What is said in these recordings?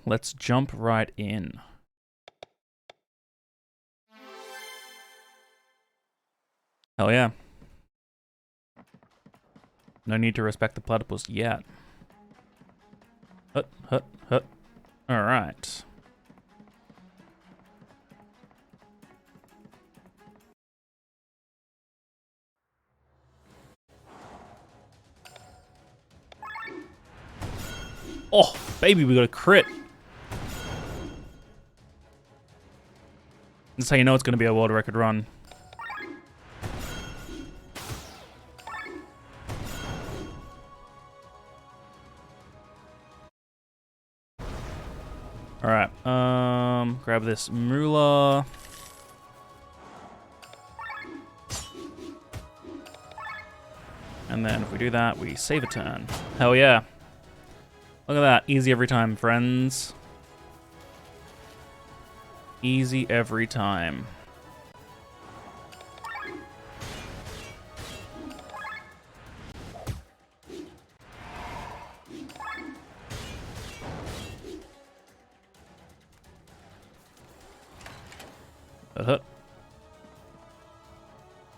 Let's jump right in. Hell yeah. No need to respect the platypus yet. Hut, hut, hut. Alright. Oh, baby, we got a crit. That's how you know it's going to be a world record run. Alright, grab this moolah. And then if we do that, we save a turn. Hell yeah. Look at that, easy every time, friends. Easy every time.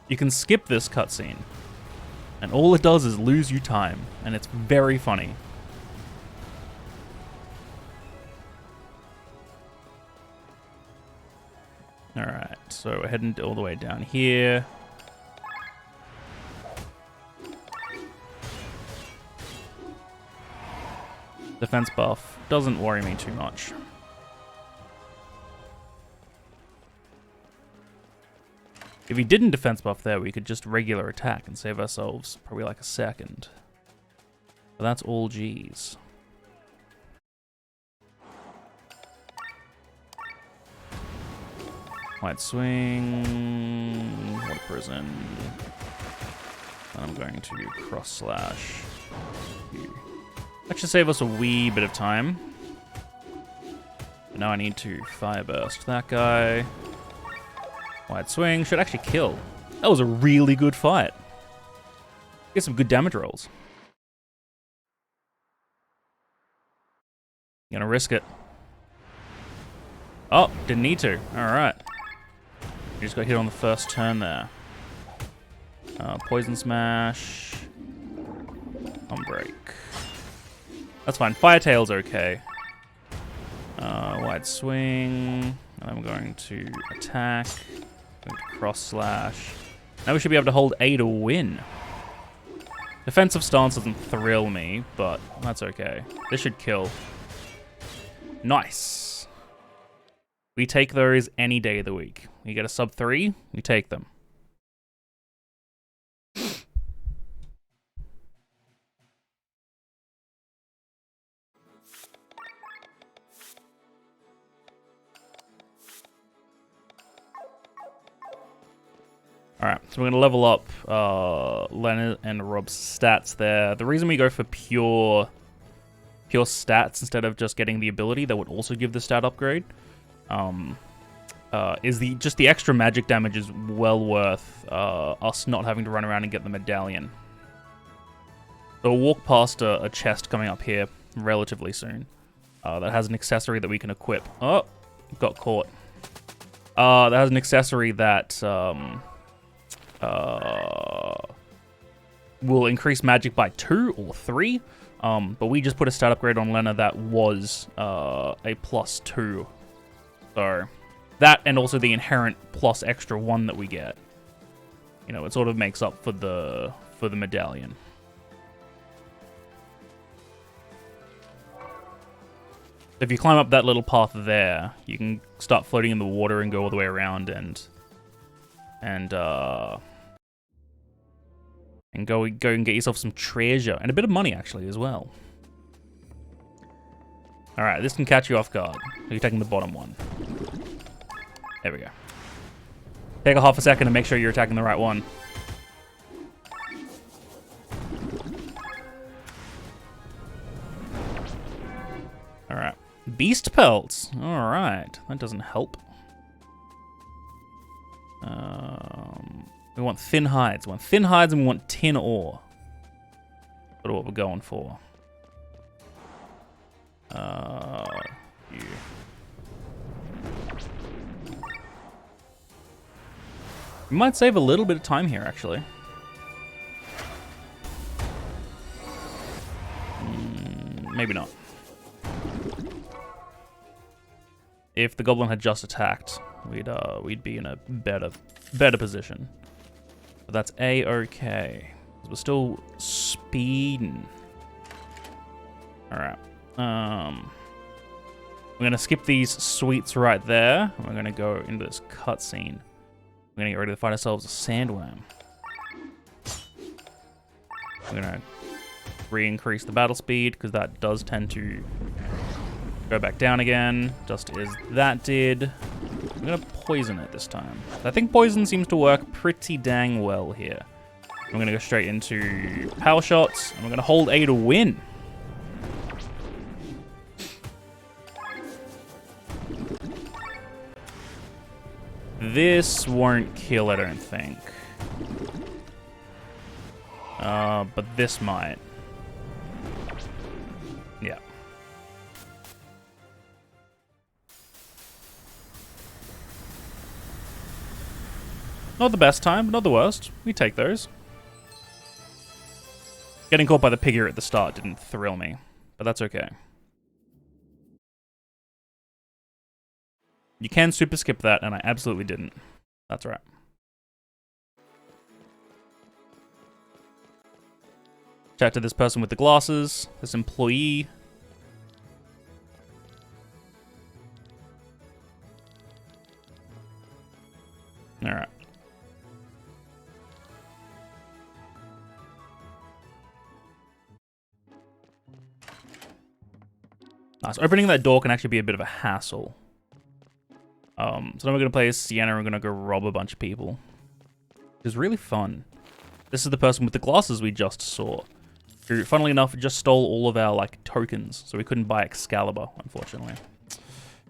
You can skip this cutscene, and all it does is lose you time, and it's very funny. Alright, so we're heading all the way down here. Defense buff doesn't worry me too much. If he didn't defense buff there, we could just regular attack and save ourselves probably like a second. But that's all G's. White swing, water prison. I'm going to cross slash. That should save us a wee bit of time. But now I need to fire burst that guy. Wide swing should actually kill. That was a really good fight. Get some good damage rolls. Gonna risk it. Oh, didn't need to. Alright. You just got hit on the first turn there. Poison smash. Unbreak. That's fine. Firetail's okay. Wide swing. And I'm going to attack. Going to cross slash. Now we should be able to hold A to win. Defensive stance doesn't thrill me, but that's okay. This should kill. Nice. We take those any day of the week. You get a sub 3, we take them. Alright, so we're going to level up Leonard and Rob's stats there. The reason we go for pure stats instead of just getting the ability that would also give the stat upgrade is just the extra magic damage is well worth us not having to run around and get the medallion. So we'll walk past a chest coming up here relatively soon that has an accessory that we can equip. Oh, got caught. That has an accessory that will increase magic by 2 or 3. But we just put a stat upgrade on Lena that was a +2. So that and also the inherent plus extra 1 that we get. You know, it sort of makes up for the medallion. If you climb up that little path there, you can start floating in the water and go all the way around and go and get yourself some treasure and a bit of money actually as well. All right, this can catch you off guard. You're taking the bottom one. There we go. Take a half a second to make sure you're attacking the right one. All right, beast pelts. All right, that doesn't help. We want thin hides. We want thin hides and we want tin ore. Sort of what we're going for. We might save a little bit of time here, actually. Maybe not. If the goblin had just attacked, we'd be in a better position. But that's A-okay. We're still speeding. Alright. We're gonna skip these sweets right there. We're gonna go into this cutscene. We're gonna get ready to find ourselves a sandworm. We're gonna re-increase the battle speed, because that does tend to go back down again, just as that did. I'm gonna poison it this time. I think poison seems to work pretty dang well here. I'm gonna go straight into power shots, and we're gonna hold A to win. This won't kill, I don't think. But this might. Yeah. Not the best time, but not the worst. We take those. Getting caught by the piggy at the start didn't thrill me, but that's okay. You can super skip that, and I absolutely didn't. That's right. Chat to this person with the glasses, this employee. Alright. Nice. Opening that door can actually be a bit of a hassle. So now we're going to play as Sienna and we're going to go rob a bunch of people. It's really fun. This is the person with the glasses we just saw. Who, funnily enough, just stole all of our, like, tokens. So we couldn't buy Excalibur, unfortunately.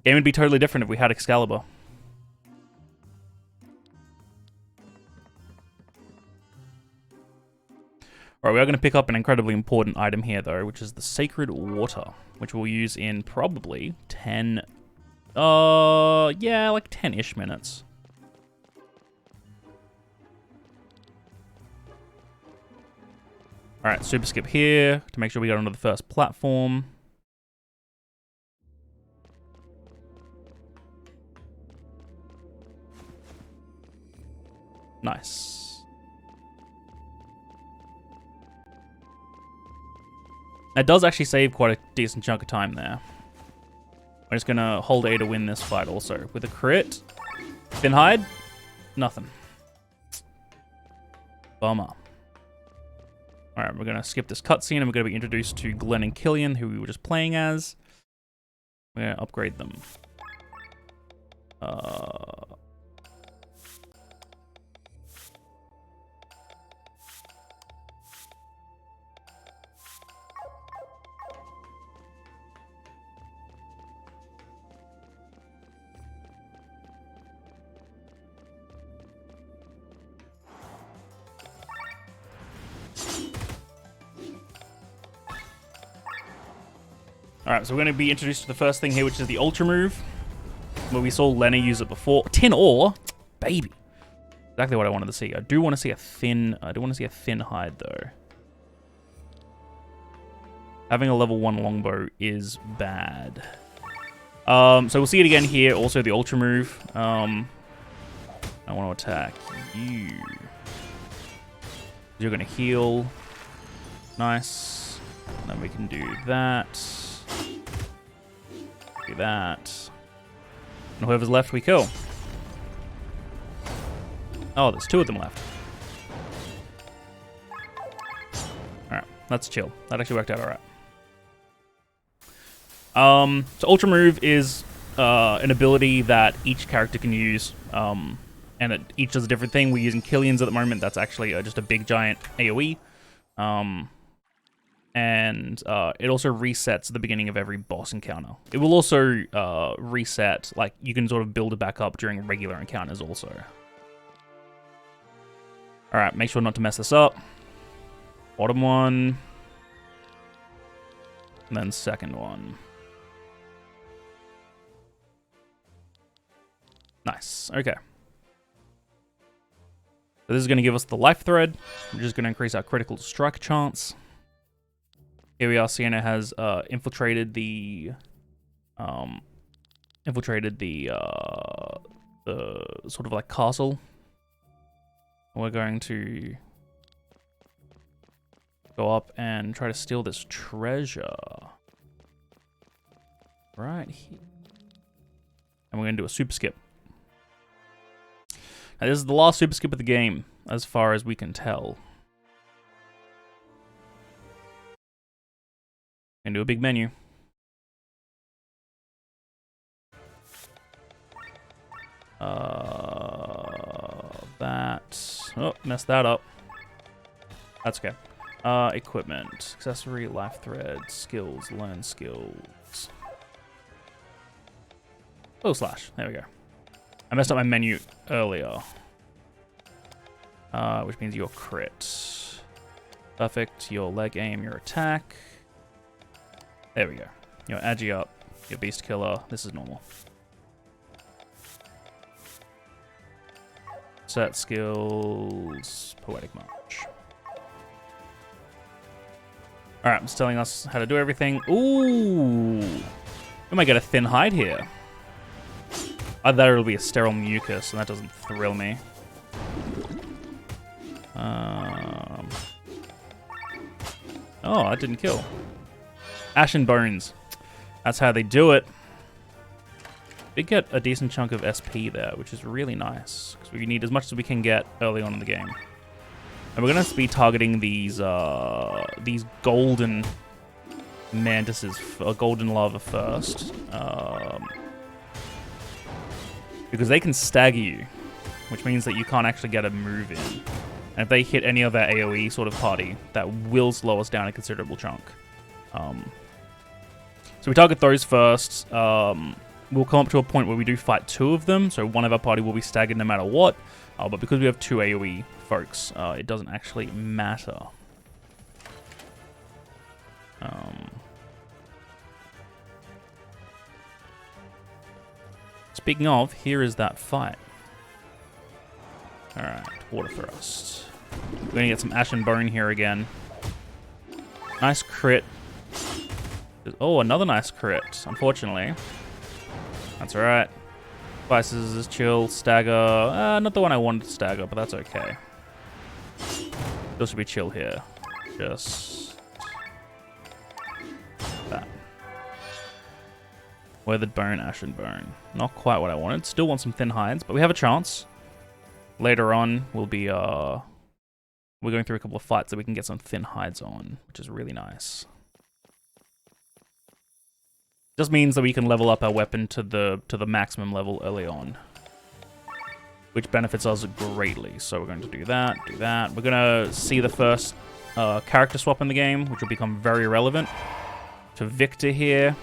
Game would be totally different if we had Excalibur. Alright, we are going to pick up an incredibly important item here, though, which is the Sacred Water, which we'll use in probably 10... yeah, like 10-ish minutes. Alright, super skip here to make sure we get onto the first platform. Nice. That does actually save quite a decent chunk of time there. We're just gonna hold A to win this fight also. With a crit. Thin hide? Nothing. Bummer. Alright, we're gonna skip this cutscene and we're gonna be introduced to Glenn and Killian, who we were just playing as. We're gonna upgrade them. Alright, so we're going to be introduced to the first thing here, which is the Ultra Move. Where we saw Lenny use it before. Tin ore? Baby. Exactly what I wanted to see. I do want to see a thin hide, though. Having a level 1 longbow is bad. So we'll see it again here. Also, the Ultra Move. I want to attack you. You're going to heal. Nice. And then we can do that. Do that. And whoever's left, we kill. Oh, there's 2 of them left. Alright, that's chill. That actually worked out alright. So Ultra Move is an ability that each character can use. And it each does a different thing. We're using Killian's at the moment. That's actually just a big giant AoE. And it also resets at the beginning of every boss encounter. It will also reset, like, you can sort of build it back up during regular encounters also. Alright, make sure not to mess this up. Bottom one. And then second one. Nice, okay. So this is going to give us the life thread, which is going to increase our critical strike chance. Here we are. Sienna has infiltrated the sort of like castle. We're going to go up and try to steal this treasure right here. And we're going to do a super skip. Now, this is the last super skip of the game, as far as we can tell. And do a big menu. Oh, messed that up. That's okay. Equipment, accessory, life thread, skills, learn skills. Oh, slash. There we go. I messed up my menu earlier. Which means your crit. Perfect. Your leg aim, your attack. There we go. Your agi up, your beast killer. This is normal. Set skills, poetic march. Alright, it's telling us how to do everything. Ooh! We might get a thin hide here. I thought it'll be a sterile mucus, and that doesn't thrill me. Oh, that didn't kill. Ashen Bones. That's how they do it. We get a decent chunk of SP there, which is really nice. Because we need as much as we can get early on in the game. And we're going to be targeting these golden mantises, golden lava first. Because they can stagger you, which means that you can't actually get a move in. And if they hit any of our AoE sort of party, that will slow us down a considerable chunk. So we target those first. We'll come up to a point where we do fight two of them, so one of our party will be staggered no matter what. But because we have two AoE folks, it doesn't actually matter. Speaking of, here is that fight. Alright, water thrust. We're gonna get some Ashen Bone here again. Nice crit. Oh, another nice crit, unfortunately. That's alright. Spices is chill. Stagger. Not the one I wanted to stagger, but that's okay. Still should be chill here. Just that. Weathered Bone, Ashen Bone. Not quite what I wanted. Still want some thin hides, but we have a chance. Later on, we'll be we're going through a couple of fights that we can get some thin hides on, which is really nice. Just means that we can level up our weapon to the maximum level early on, which benefits us greatly. So we're going to do that, do that. We're going to see the first character swap in the game, which will become very relevant to Victor here.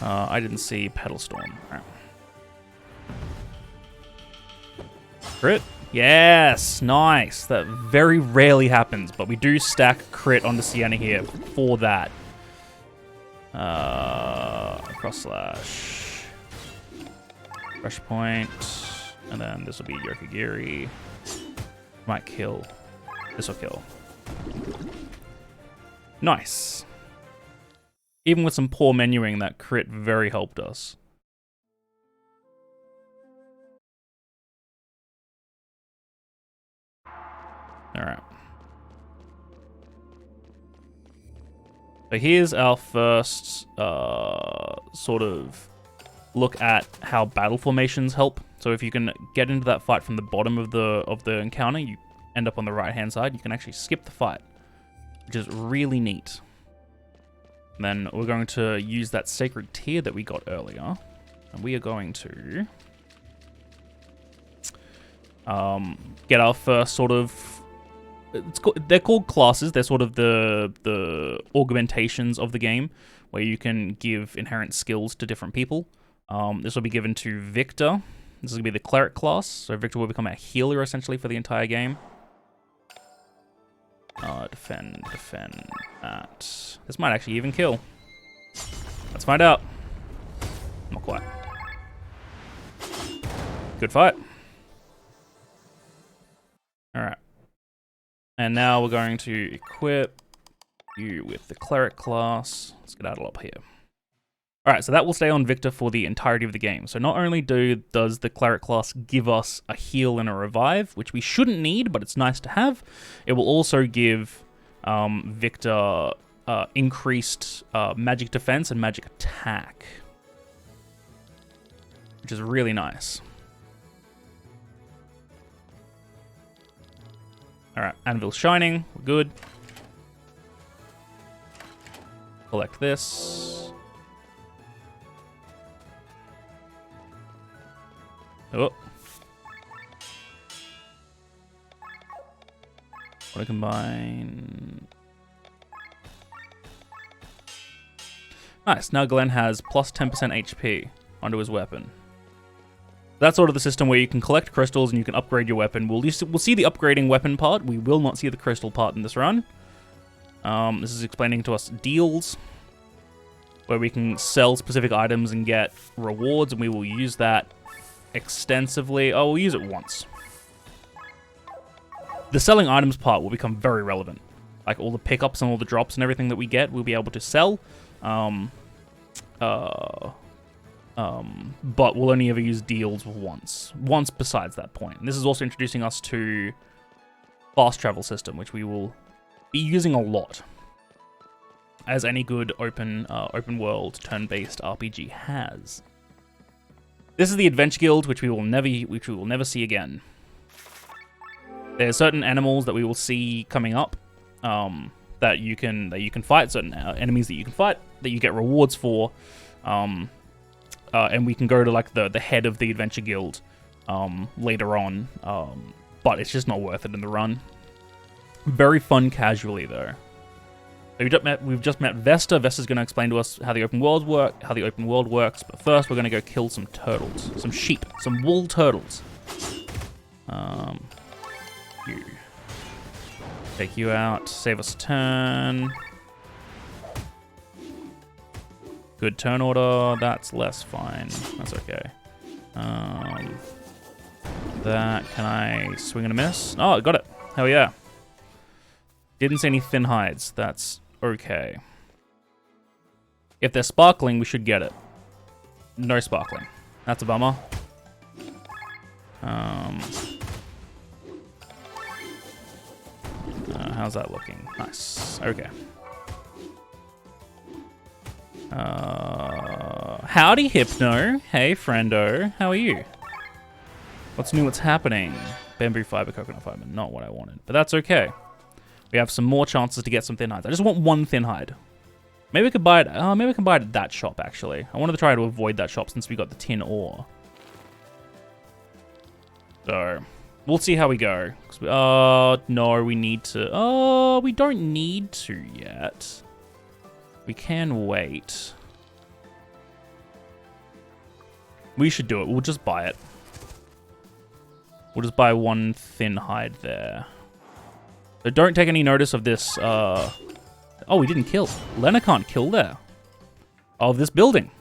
I didn't see Petal Storm. All right. Crit? Yes, nice. That very rarely happens, but we do stack crit onto Sienna here for that. Cross slash. Rush point. And then this will be Yokogiri. Might kill. This will kill. Nice. Even with some poor menuing, that crit very helped us. Alright. So here's our first sort of look at how battle formations help. So if you can get into that fight from the bottom of the encounter, you end up on the right-hand side. You can actually skip the fight, which is really neat. And then we're going to use that sacred tear that we got earlier, and we are going to get our first sort of. They're called classes. They're sort of the augmentations of the game, where you can give inherent skills to different people. This will be given to Victor. This is going to be the cleric class. So Victor will become a healer essentially for the entire game. Defend that. This might actually even kill. Let's find out. Not quite. Good fight. All right. And now we're going to equip you with the cleric class. Let's get out up here. All right, so that will stay on Victor for the entirety of the game. So not only does the cleric class give us a heal and a revive, which we shouldn't need, but it's nice to have, it will also give Victor increased magic defense and magic attack, which is really nice. All right, Anvil's shining. We're good. Collect this. Oh. Want to combine. Nice. Now Glenn has plus 10% HP onto his weapon. That's sort of the system where you can collect crystals and you can upgrade your weapon. We'll see the upgrading weapon part. We will not see the crystal part in this run. This is explaining to us deals, where we can sell specific items and get rewards, and we will use that extensively. Oh, we'll use it once. The selling items part will become very relevant. Like all the pickups and all the drops and everything that we get, we'll be able to sell. But we'll only ever use deals once. Once besides that point. And this is also introducing us to fast travel system, which we will be using a lot, as any good open world turn-based RPG has. This is the Adventure Guild, which we will never see again. There's certain animals that we will see coming up, that you can fight, certain enemies that you can fight, that you get rewards for, and we can go to like the head of the Adventure Guild later on, but it's just not worth it in the run. Very fun casually though. We've just met Vesta. Vesta's going to explain to us how the open world works. But first, we're going to go kill some turtles, some sheep, some wool turtles. You take you out. Save us a turn. Good turn order. That's less fine. That's okay. That can I swing and a miss? Oh, I got it. Hell yeah. Didn't see any thin hides. That's okay. If they're sparkling, we should get it. No sparkling. That's a bummer. How's that looking? Nice. Okay. Howdy, Hypno. Hey, friendo. How are you? What's new? What's happening? Bamboo fiber, coconut fiber. Not what I wanted, but that's okay. We have some more chances to get some thin hides. I just want one thin hide. Maybe we could buy it. Maybe we can buy it at that shop, actually. I wanted to try to avoid that shop since we got the tin ore. So, we'll see how we go. No, we need to... we don't need to yet. We can wait. We should do it. We'll just buy it. We'll just buy one thin hide there. So don't take any notice of this, Oh, we didn't kill. Lena can't kill there. Of this building.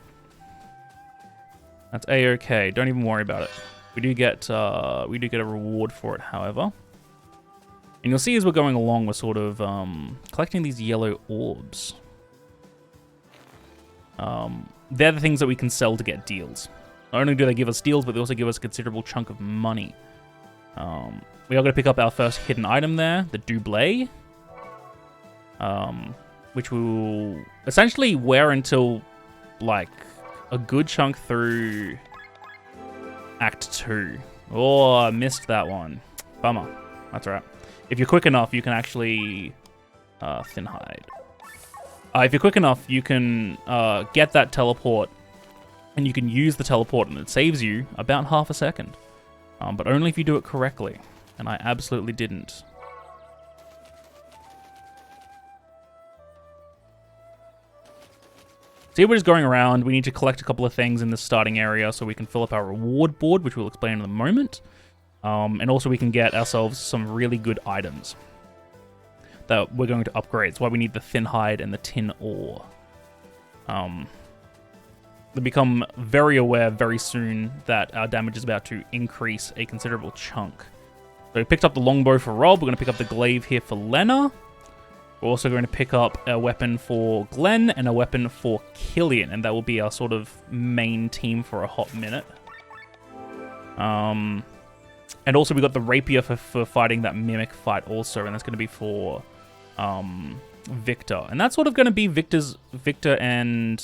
That's A-okay. Don't even worry about it. We do get a reward for it, however. And you'll see as we're going along, we're sort of, collecting these yellow orbs. They're the things that we can sell to get deals. Not only do they give us deals, but they also give us a considerable chunk of money. We are going to pick up our first hidden item there, the Doublé, which we will essentially wear until, like, a good chunk through Act 2. Oh, I missed that one. Bummer. That's all right. If you're quick enough, you can actually thin hide. If you're quick enough, you can get that teleport, and you can use the teleport, and it saves you about half a second. But only if you do it correctly. And I absolutely didn't. So we're just going around. We need to collect a couple of things in the starting area so we can fill up our reward board, which we'll explain in a moment. And also we can get ourselves some really good items that we're going to upgrade. That's why we need the thin hide and the tin ore. They become very aware very soon that our damage is about to increase a considerable chunk. So we picked up the longbow for Rob. We're going to pick up the glaive here for Lena. We're also going to pick up a weapon for Glenn and a weapon for Killian, and that will be our sort of main team for a hot minute. And also we got the rapier for fighting that mimic fight also, and that's going to be for Victor. And that's sort of going to be Victor and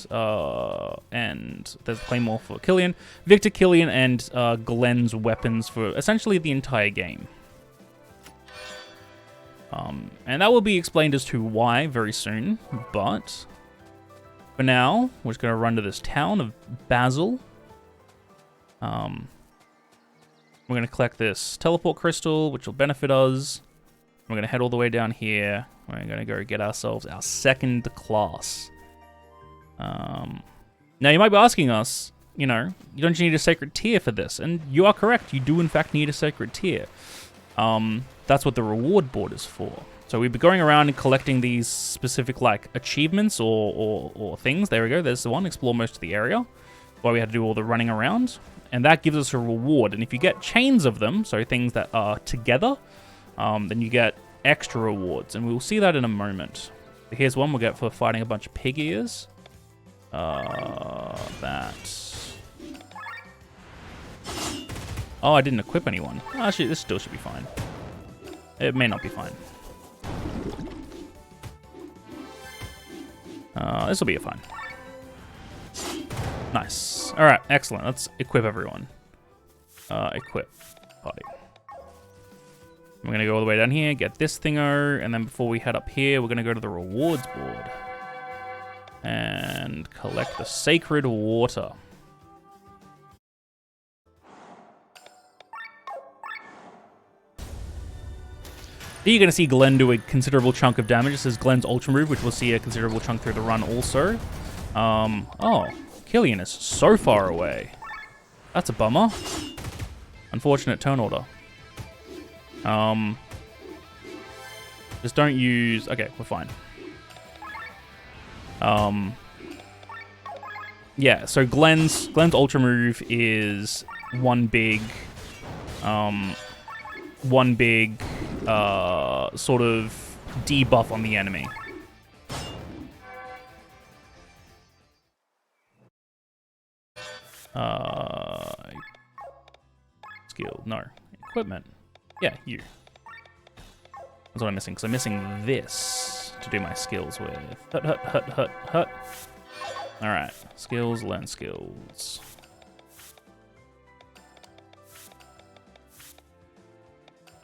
there's Claymore for Killian. Victor, Killian, and Glenn's weapons for essentially the entire game. And that will be explained as to why very soon, but for now, we're just going to run to this town of Basil. We're going to collect this teleport crystal, which will benefit us. We're going to head all the way down here. We're going to go get ourselves our second class. Now, you might be asking us, you know, you don't need a sacred tier for this, and you are correct. You do, in fact, need a sacred tier. That's what the reward board is for. So we'd be going around and collecting these specific, like, achievements or things. There we go. There's the one. Explore most of the area. Why we had to do all the running around. And that gives us a reward. And if you get chains of them, so things that are together, then you get extra rewards. And we'll see that in a moment. Here's one we'll get for fighting a bunch of pig ears. That... Oh, I didn't equip anyone. Actually, this still should be fine. It may not be fine. This will be fine. Nice. Alright, excellent. Let's equip everyone. Equip. Party. We're going to go all the way down here, get this thingo, and then before we head up here, we're going to go to the rewards board. And collect the sacred water. Here you're going to see Glenn do a considerable chunk of damage. This is Glenn's ultra move, which we'll see a considerable chunk through the run also. Oh, Killian is so far away. That's a bummer. Unfortunate turn order. Just don't use... Okay, we're fine. Yeah, so Glenn's ultra move is one big sort of debuff on the enemy. Skill, no. Equipment. Yeah, you. That's what I'm missing, because I'm missing this to do my skills with. Hut. Alright, skills, learn skills.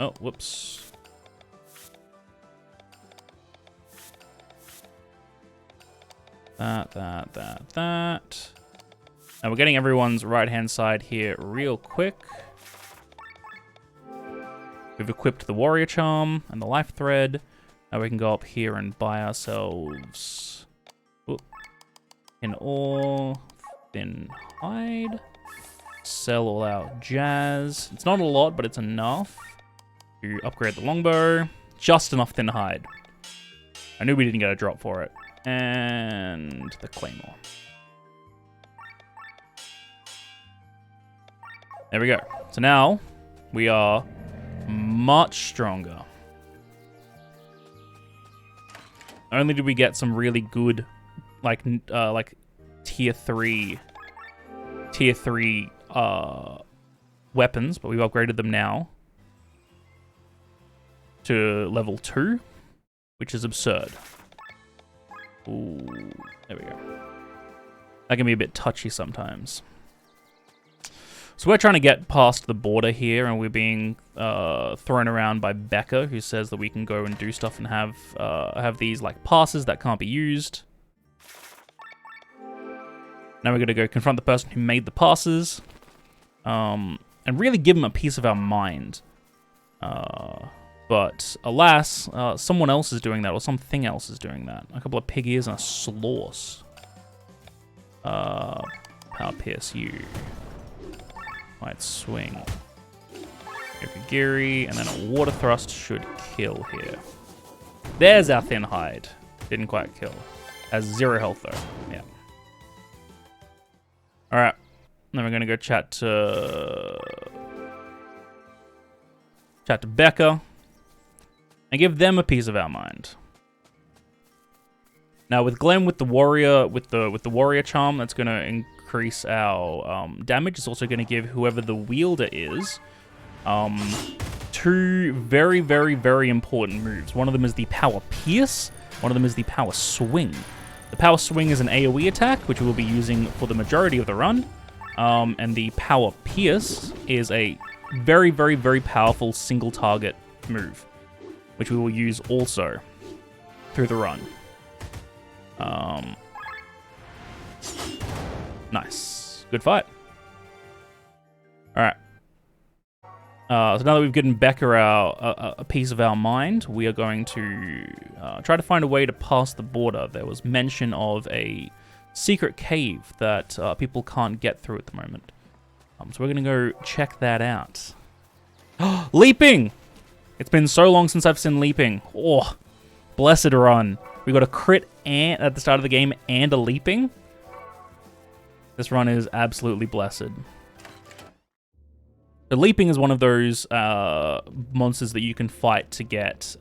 Oh, whoops. That. Now we're getting everyone's right-hand side here real quick. We've equipped the warrior charm and the life thread. Now we can go up here and buy ourselves in ore, thin hide, sell all our jazz. It's not a lot, but it's enough to upgrade the longbow. Just enough thin hide. I knew we didn't get a drop for it. And the claymore. There we go. So now we are much stronger. Only did we get some really good, like tier 3 weapons, but we've upgraded them now to level 2, which is absurd. Ooh, there we go. That can be a bit touchy sometimes. So we're trying to get past the border here, and we're being thrown around by Becca, who says that we can go and do stuff and have these like passes that can't be used. Now we're going to go confront the person who made the passes, and really give them a piece of our mind. But alas, someone else is doing that, or something else is doing that. A couple of pig ears and a slauce. Power pierce you. Might swing. Giri, and then a water thrust should kill here. There's our thin hide. Didn't quite kill. Has 0 health though. Yeah. Alright. Then we're gonna go chat to Chat to Becca. And give them a piece of our mind. Now with Glenn, with the warrior, with the warrior charm, that's going to increase our damage. It's also going to give whoever the wielder is 2 very, very, very important moves. One of them is the power pierce. One of them is the power swing. The power swing is an AoE attack, which we will be using for the majority of the run. And the power pierce is a very, very, very powerful single target move, which we will use also through the run. Nice. Good fight. Alright. So now that we've given Becca a piece of our mind, we are going to try to find a way to pass the border. There was mention of a secret cave that people can't get through at the moment. So we're going to go check that out. Leaping! It's been so long since I've seen leaping. Oh, blessed run. We got a crit at the start of the game and a leaping. This run is absolutely blessed. The leaping is one of those monsters that you can fight to get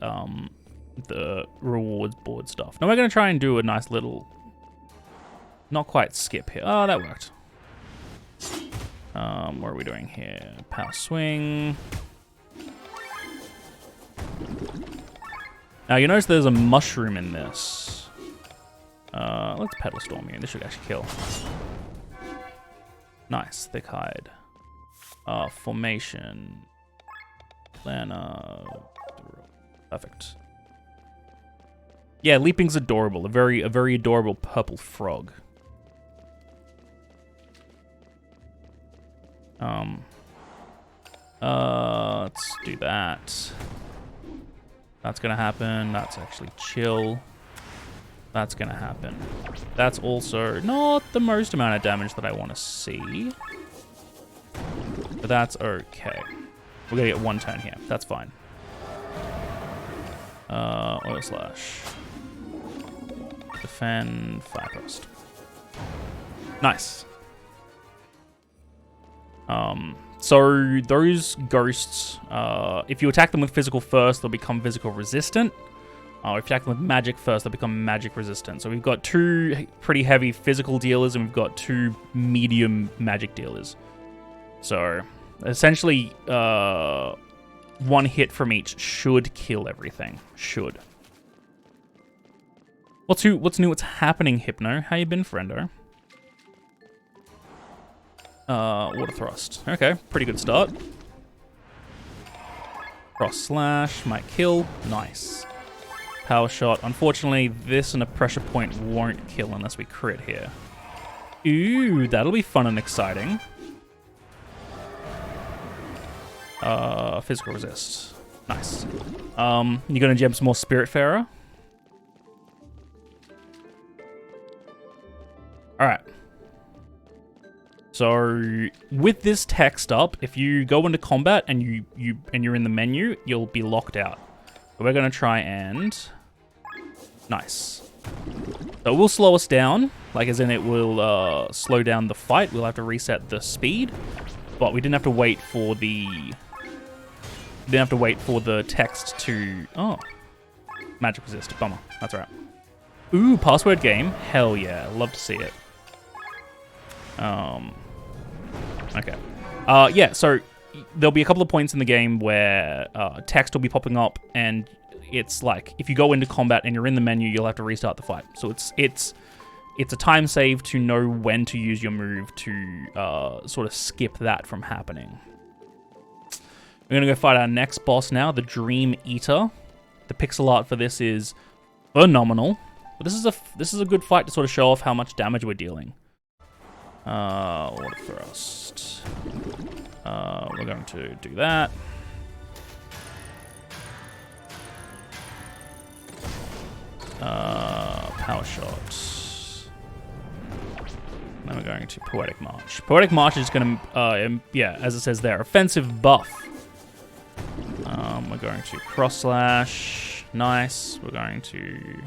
the rewards board stuff. Now we're going to try and do a nice little, not quite skip here. Oh, that worked. What are we doing here? Power swing. Now you notice there's a mushroom in this. Let's Pedal Storm you. This should actually kill. Nice, thick hide. Formation. Planner. Perfect. Yeah, leaping's adorable. A very adorable purple frog. Let's do that. That's gonna happen. That's actually chill. That's gonna happen. That's also not the most amount of damage that I want to see. But that's okay. We're gonna get one turn here. That's fine. Oil slash. Defend. Fire post. Nice. So those ghosts, if you attack them with physical first, they'll become physical resistant. If you attack them with magic first, they'll become magic resistant. So we've got 2 pretty heavy physical dealers and we've got 2 medium magic dealers. So essentially, 1 hit from each should kill everything. Should. What's new? What's happening, Hypno? How you been, friendo? Water thrust. Okay, pretty good start. Cross slash might kill. Nice. Power shot. Unfortunately, this and a pressure point won't kill unless we crit here. Ooh, that'll be fun and exciting. Physical resist. Nice. You gonna gem some more Spiritfarer? Alright. So with this text up, if you go into combat and you're in the menu, you'll be locked out. So we're gonna try and nice. So it will slow us down, like as in it will slow down the fight. We'll have to reset the speed, but we didn't have to wait for the text to magic resist. Bummer. That's alright. Ooh, password game. Hell yeah, love to see it. Okay. Yeah, so there'll be a couple of points in the game where text will be popping up, and it's like if you go into combat and you're in the menu, you'll have to restart the fight. So it's a time save to know when to use your move to sort of skip that from happening. We're gonna go fight our next boss now, the Dream Eater. The pixel art for this is phenomenal. But this is a good fight to sort of show off how much damage we're dealing. Water thrust. We're going to do that. Power shot. Then we're going to Poetic March. Poetic March is going to, yeah, as it says there, offensive buff. We're going to cross slash. Nice. We're going to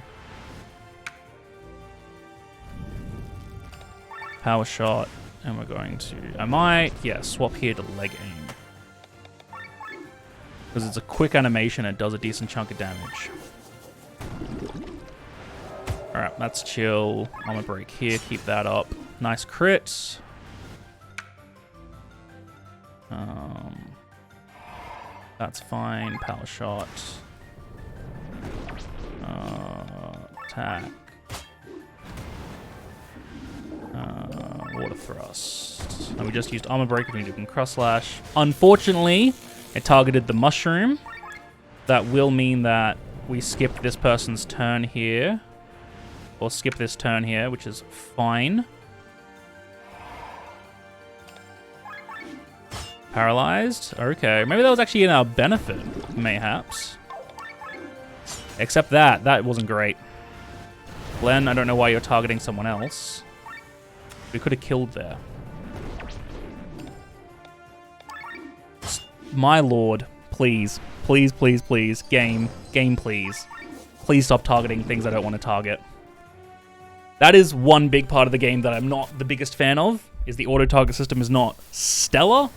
power shot, and we're going to, I might, yeah, swap here to leg aim. Because it's a quick animation, it does a decent chunk of damage. Alright, that's chill. Armor break here, keep that up. Nice crit. That's fine. Power shot. Attack. Water thrust. And we just used armor break, we can cross slash. Unfortunately, it targeted the mushroom. That will mean that we skip this person's turn here. Or skip this turn here, which is fine. Paralyzed? Okay. Maybe that was actually in our benefit, mayhaps. Except that wasn't great. Glenn, I don't know why you're targeting someone else. We could have killed there. My lord, please. Please, please, please. Game, please. Please stop targeting things I don't want to target. That is one big part of the game that I'm not the biggest fan of, is the auto-target system is not stellar.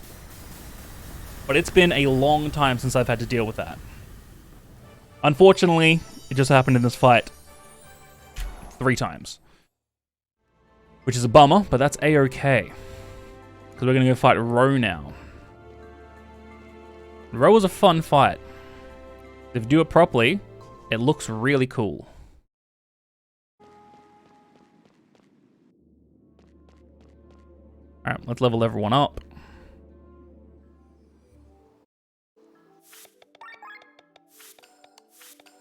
But it's been a long time since I've had to deal with that. Unfortunately, it just happened in this fight 3 times. Which is a bummer, but that's a-okay. Because we're going to go fight Ro now. Ro was a fun fight. If you do it properly, it looks really cool. Alright, let's level everyone up.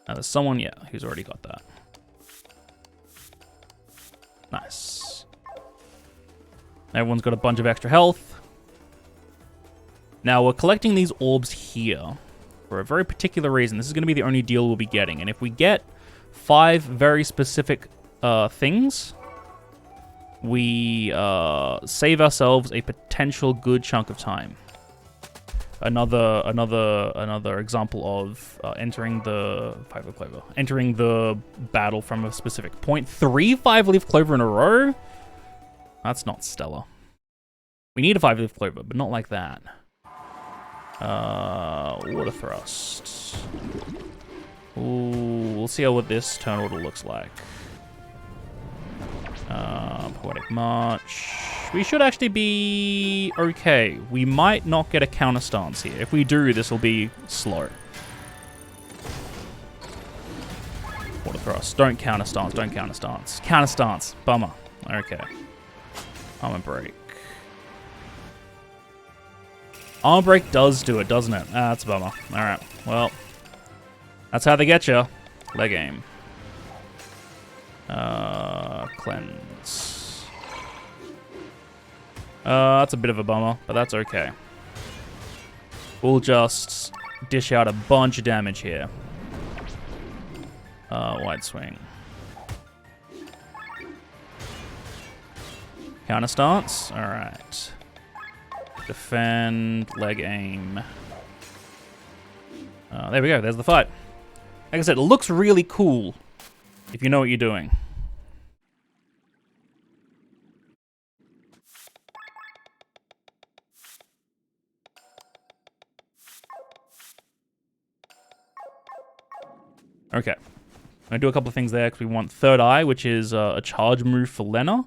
Now there's someone, yeah, who's already got that. Nice. Everyone's got a bunch of extra health. Now we're collecting these orbs here for a very particular reason. This is going to be the only deal we'll be getting. And if we get 5 very specific things, we save ourselves a potential good chunk of time. Another example of entering the 5-leaf clover. Entering the battle from a specific point. 3 5-leaf clover in a row? That's not stellar. We need a 5-leaf clover, but not like that. Water thrust. Ooh, we'll see what this turn order looks like. Poetic March. We should actually be okay. We might not get a counter stance here. If we do, this will be slow. Water thrust. Don't counter stance. Don't counter stance. Counter stance. Bummer. Okay. Armor break. Armor break does do it, doesn't it? Ah, that's a bummer. Alright. Well, that's how they get you. Leg aim. Cleanse. That's a bit of a bummer, but that's okay. We'll just dish out a bunch of damage here. Wide swing. Counter stance. Alright. Defend. Leg aim. There we go. There's the fight. Like I said, it looks really cool if you know what you're doing. Okay. I'm going to do a couple of things there because we want Third Eye, which is a charge move for Lena.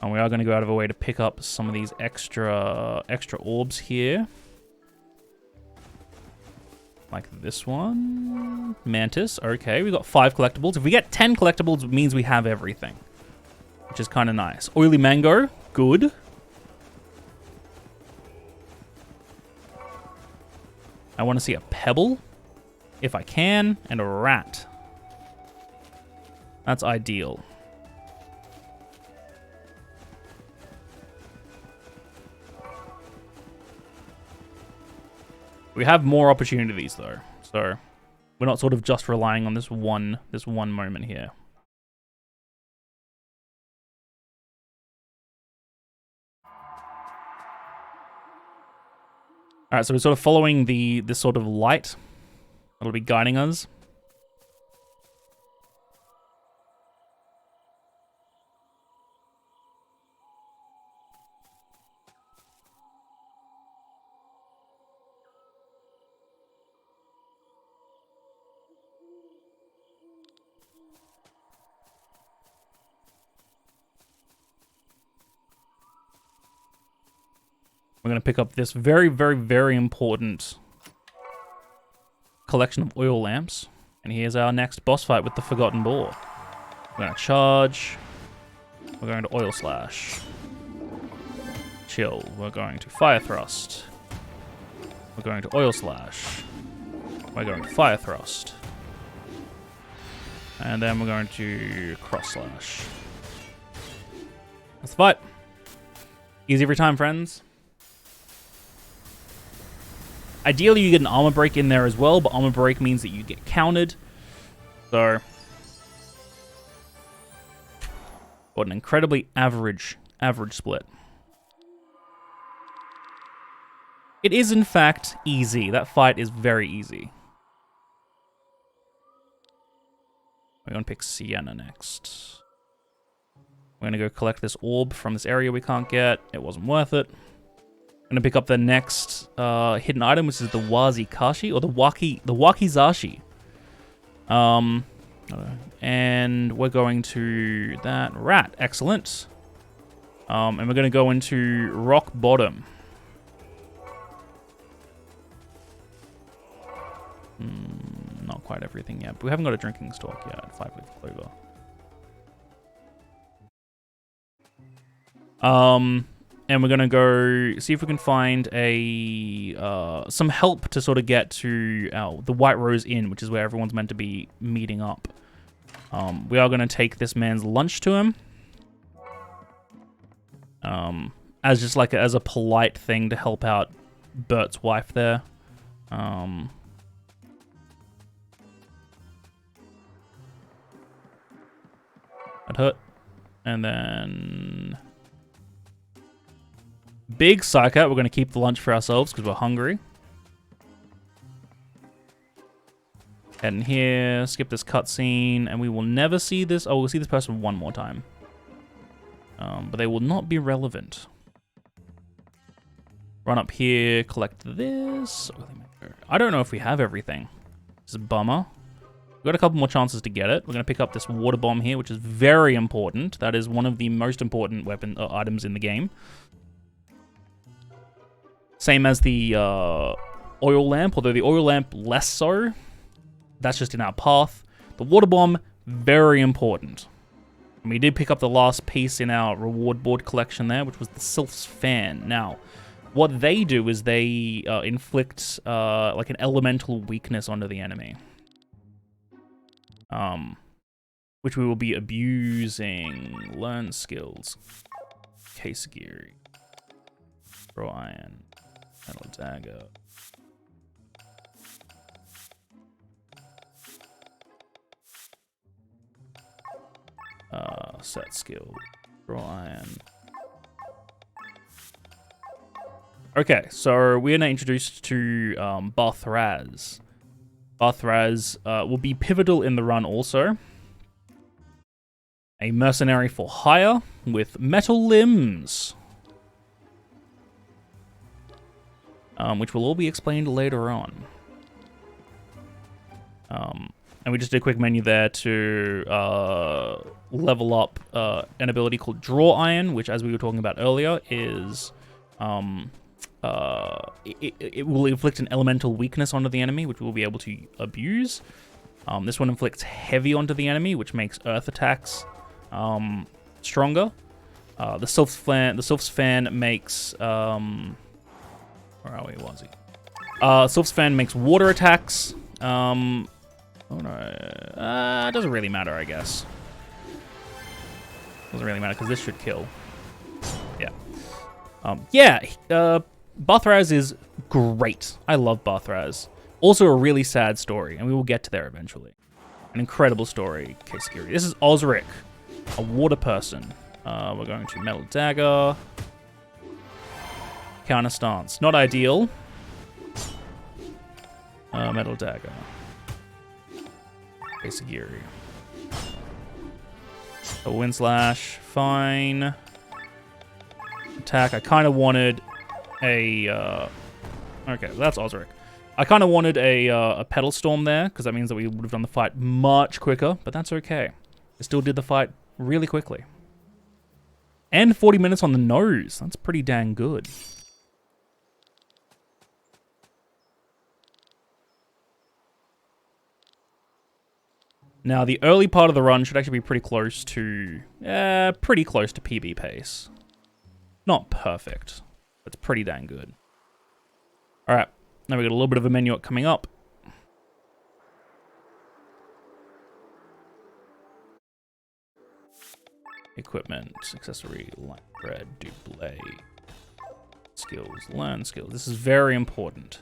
And we are going to go out of our way to pick up some of these extra orbs here. Like this one. Mantis. Okay, we got 5 collectibles. If we get 10 collectibles, it means we have everything. Which is kind of nice. Oily Mango. Good. I want to see a Pebble. If I can. And a Rat. That's ideal. We have more opportunities though, so we're not sort of just relying on this one moment here. All right, so we're sort of following this sort of light that'll be guiding us. We're going to pick up this very, very, very important collection of oil lamps. And here's our next boss fight with the Forgotten Boar. We're going to charge. We're going to oil slash. Chill. We're going to fire thrust. We're going to oil slash. We're going to fire thrust. And then we're going to cross slash. That's the fight. Easy every time, friends. Ideally, you get an armor break in there as well, but armor break means that you get countered. So, what an incredibly average split. It is, in fact, easy. That fight is very easy. We're going to pick Sienna next. We're going to go collect this orb from this area we can't get. It wasn't worth it. I'm going to pick up the next hidden item, which is the Wazikashi, or the Wakizashi. And we're going to that rat. Excellent. And we're going to go into Rock Bottom. Not quite everything yet, but we haven't got a drinking stalk yet. 5-leaf clover. And we're gonna go see if we can find some help to sort of get to the White Rose Inn, which is where everyone's meant to be meeting up. We are gonna take this man's lunch to him, as just like as a polite thing to help out Bert's wife there. That hurt. And then big psych out. We're going to keep the lunch for ourselves because we're hungry. Head in here, skip this cutscene, and we will never see this. Oh, we'll see this person one more time. But they will not be relevant. Run up here, collect this. I don't know if we have everything. It's a bummer. We've got a couple more chances to get it. We're going to pick up this water bomb here, which is very important. That is one of the most important items in the game. Same as the oil lamp, although the oil lamp less so. That's just in our path. The water bomb, very important. And we did pick up the last piece in our reward board collection there, which was the Sylph's Fan. Now, what they do is they inflict like an elemental weakness onto the enemy. Which we will be abusing. Learn skills. Case gear. Throw iron. Metal dagger. Set skill. Throw iron. Okay, so we're now introduced to Bathraz. Bathraz will be pivotal in the run also. A mercenary for hire with metal limbs. Which will all be explained later on. And we just did a quick menu there to level up an ability called Draw Iron, which, as we were talking about earlier, is it will inflict an elemental weakness onto the enemy, which we'll be able to abuse. This one inflicts heavy onto the enemy, which makes earth attacks stronger. The Sylph's Fan makes where are we? Was he? Sylph's Fan makes water attacks. Oh no, it doesn't really matter, I guess. Doesn't really matter because this should kill. Yeah. Bathraz is great. I love Bathraz. Also a really sad story, and we will get to there eventually. An incredible story. Okay, security. This is Osric, a water person. We're going to Metal Dagger. Counter stance. Not ideal. Metal Dagger. Okay, security. A Wind Slash. Fine. Attack. I kind of wanted a okay, that's Osric. I kind of wanted a Petal Storm there, because that means that we would have done the fight much quicker, but that's okay. I still did the fight really quickly. And 40 minutes on the nose. That's pretty dang good. Now, the early part of the run should actually be pretty close to PB pace. Not perfect. It's pretty dang good. All right. Now we got a little bit of a menu coming up. Equipment, accessory, light bread, double. Skills, learn skills. This is very important.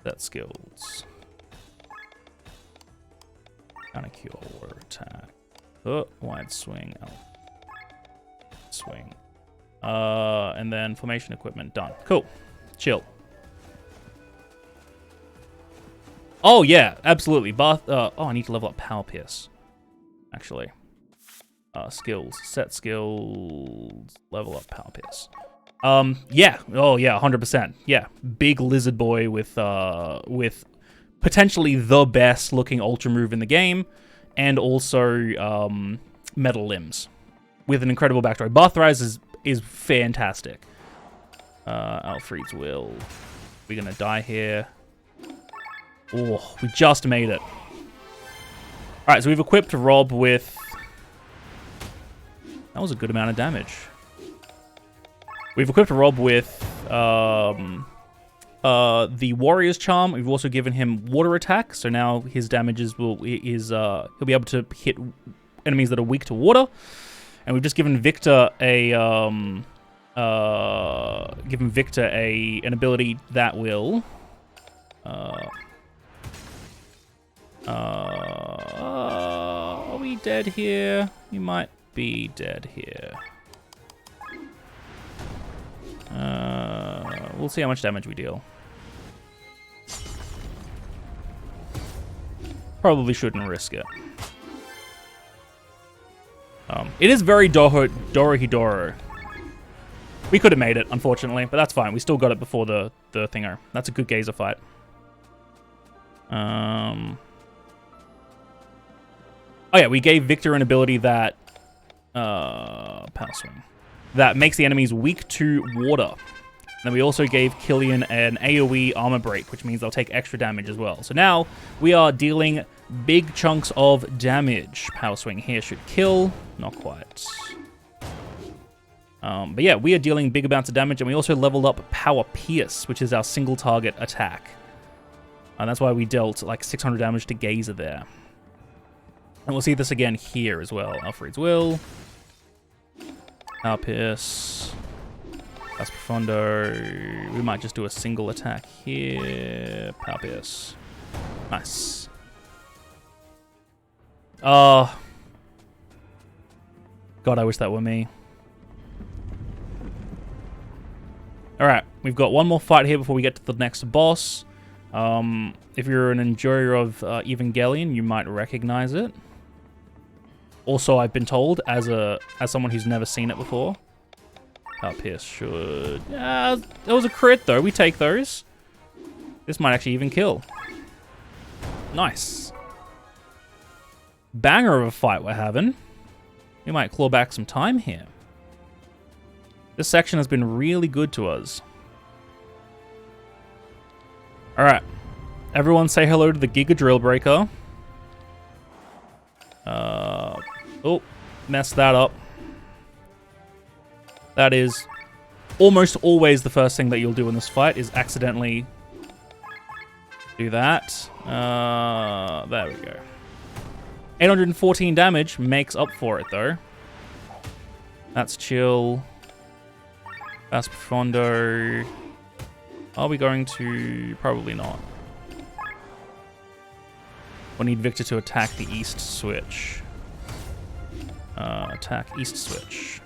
That skills. Counter cure, water attack. Oh, wide swing. Swing. And then formation equipment done. Cool. Chill. Oh yeah, absolutely. I need to level up Power Pierce. Actually. Skills. Set skills. Level up Power Pierce. Yeah. Oh yeah, 100%. Yeah. Big lizard boy with potentially the best looking ultra move in the game, and also metal limbs with an incredible backstory. Bathrise is fantastic. Alfred's will. We're gonna die here. Oh, we just made it. Alright, so we've equipped Rob with... That was a good amount of damage. We've equipped Rob with the Warrior's Charm. We've also given him Water Attack, so now his damages he'll be able to hit enemies that are weak to water. And we've just given Victor an ability that will are we dead here? We might be dead here. We'll see how much damage we deal. Probably shouldn't risk it. It is very Dorohedoro. We could have made it, unfortunately, but that's fine. We still got it before the thingo. That's a good gazer fight. Oh yeah, we gave Victor an ability that Power Swing that makes the enemies weak to water. And then we also gave Killian an AoE armor break, which means they'll take extra damage as well. So now we are dealing big chunks of damage. Power Swing here should kill. Not quite. But yeah, we are dealing big amounts of damage, and we also leveled up Power Pierce, which is our single target attack. And that's why we dealt like 600 damage to Gazer there. And we'll see this again here as well. Alfred's Will. Power Pierce. That's Profondo. We might just do a single attack here. Power Pierce. Nice. God, I wish that were me. Alright, we've got one more fight here before we get to the next boss. If you're an enjoyer of Evangelion, you might recognize it. Also, I've been told, as someone who's never seen it before, Power Pierce should... Yeah, that was a crit, though. We take those. This might actually even kill. Nice. Banger of a fight we're having. We might claw back some time here. This section has been really good to us. Alright. Everyone say hello to the Giga Drill Breaker. Oh, messed that up. That is almost always the first thing that you'll do in this fight, is accidentally do that. There we go. 814 damage makes up for it, though. That's chill. That's Profondo. Are we going to... Probably not. We'll need Victor to attack the east switch. Attack east switch.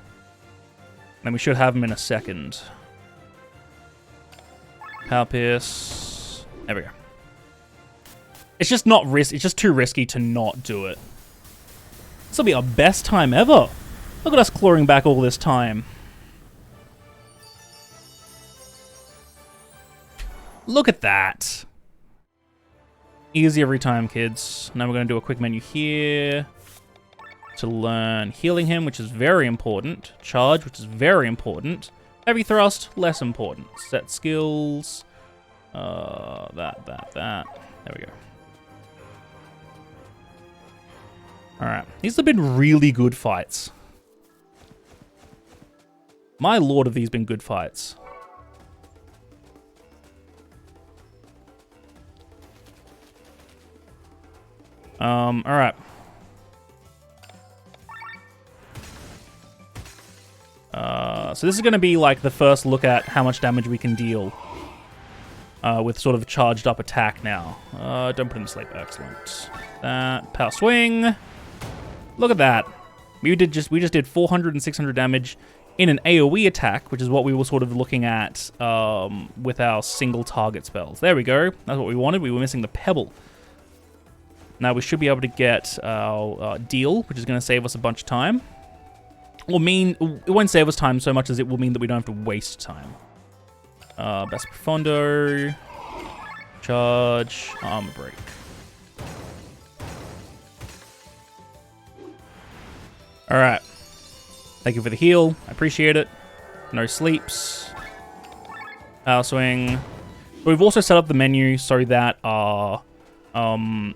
Then we should have him in a second. Power Pierce. There we go. It's just not risk. It's just too risky to not do it. This will be our best time ever. Look at us clawing back all this time. Look at that. Easy every time, kids. Now we're going to do a quick menu here to learn Healing Him, which is very important. Charge, which is very important. Heavy Thrust, less important. Set skills. That. There we go. Alright. These have been really good fights. My lord, have these been good fights. Alright. So this is going to be like the first look at how much damage we can deal with sort of charged up attack now. Don't put him to sleep. Excellent. That power swing. Look at that. We just did 400 and 600 damage in an AoE attack, which is what we were sort of looking at with our single target spells. There we go. That's what we wanted. We were missing the pebble. Now we should be able to get our deal, which is going to save us a bunch of time. It won't save us time so much as it will mean that we don't have to waste time. Best Profondo. Charge. Armor break. Alright. Thank you for the heal. I appreciate it. No sleeps. Power swing. But we've also set up the menu so that our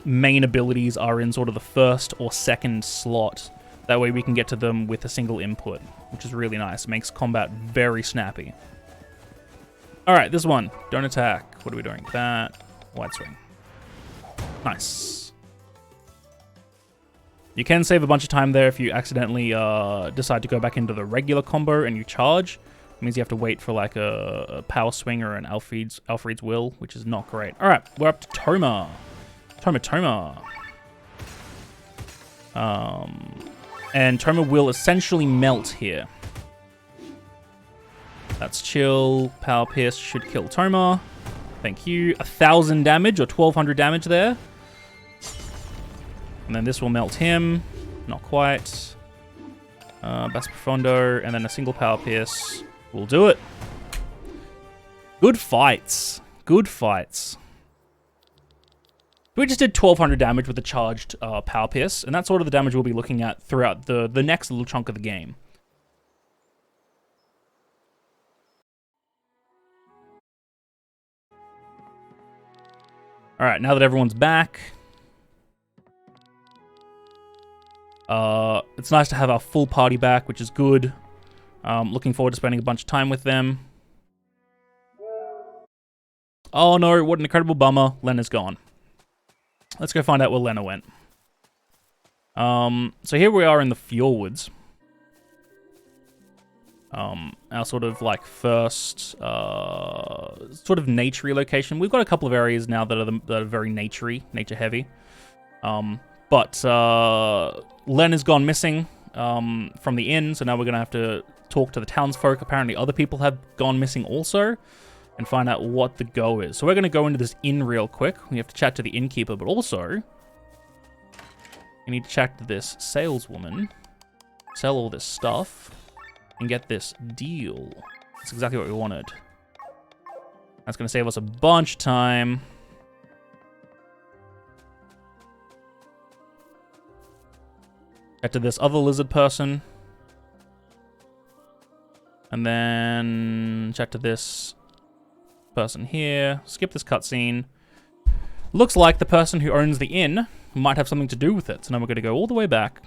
main abilities are in sort of the first or second slot. That way we can get to them with a single input, which is really nice. It makes combat very snappy. Alright, this one. Don't attack. What are we doing? That. Wide swing. Nice. You can save a bunch of time there if you accidentally decide to go back into the regular combo and you charge. It means you have to wait for like a power swing or an Alfred's Will, which is not great. Alright, we're up to Toma. Toma. And Toma will essentially melt here. That's chill. Power Pierce should kill Toma. Thank you. 1,000 damage or 1,200 damage there. And then this will melt him. Not quite. Best Profondo. And then a single Power Pierce will do it. Good fights. Good fights. We just did 1,200 damage with the charged Power Pierce, and that's sort of the damage we'll be looking at throughout the next little chunk of the game. Alright, now that everyone's back, it's nice to have our full party back, which is good. Looking forward to spending a bunch of time with them. Oh no, what an incredible bummer. Lena's gone. Let's go find out where Lena went. So here we are in the Fjordwoods. Our sort of like first sort of naturey location. We've got a couple of areas now that are very naturey, nature heavy. But Lena's gone missing from the inn, so now we're gonna have to talk to the townsfolk. Apparently other people have gone missing also, and find out what the go is. So we're going to go into this inn real quick. We have to chat to the innkeeper, but also we need to chat to this saleswoman, sell all this stuff, and get this deal. That's exactly what we wanted. That's going to save us a bunch of time. Chat to this other lizard person. And then chat to this person here. Skip this cutscene. Looks like the person who owns the inn might have something to do with it. So now we're going to go all the way back,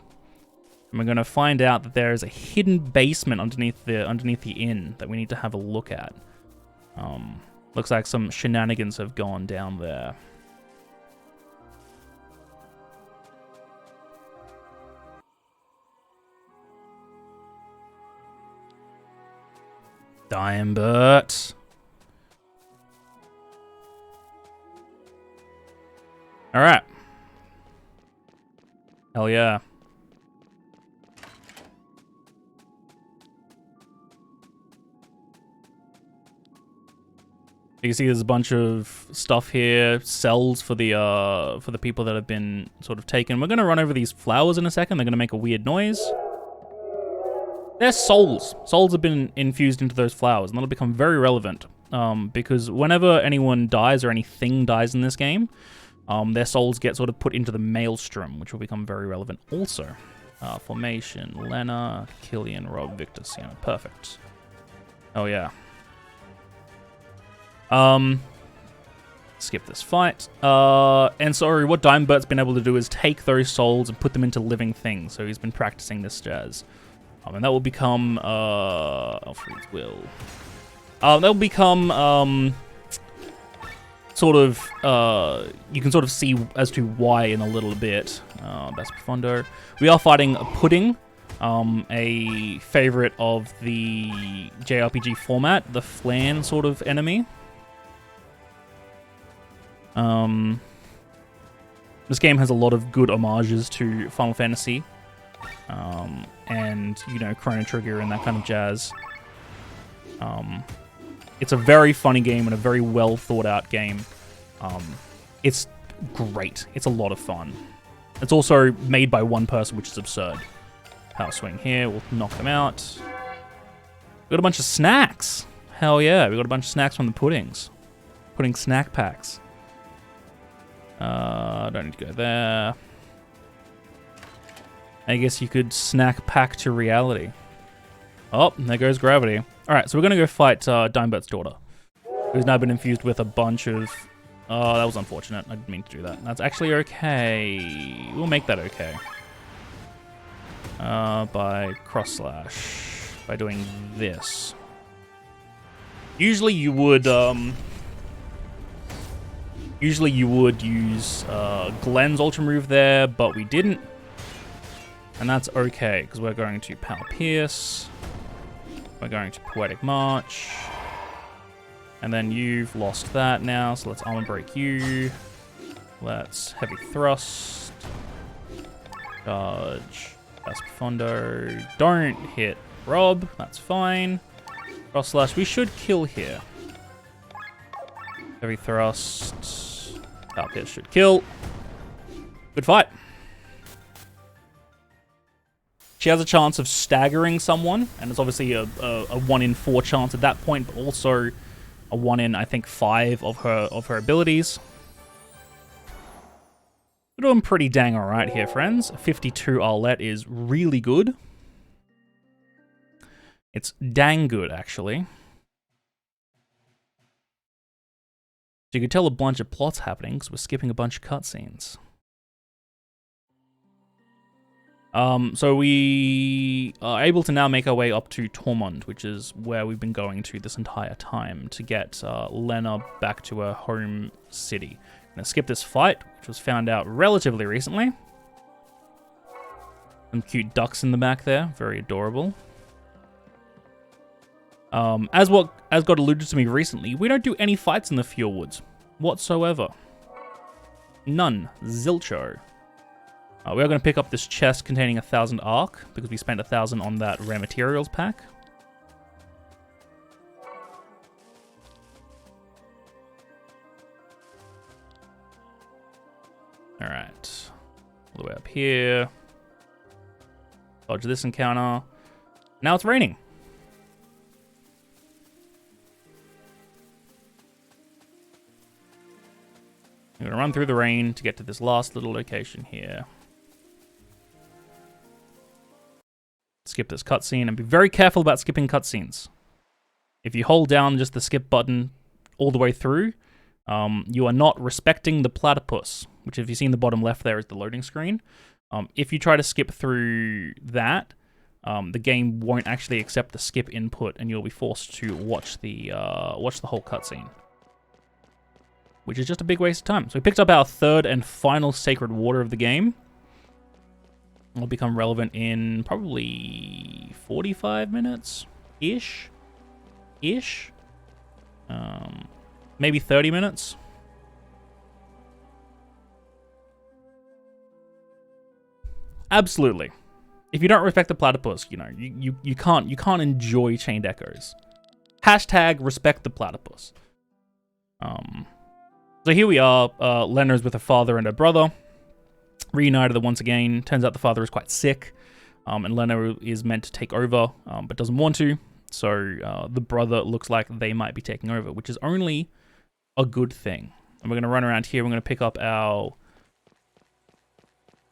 and we're going to find out that there is a hidden basement underneath the inn that we need to have a look at. Looks like some shenanigans have gone down there. Dimebert. Alright. Hell yeah. You can see there's a bunch of stuff here, cells for the people that have been sort of taken. We're gonna run over these flowers in a second. They're gonna make a weird noise. They're souls. Souls have been infused into those flowers, and that'll become very relevant. Because whenever anyone dies or anything dies in this game, their souls get sort of put into the maelstrom, which will become very relevant also. Formation, Lena, Killian, Rob, Victor, Sienna. Perfect. Oh yeah. Skip this fight. And so what Diamondbert's been able to do is take those souls and put them into living things. So he's been practicing this jazz. And that will become... Alfred's will. That will become... sort of... you can sort of see as to why in a little bit. That's Profundo. We are fighting a Pudding. A favorite of the JRPG format. The Flan sort of enemy. This game has a lot of good homages to Final Fantasy, and, you know, Chrono Trigger and that kind of jazz. It's a very funny game and a very well thought out game. It's great. It's a lot of fun. It's also made by one person, which is absurd. Power swing here. We'll knock them out. We got a bunch of snacks. Hell yeah. We got a bunch of snacks from the Puddings. Pudding snack packs. Don't need to go there. I guess you could snack pack to reality. Oh, there goes gravity. Alright, so we're going to go fight Dimebert's daughter, who's now been infused with a bunch of... Oh, that was unfortunate. I didn't mean to do that. That's actually okay. We'll make that okay. By cross slash. By doing this. Usually you would... Usually you would use Glenn's ultra move there, but we didn't. And that's okay, because we're going to Power Pierce. We're going to Poetic March. And then you've lost that now, so let's Armor Break you. Let's Heavy Thrust. Charge. That's Profundo. Don't hit Rob, that's fine. Cross slash, we should kill here. Heavy Thrust. Power Pierce should kill. Good fight. She has a chance of staggering someone, and it's obviously a 1 in 4 chance at that point, but also a 1 in, I think, 5 of her abilities. We're doing pretty dang alright here, friends. 52 Arlette is really good. It's dang good, actually. So you could tell a bunch of plots happening because we're skipping a bunch of cutscenes. So we are able to now make our way up to Tormund, which is where we've been going to this entire time to get Lena back to her home city. I'm going to skip this fight, which was found out relatively recently. Some cute ducks in the back there, very adorable. As got alluded to me recently, we don't do any fights in the Fjordwoods whatsoever. None. Zilcho. We are going to pick up this chest containing 1,000 Arc, because we spent 1,000 on that rare materials pack. Alright. All the way up here. Dodge this encounter. Now it's raining. I'm going to run through the rain to get to this last little location here. Skip this cutscene, and be very careful about skipping cutscenes. If you hold down just the skip button all the way through, you are not respecting the platypus, which if you see in the bottom left there is the loading screen. If you try to skip through that, the game won't actually accept the skip input, and you'll be forced to watch the whole cutscene, which is just a big waste of time. So we picked up our third and final sacred water of the game. Will become relevant in probably 45 minutes-ish. Maybe 30 minutes. Absolutely. If you don't respect the platypus, you know, you can't enjoy Chained Echoes. Hashtag respect the platypus. So here we are, Lena's with her father and her brother. Reunited once again. Turns out the father is quite sick, and Lena is meant to take over, but doesn't want to. So the brother looks like they might be taking over, which is only a good thing. And we're going to run around here. We're going to pick up our...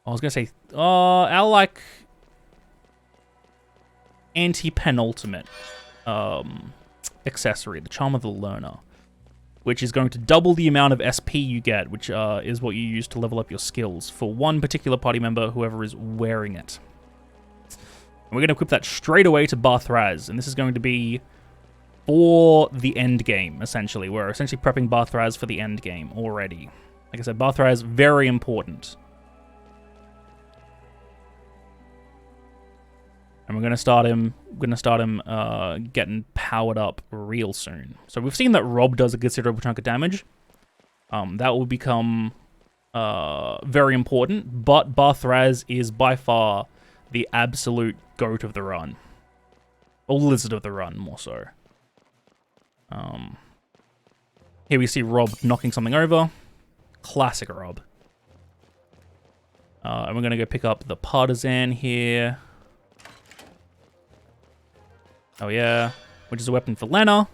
I was going to say... our, like... anti-penultimate accessory, the Charm of the Learner. which is going to double the amount of SP you get, which is what you use to level up your skills for one particular party member, whoever is wearing it. And we're going to equip that straight away to Bathraz, and this is going to be for the end game, essentially. We're essentially prepping Bathraz for the end game already. Like I said, Bathraz, very important. And we're going to start him getting powered up real soon. So we've seen that Rob does a considerable chunk of damage. That will become very important, but Bathraz is by far the absolute goat of the run. Or lizard of the run, more so. Here we see Rob knocking something over. Classic Rob. And we're going to go pick up the Partisan here. Oh yeah, which is a weapon for Lena.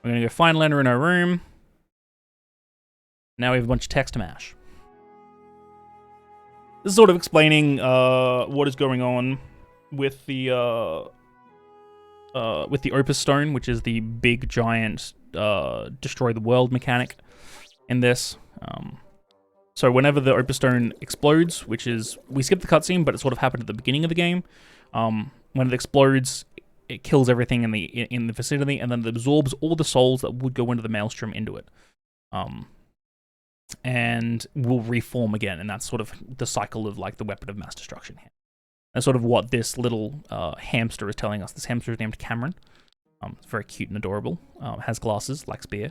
We're going to go find Lena in her room. Now we have a bunch of text to mash. This is sort of explaining what is going on with the Opus Stone, which is the big giant destroy the world mechanic in this. So whenever the Opus Stone explodes, which is, we skip the cutscene, but it sort of happened at the beginning of the game. When it explodes, it kills everything in the vicinity, and then it absorbs all the souls that would go into the Maelstrom into it. And will reform again, and that's sort of the cycle of like the weapon of mass destruction here. That's sort of what this little hamster is telling us. This hamster is named Cameron. It's very cute and adorable. Has glasses, likes beer.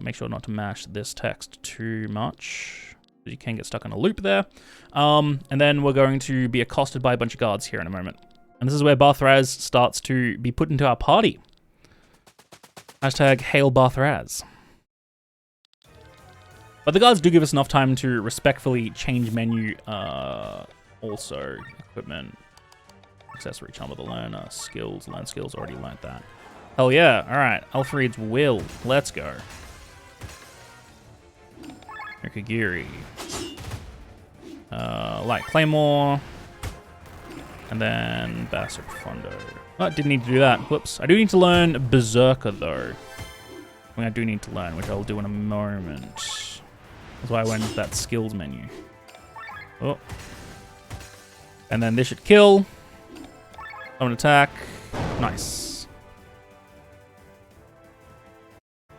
Make sure not to mash this text too much. You can get stuck in a loop there. And then we're going to be accosted by a bunch of guards here in a moment. And this is where Bathraz starts to be put into our party. Hashtag Hail Bathraz. But the guards do give us enough time to respectfully change menu. Also, equipment, accessory, charm of the learner, skills, learn skills, already learned that. Hell yeah, alright, Alfred's will, let's go. Okagiri. Light Claymore. And then Basso Profundo. Oh, didn't need to do that. Whoops. I do need to learn Berserker, though. I mean, I do need to learn, which I'll do in a moment. That's why I went into that skills menu. Oh. And then this should kill. Summon attack. Nice.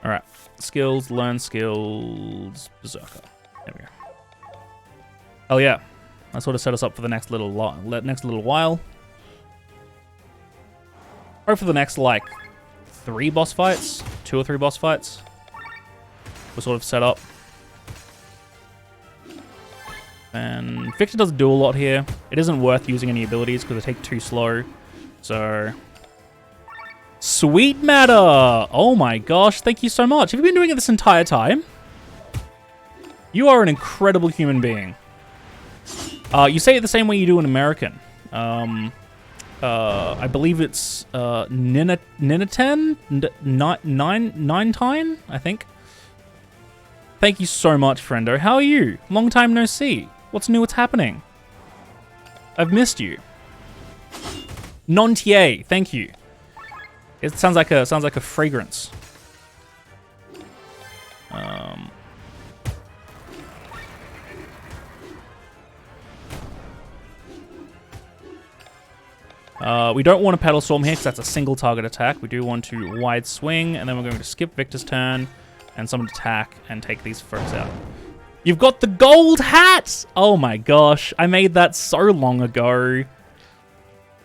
Alright. Skills, learn skills, Berserker. There we go. Hell yeah. That sort of set us up for the next little while. Or for the next, like, 3 boss fights. 2 or 3 boss fights. We're sort of set up. And Victor doesn't do a lot here. It isn't worth using any abilities because they take too slow. So... Sweet matter! Oh my gosh, thank you so much. Have you been doing it this entire time? You are an incredible human being. You say it the same way you do in American. I believe it's Niniten? Nine-tine, I think. Thank you so much, friendo. How are you? Long time no see. What's new? What's happening? I've missed you. Nontier, thank you. It sounds like a fragrance. We don't want a Pedal Storm here because that's a single target attack. We do want to wide swing, and then we're going to skip Victor's turn and summon attack and take these folks out. You've got the gold hat! Oh my gosh, I made that so long ago.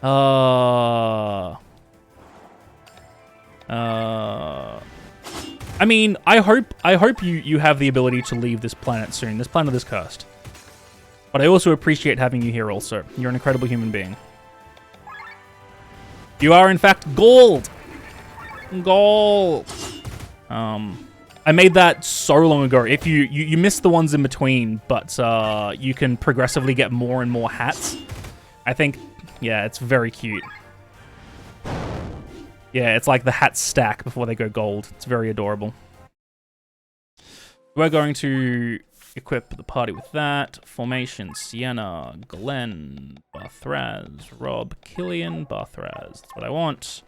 I mean, I hope you have the ability to leave this planet soon. This planet is cursed. But I also appreciate having you here also. You're an incredible human being. You are, in fact, gold! Gold! I made that so long ago. If you missed the ones in between, but you can progressively get more and more hats. I think, yeah, it's very cute. Yeah, it's like the hat stack before they go gold. It's very adorable. We're going to equip the party with that. Formation, Sienna, Glenn, Bathraz, Rob, Killian, Bathraz. That's what I want.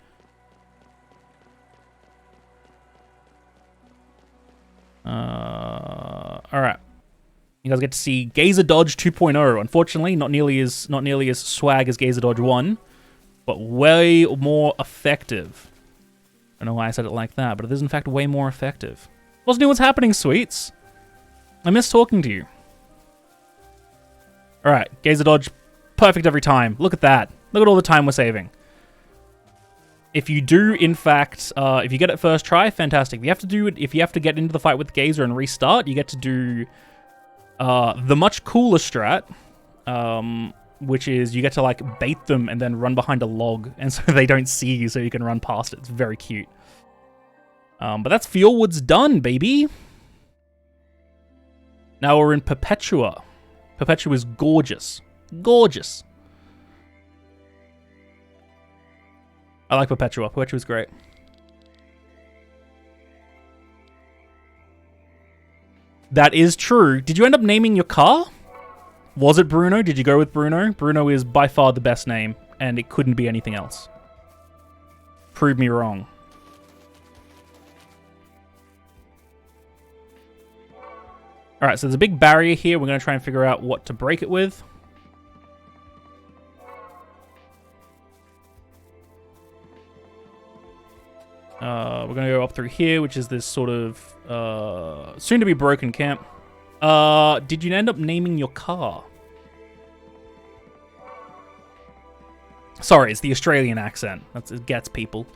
Alright. You guys get to see Gazer Dodge 2.0. Unfortunately, not nearly as swag as Gazer Dodge 1, but way more effective. I don't know why I said it like that, but it is in fact way more effective. What's new? What's happening, sweets? I miss talking to you. Alright, Gazer Dodge, perfect every time. Look at that. Look at all the time we're saving. If you do, in fact, if you get it first try, fantastic. If you have to get into the fight with Gazer and restart, you get to do the much cooler strat, which is you get to like bait them and then run behind a log, and so they don't see you, so you can run past it. It's very cute. But that's Fjordwood's done, baby. Now we're in Perpetua. Perpetua is gorgeous. Gorgeous. I like Perpetua. Perpetua's great. That is true. Did you end up naming your car? Was it Bruno? Did you go with Bruno? Bruno is by far the best name, and it couldn't be anything else. Prove me wrong. Alright, so there's a big barrier here. We're going to try and figure out what to break it with. We're going to go up through here, which is this sort of soon-to-be broken camp. Did you end up naming your car? Sorry, it's the Australian accent. It gets people.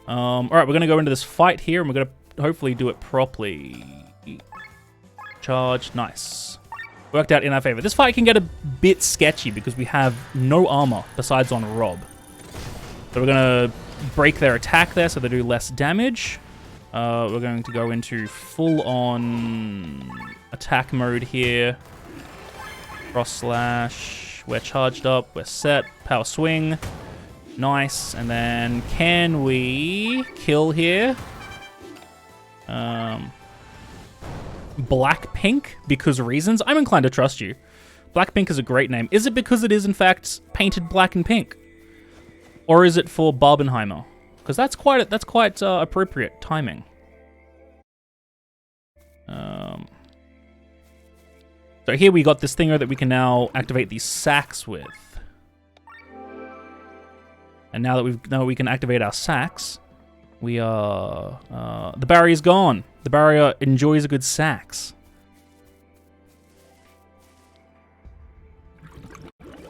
Alright, we're going to go into this fight here, and we're going to hopefully do it properly. Charge. Nice. Worked out in our favor. This fight can get a bit sketchy because we have no armor besides on Rob. So we're going to break their attack there so they do less damage. We're going to go into full-on attack mode here. Cross slash. We're charged up. We're set. Power swing. Nice. And then can we kill here? Blackpink, because reasons. I'm inclined to trust you. Blackpink is a great name. Is it because it is in fact painted black and pink? Or is it for Barbenheimer? Because that's quite appropriate timing. So here we got this thinger that we can now activate these sacks with. And now that we can activate our sacks, we are the barrier's gone. The barrier enjoys a good sax.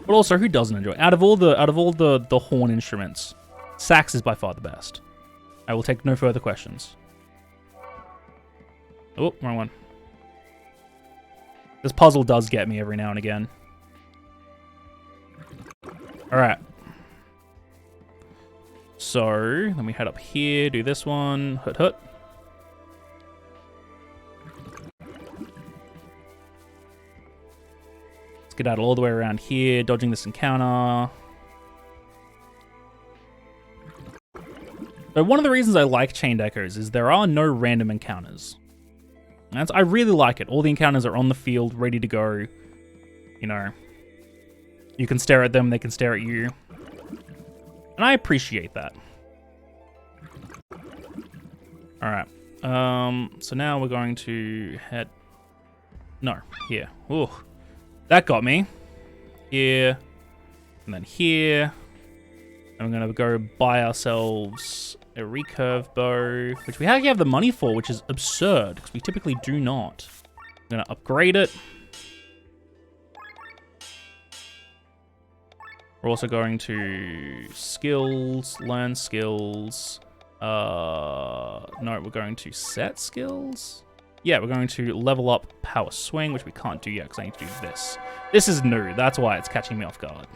But also, who doesn't enjoy it? Out of all the horn instruments, sax is by far the best. I will take no further questions. Oh, wrong one. This puzzle does get me every now and again. Alright. So, then we head up here, do this one. Hut hut. Let's get out all the way around here, dodging this encounter. So one of the reasons I like Chained Echoes is there are no random encounters. I really like it. All the encounters are on the field, ready to go. You know, you can stare at them, they can stare at you. And I appreciate that. Alright. So now we're going to head... No, here. Ooh. That got me. Here. And then here. And we're going to go buy ourselves a recurve bow, which we actually have the money for, which is absurd, because we typically do not. I'm going to upgrade it. We're also going to skills, learn skills. No, we're going to set skills. Yeah, we're going to level up power swing, which we can't do yet because I need to do this. This is new. That's why it's catching me off guard.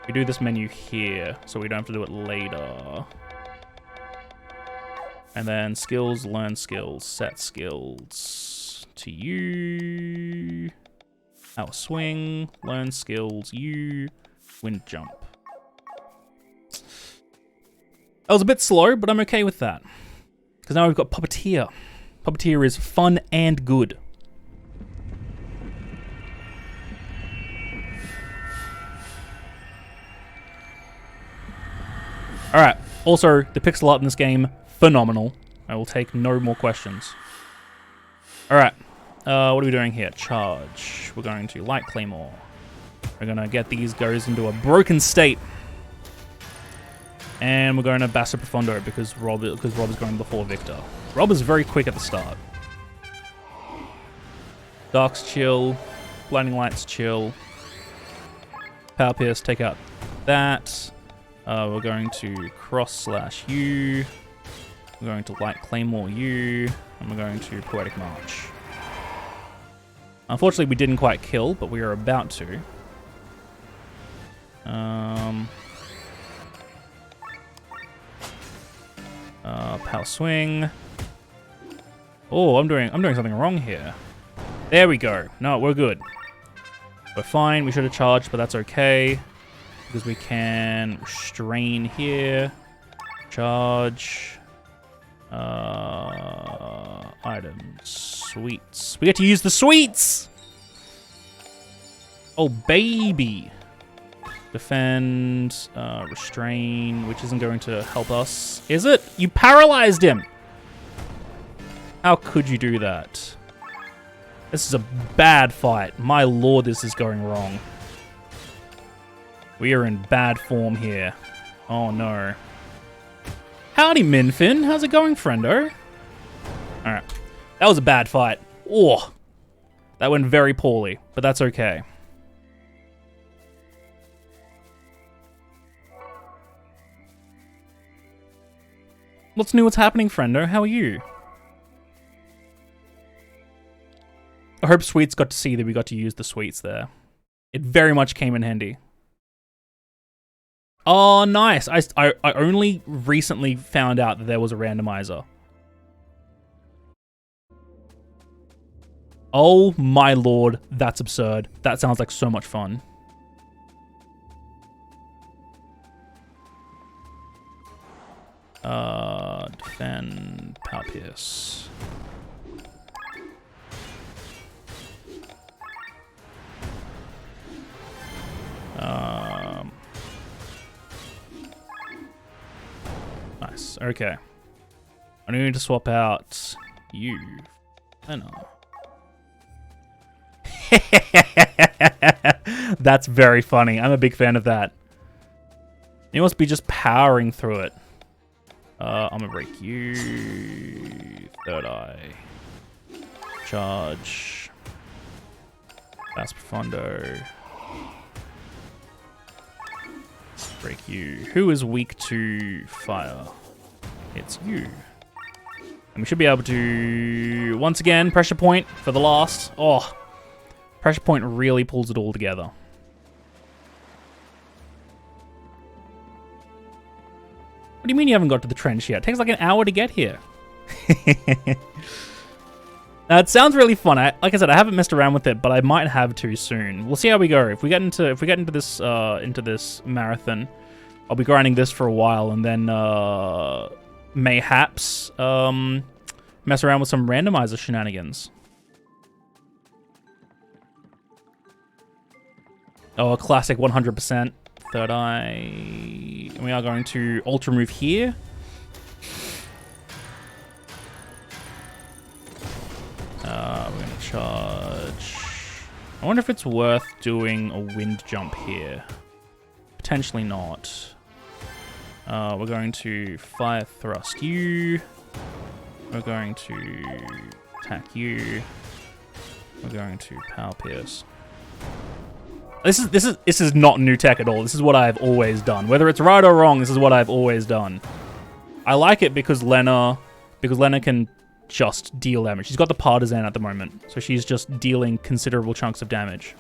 We do this menu here, so we don't have to do it later. And then skills, learn skills, set skills to you. Power swing, learn skills, you. Wind jump. That was a bit slow, but I'm okay with that. Because now we've got Puppeteer. Puppeteer is fun and good. Alright, also, the pixel art in this game, phenomenal. I will take no more questions. Alright. What are we doing here? Charge. We're going to Light Claymore. We're going to get these guys into a broken state. And we're going to Basso Profondo because Rob is going before Victor. Rob is very quick at the start. Dark's chill. Blinding Light's chill. Power Pierce, take out that. We're going to Cross/U. We're going to Light Claymore U. And we're going to Poetic March. Unfortunately, we didn't quite kill, but we are about to. Power Swing. Oh, I'm doing something wrong here. There we go. No, we're good. We're fine. We should have charged, but that's okay. Because we can restrain here. Charge. Items. Sweets. We get to use the sweets! Oh, baby. Defend. Restrain, which isn't going to help us. Is it? You paralyzed him! How could you do that? This is a bad fight. My lord, this is going wrong. We are in bad form here. Oh, no. Howdy, Minfin. How's it going, friendo? Alright. That was a bad fight. Oh. That went very poorly, but that's okay. What's new? What's happening, friendo? How are you? I hope Sweets got to see that we got to use the sweets there. It very much came in handy. Oh, nice. I only recently found out that there was a randomizer. Oh my lord, that's absurd. That sounds like so much fun. Defend, Power Pierce. Nice. Okay. I need to swap out you. I know. That's very funny. I'm a big fan of that. You must be just powering through it. I'm gonna break you. Third Eye. Charge. Bass Profondo. Break you. Who is weak to fire? It's you. And we should be able to, once again, pressure point for the last. Oh, pressure point really pulls it all together. What do you mean you haven't got to the trench yet? It takes like an hour to get here. It sounds really fun. Like I said, I haven't messed around with it, but I might have to soon. We'll see how we go. If we get into this marathon, I'll be grinding this for a while, and then mayhaps mess around with some randomizer shenanigans. Oh, a classic 100%. Third Eye. And we are going to Ultra Move here. We're going to charge. I wonder if it's worth doing a wind jump here. Potentially not. We're going to Fire Thrust you. We're going to attack you. We're going to Power Pierce. This is not new tech at all. This is what I've always done. Whether it's right or wrong, this is what I've always done. I like it because Lena can just deal damage. She's got the Partisan at the moment, so she's just dealing considerable chunks of damage.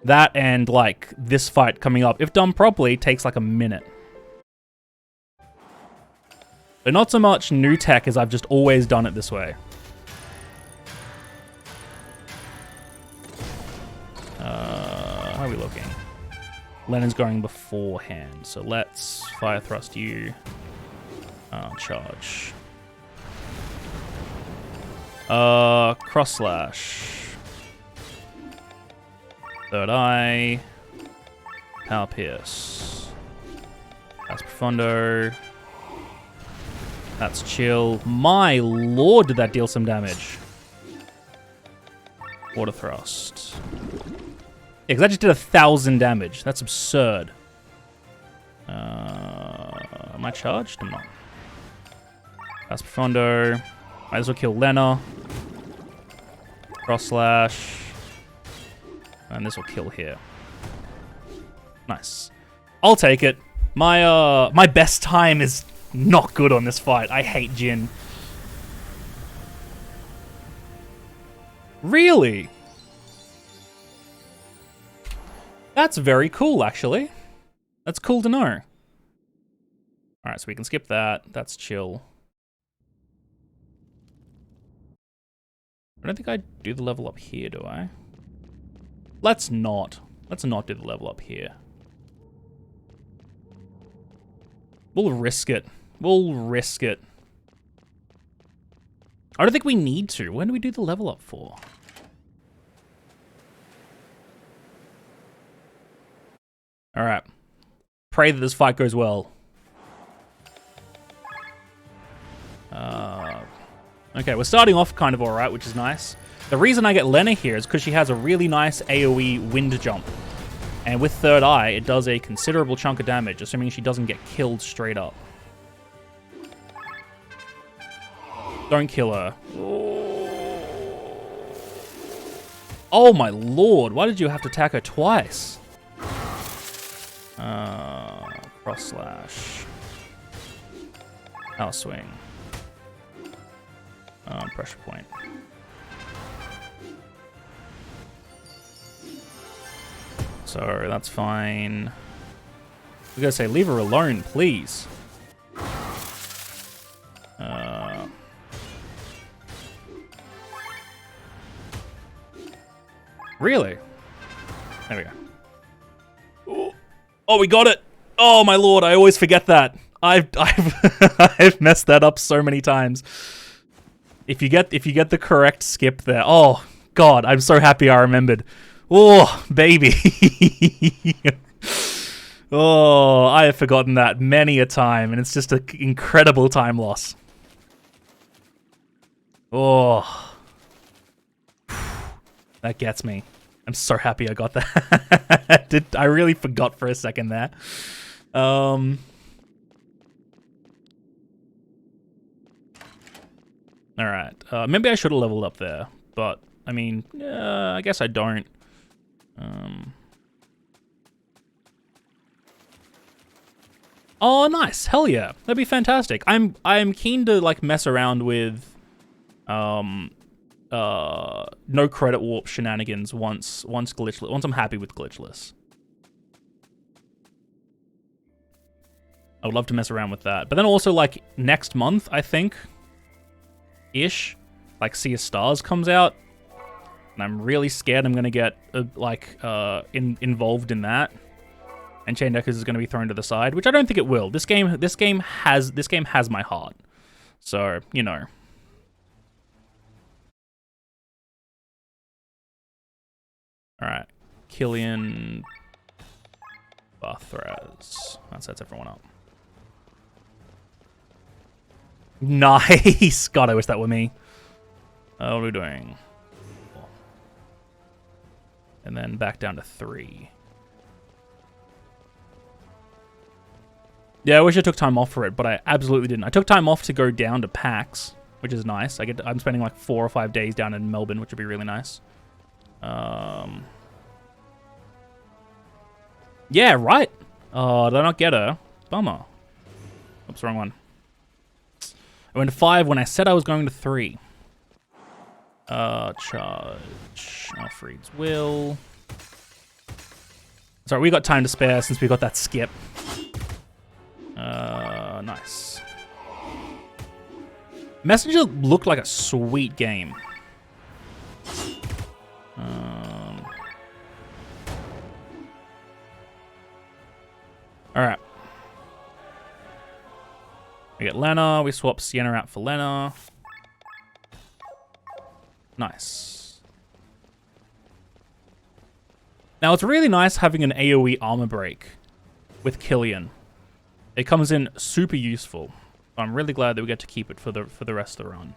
That and, like, this fight coming up, if done properly, takes like a minute. But not so much new tech as I've just always done it this way. How are we looking? Lennon's going beforehand, so let's Fire Thrust you. Charge. Cross Slash. Third Eye. Power Pierce. That's Profondo. That's chill. My lord, did that deal some damage. Water thrust. Yeah, because that just did 1,000 damage. That's absurd. Am I charged? I'm not. That's Profondo. Might as well kill Lena. Cross slash. And this will kill here. Nice. I'll take it. My best time is not good on this fight. I hate Jin. Really? That's very cool, actually. That's cool to know. Alright, so we can skip that. That's chill. I don't think I do the level up here, do I? Let's not. Let's not do the level up here. We'll risk it. We'll risk it. I don't think we need to. When do we do the level up for? Alright. Pray that this fight goes well. Okay, we're starting off kind of alright, which is nice. The reason I get Lena here is because she has a really nice AoE wind jump. And with Third Eye, it does a considerable chunk of damage, assuming she doesn't get killed straight up. Don't kill her. Oh my lord, why did you have to attack her twice? Cross slash. Power swing. Pressure point. So that's fine. We gotta say, leave her alone, please. Really? There we go. Oh, we got it! Oh my lord, I always forget that. I've I've messed that up so many times. If you get the correct skip there, oh god, I'm so happy I remembered. Oh baby. Oh, I have forgotten that many a time, and it's just an incredible time loss. Oh, that gets me. I'm so happy I got that. I really forgot for a second there. Alright, maybe I should have leveled up there, but, I mean, I guess I don't. Oh, nice! Hell yeah! That'd be fantastic. I'm keen to, like, mess around with, no credit warp shenanigans once I'm happy with Glitchless. I would love to mess around with that. But then also, like, next month, I think, ish, like Sea of Stars comes out, and I'm really scared I'm gonna get involved in that, and Chain Deckers is gonna be thrown to the side, which I don't think it will. This game has my heart, so you know. All right, Killian, Bathraz. That sets everyone up. Nice! God, I wish that were me. What are we doing? And then back down to 3. Yeah, I wish I took time off for it, but I absolutely didn't. I took time off to go down to PAX, which is nice. I'm spending like 4 or 5 days down in Melbourne, which would be really nice. Yeah, right. Oh, did I not get her? Bummer. Oops, wrong one. I went to 5 when I said I was going to 3. Charge. Alfred's Will. Sorry, we got time to spare since we got that skip. Nice. Messenger looked like a sweet game. Alright. We get Lena, we swap Sienna out for Lena. Nice. Now it's really nice having an AoE armor break with Killian. It comes in super useful. I'm really glad that we get to keep it for the rest of the run.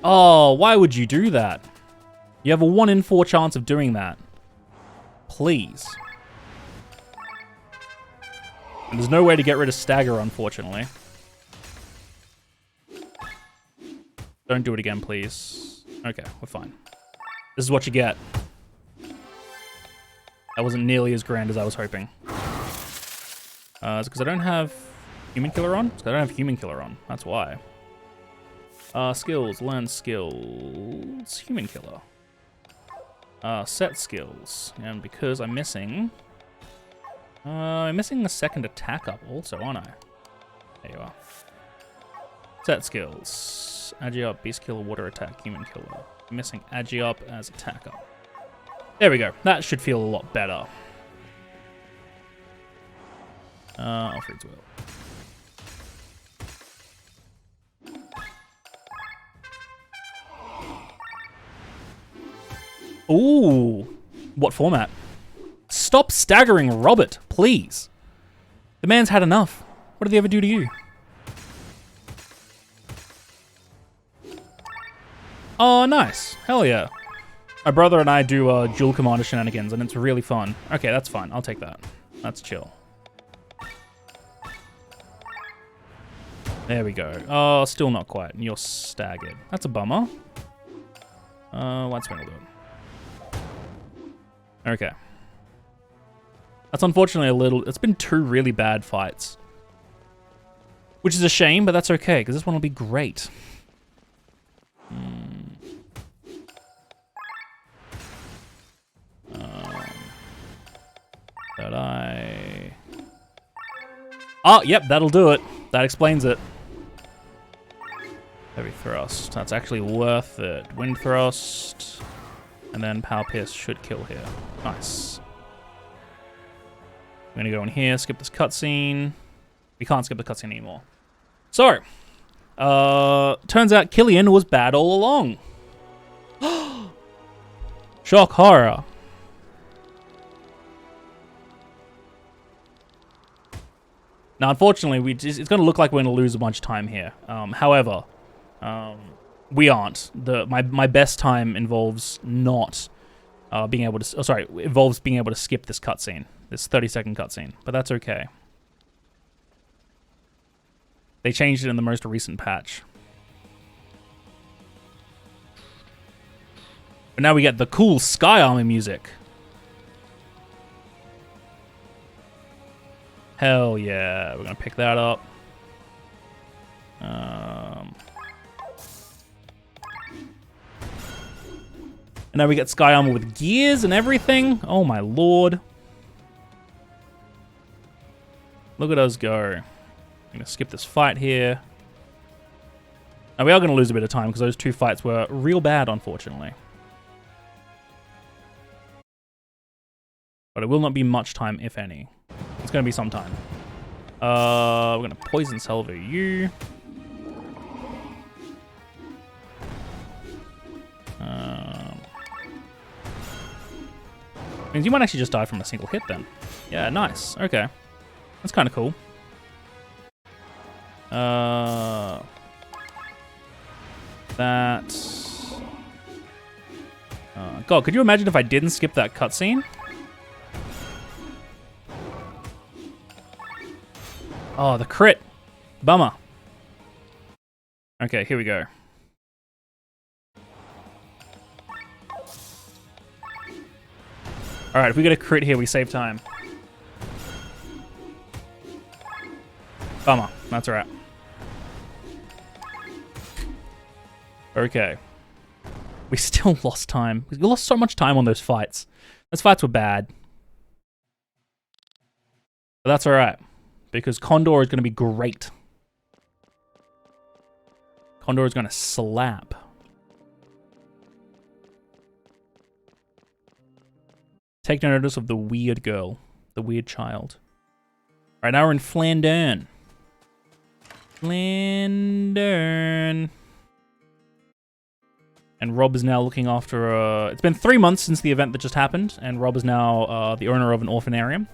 Oh, why would you do that? You have a 1 in 4 chance of doing that. Please. And there's no way to get rid of stagger, unfortunately. Don't do it again, please. Okay, we're fine. This is what you get. That wasn't nearly as grand as I was hoping. It's because I don't have human killer on? It's because I don't have human killer on. That's why. Skills, learn skills, human killer. Set skills, and because I'm missing the second attack up also, aren't I? There you are. Set skills, agi up, beast killer, water attack, human killer. I'm missing agi up as attack up. There we go. That should feel a lot better. Alfred's will. Ooh, what format? Stop staggering Robert, please. The man's had enough. What did he ever do to you? Oh, nice. Hell yeah. My brother and I do dual commander shenanigans, and it's really fun. Okay, that's fine. I'll take that. That's chill. There we go. Oh, still not quite. You're staggered. That's a bummer. What's going to do it? Okay. That's unfortunately a little... It's been 2 really bad fights. Which is a shame, but that's okay, because this one will be great. That I... Oh, yep, that'll do it. That explains it. Heavy thrust. That's actually worth it. Wind thrust... And then Power Pierce should kill here. Nice. I'm gonna go in here, skip this cutscene. We can't skip the cutscene anymore. So, turns out Killian was bad all along. Shock horror. Now, unfortunately, it's gonna look like we're gonna lose a bunch of time here. However, we aren't. My best time involves not being able to... Oh, sorry, involves being able to skip this cutscene. This 30-second cutscene. But that's okay. They changed it in the most recent patch. But now we get the cool Sky Army music. Hell yeah. We're going to pick that up. And now we get Sky Armor with gears and everything. Oh my lord. Look at us go. I'm going to skip this fight here. Now we are going to lose a bit of time because those 2 fights were real bad, unfortunately. But it will not be much time, if any. It's going to be some time. We're going to poison salvo you. Means you might actually just die from a single hit then. Yeah, nice. Okay. That's kind of cool. God, could you imagine if I didn't skip that cutscene? Oh, the crit. Bummer. Okay, here we go. Alright, if we get a crit here, we save time. Bummer. That's alright. Okay. We still lost time. We lost so much time on those fights. Those fights were bad. But that's alright. Because Condor is going to be great. Condor is going to slap. Take no notice of the weird girl. The weird child. Alright, now we're in Flandern. Flandern. And Rob is now looking after it's been 3 months since the event that just happened, and Rob is now the owner of an orphanarium.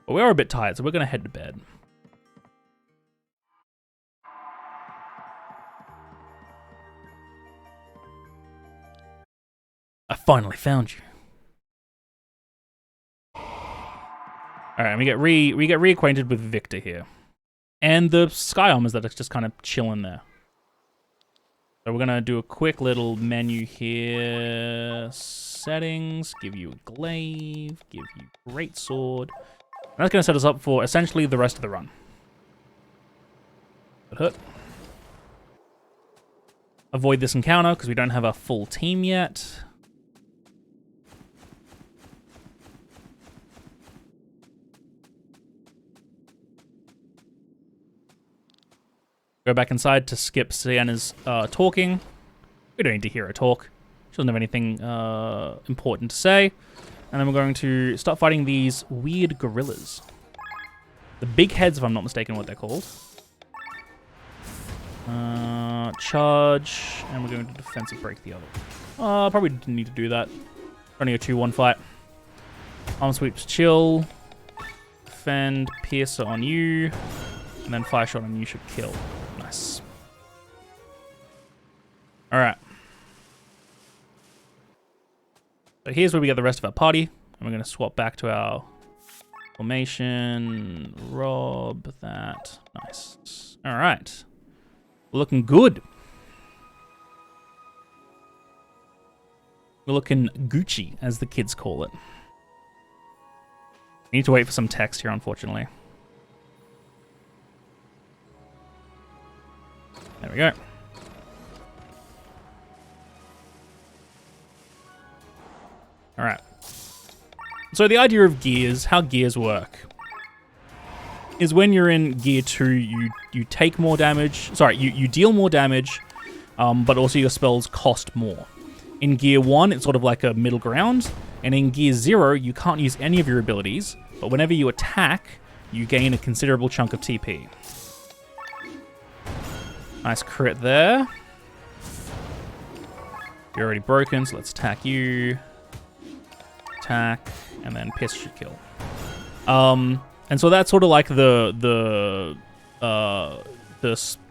But we are a bit tired, so we're going to head to bed. I finally found you. All right, we get reacquainted with Victor here, and the Sky Armors that are just kind of chilling there. So we're gonna do a quick little menu here. Settings, give you a glaive, give you greatsword. And that's gonna set us up for essentially the rest of the run. Hut. Avoid this encounter because we don't have a full team yet. Go back inside to skip Sienna's talking. We don't need to hear her talk. She doesn't have anything important to say. And then we're going to start fighting these weird gorillas. The big heads, if I'm not mistaken what they're called. Charge, and we're going to defensive break the other. Probably didn't need to do that. Only a 2-1 fight. Arm sweeps, chill. Defend, piercer on you. And then fire shot on you should kill. Nice. Alright. So here's where we get the rest of our party. And we're going to swap back to our formation. Rob that. Nice. Alright. We're looking good. We're looking Gucci, as the kids call it. We need to wait for some text here, unfortunately. There we go. Alright. So the idea of gears, how gears work, is when you're in gear 2, you take more damage. Sorry, you deal more damage, but also your spells cost more. In gear 1, it's sort of like a middle ground, and in gear 0, you can't use any of your abilities, but whenever you attack, you gain a considerable chunk of TP. Nice crit there. You're already broken, so let's attack you. Attack, and then Piss should kill. And so that's sort of like the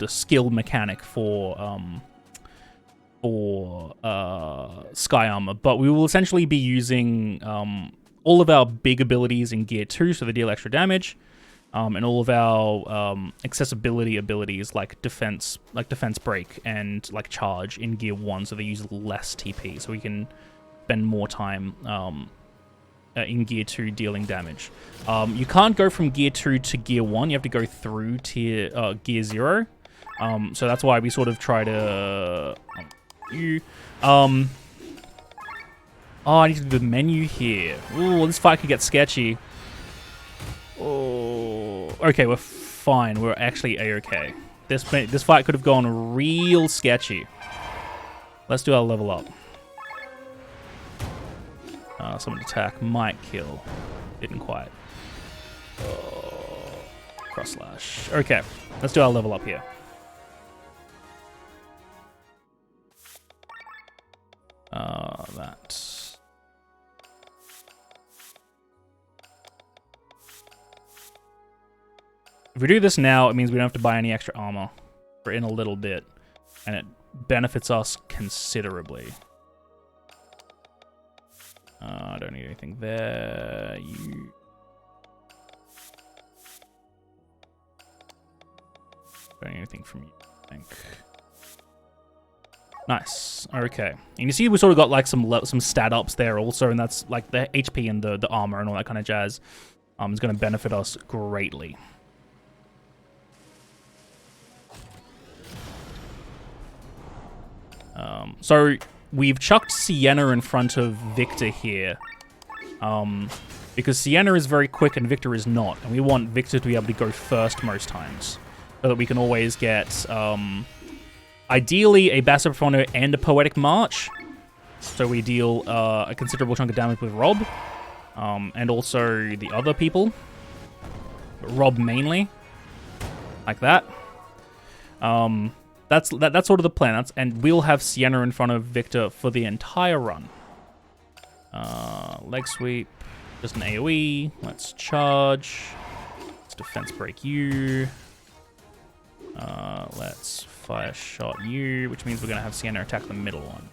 skill mechanic for Sky Armor, but we will essentially be using all of our big abilities in Gear 2, so they deal extra damage, and all of our accessibility abilities like defense break and like charge in Gear 1, so they use less TP, so we can spend more time in Gear 2 dealing damage. You can't go from Gear 2 to Gear 1, you have to go through Gear 0. So that's why we sort of try to... Oh, I need to do the menu here. Ooh, this fight could get sketchy. Oh, okay, we're fine. We're actually A-okay. This fight could have gone real sketchy. Let's do our level up. Someone attack might kill. Didn't quite. Cross slash. Okay, let's do our level up here. That. If we do this now, it means we don't have to buy any extra armor for in a little bit, and it benefits us considerably. I don't need anything there. You. Don't need anything from you, I think. Nice. Okay. And you see we sort of got like some stat ups there also, and that's like the HP and the armor and all that kind of jazz is going to benefit us greatly. So we've chucked Sienna in front of Victor here, because Sienna is very quick and Victor is not, and we want Victor to be able to go first most times, so that we can always get, ideally, a Basso Profondo and a Poetic March, So we deal a considerable chunk of damage with Rob, and also the other people. Rob mainly, like that. That's sort of the plan. And we'll have Sienna in front of Victor for the entire run. Leg sweep, just an AoE. Let's charge. Let's defense break you. Let's fire shot you, which means we're gonna have Sienna attack the middle one.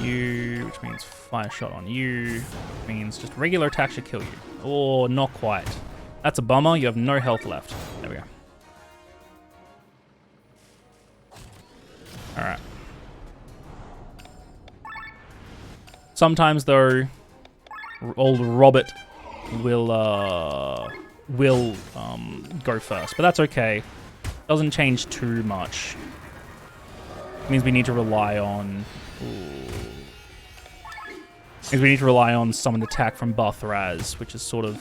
You, which means fire shot on you, which means just regular attack should kill you. Or not quite. That's a bummer. You have no health left. There we go. Alright. Sometimes, though, old Robert will go first, but that's okay. Doesn't change too much. It means we need to rely on... Means we need to rely on summoned attack from Bathraz, which is sort of,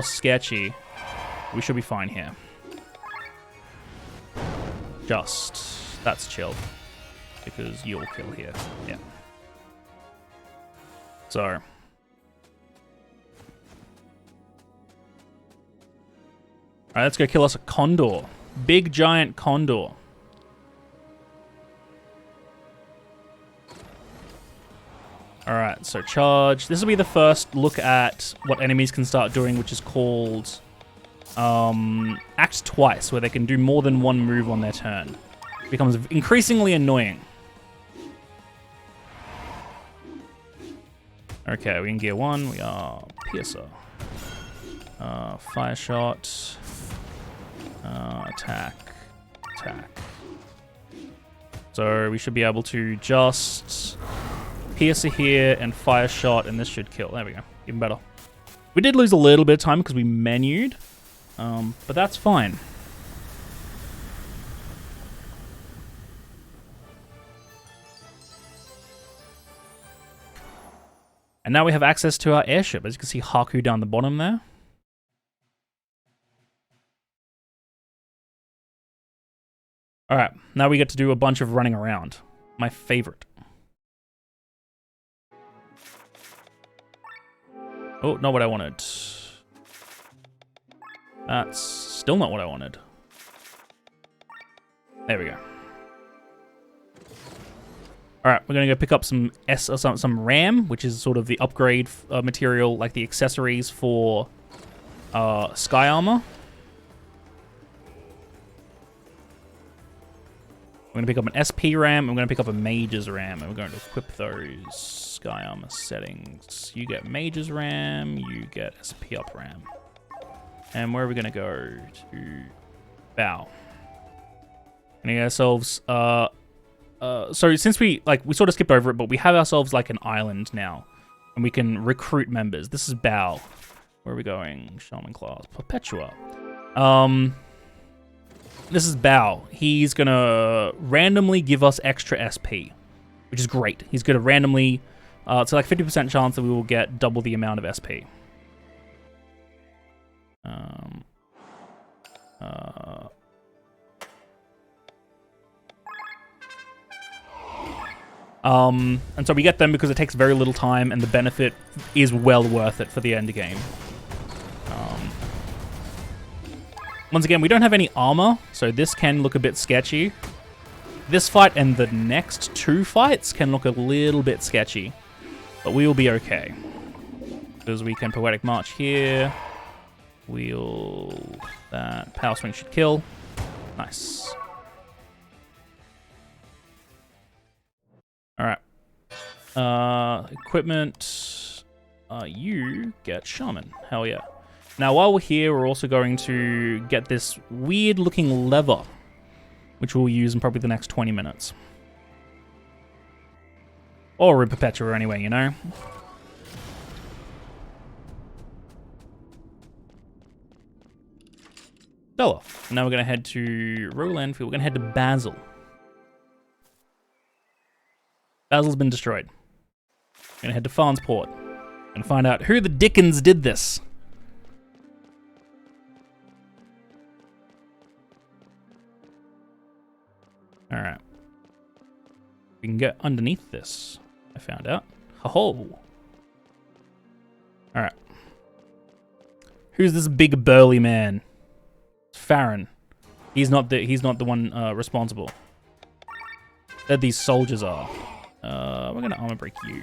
sketchy. We should be fine here. That's chill. Because you'll kill here. Yeah. So. Alright, let's go kill us a condor. Big giant condor. Alright, so charge. This will be the first look at what enemies can start doing, which is called Act Twice, where they can do more than one move on their turn. It becomes increasingly annoying. Okay, we in gear 1. We are Piercer. Fire shot. Attack. So we should be able to just... Piercer here and fire shot, and this should kill. There we go. Even better. We did lose a little bit of time because we menued, but that's fine. And now we have access to our airship. As you can see, Haku down the bottom there. Alright, now we get to do a bunch of running around. My favorite. Oh, not what I wanted. That's still not what I wanted. There we go. Alright, we're going to go pick up some RAM, which is sort of the upgrade material, like the accessories for Sky Armor. We're going to pick up an SP RAM, and we're going to pick up a Mage's RAM, and we're going to equip those Sky Armor settings. You get Mage's RAM, you get SP up RAM. And where are we going to go? To Bow. And get ourselves... so since we sort of skipped over it, but we have ourselves like an island now. And we can recruit members. This is Bow. Where are we going? Shaman class. Perpetua. This is Bow. He's gonna randomly give us extra SP, which is great. He's gonna randomly, it's like 50% chance that we will get double the amount of SP. And so we get them because it takes very little time and the benefit is well worth it for the end game. Once again, we don't have any armor, so this can look a bit sketchy. This fight and the next two fights can look a little bit sketchy, but we will be okay. Because we can Poetic March here. That Power Swing should kill. Nice. Alright. Equipment. You get Shaman. Hell yeah. Now, while we're here, we're also going to get this weird-looking lever, which we'll use in probably the next 20 minutes. Or in Perpetua anyway, you know? Stella. Now we're going to head to Roland. We're going to head to Basil. Basil's been destroyed. We're going to head to Farnsport and find out who the dickens did this. All right. We can get underneath this. I found out. Ho-ho. All right. Who's this big burly man? It's Farron. He's not the one responsible. That these soldiers are. We're gonna armor break you.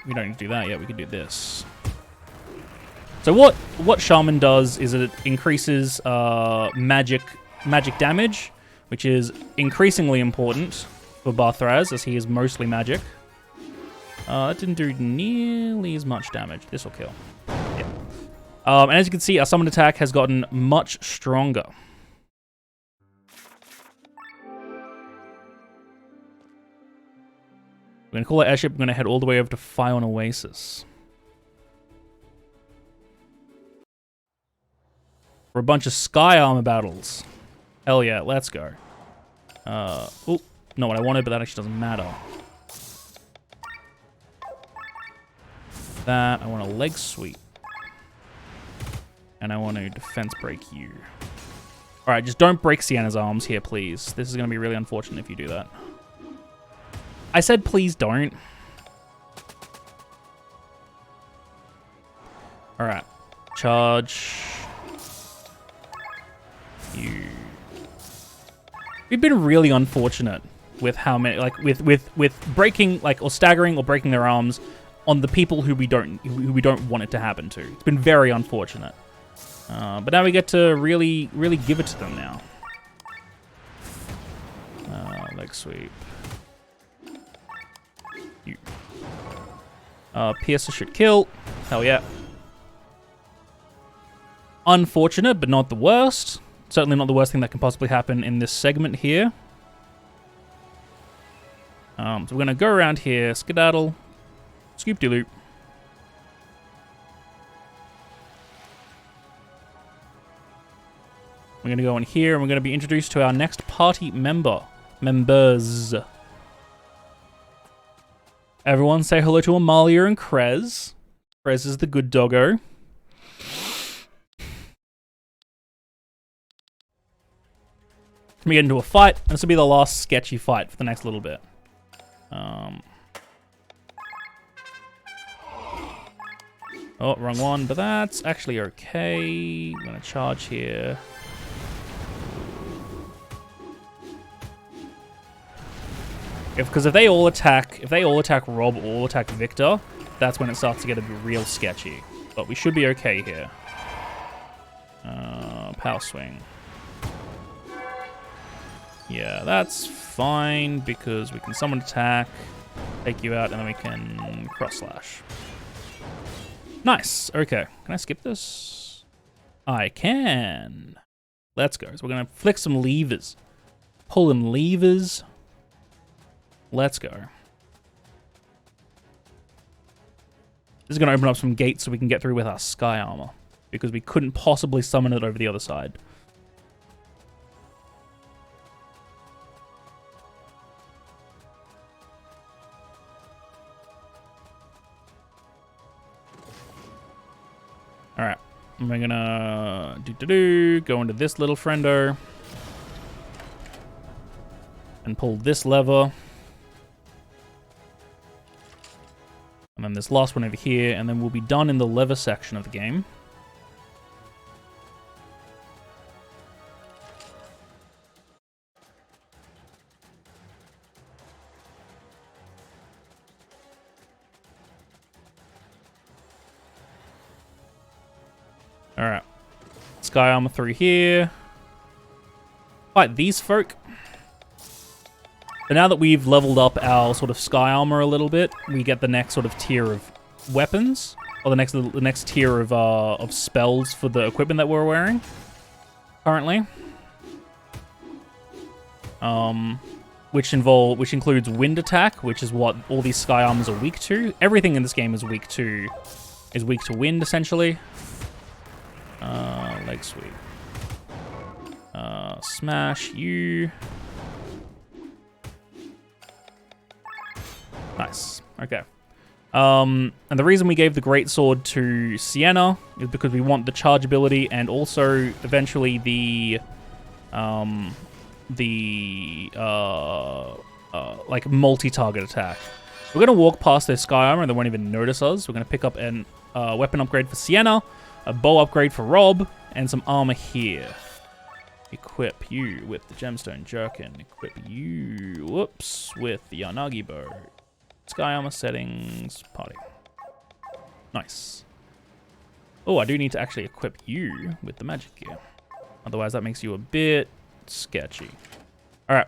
We don't need to do that yet. We can do this. So what Shaman does is it increases magic damage, which is increasingly important for Barthraz, as he is mostly magic. That didn't do nearly as much damage. This will kill. Yeah. And as you can see, our summon attack has gotten much stronger. We're going to call it airship. We're going to head all the way over to Fion Oasis. For a bunch of sky armor battles. Hell yeah, let's go. Oh, not what I wanted, but that actually doesn't matter. That, I want a leg sweep. And I want to defense break you. Alright, just don't break Sienna's arms here, please. This is going to be really unfortunate if you do that. I said please don't. Alright. Charge. You. We've been really unfortunate with how many, like, with breaking, like, or staggering or breaking their arms on the people who we don't want it to happen to. It's been very unfortunate. But now we get to really give it to them now. Leg sweep. You. Piercer should kill. Hell yeah. Unfortunate, but not the worst. Certainly not the worst thing that can possibly happen in this segment here. So we're going to go around here, skedaddle, scoop-de-loop. We're going to go in here, and we're going to be introduced to our next party members. Everyone say hello to Amalia and Krez. Krez is the good doggo. We get into a fight, and this will be the last sketchy fight for the next little bit. Oh, wrong one, but that's actually okay. I'm gonna charge here. Because if they all attack Rob or all attack Victor, that's when it starts to get a bit real sketchy. But we should be okay here. Power swing. Yeah, that's fine because we can summon attack, take you out, and then we can cross slash. Nice. Okay. Can I skip this? I can. Let's go. So we're going to flick some levers. Pull them levers. Let's go. This is going to open up some gates so we can get through with our sky armor, because we couldn't possibly summon it over the other side. Alright, we're gonna go into this little friendo and pull this lever. And then this last one over here, and then we'll be done in the lever section of the game. Alright. Sky armor through here. Fight these folk. So now that we've leveled up our sort of sky armor a little bit, we get the next sort of tier of weapons, or the next tier of spells for the equipment that we're wearing currently. Which includes wind attack, which is what all these sky armors are weak to. Everything in this game is weak to wind essentially. Leg sweep. Smash you. Nice. Okay. And the reason we gave the greatsword to Sienna is because we want the chargeability and also eventually the like multi-target attack. We're gonna walk past their sky armor and they won't even notice us. We're gonna pick up an weapon upgrade for Sienna, a bow upgrade for Rob, and some armor here. Equip you with the gemstone jerkin. Equip you, whoops, with the Yanagi bow. Sky armor settings, party. Nice. Oh, I do need to actually equip you with the magic gear. Otherwise, that makes you a bit sketchy. All right.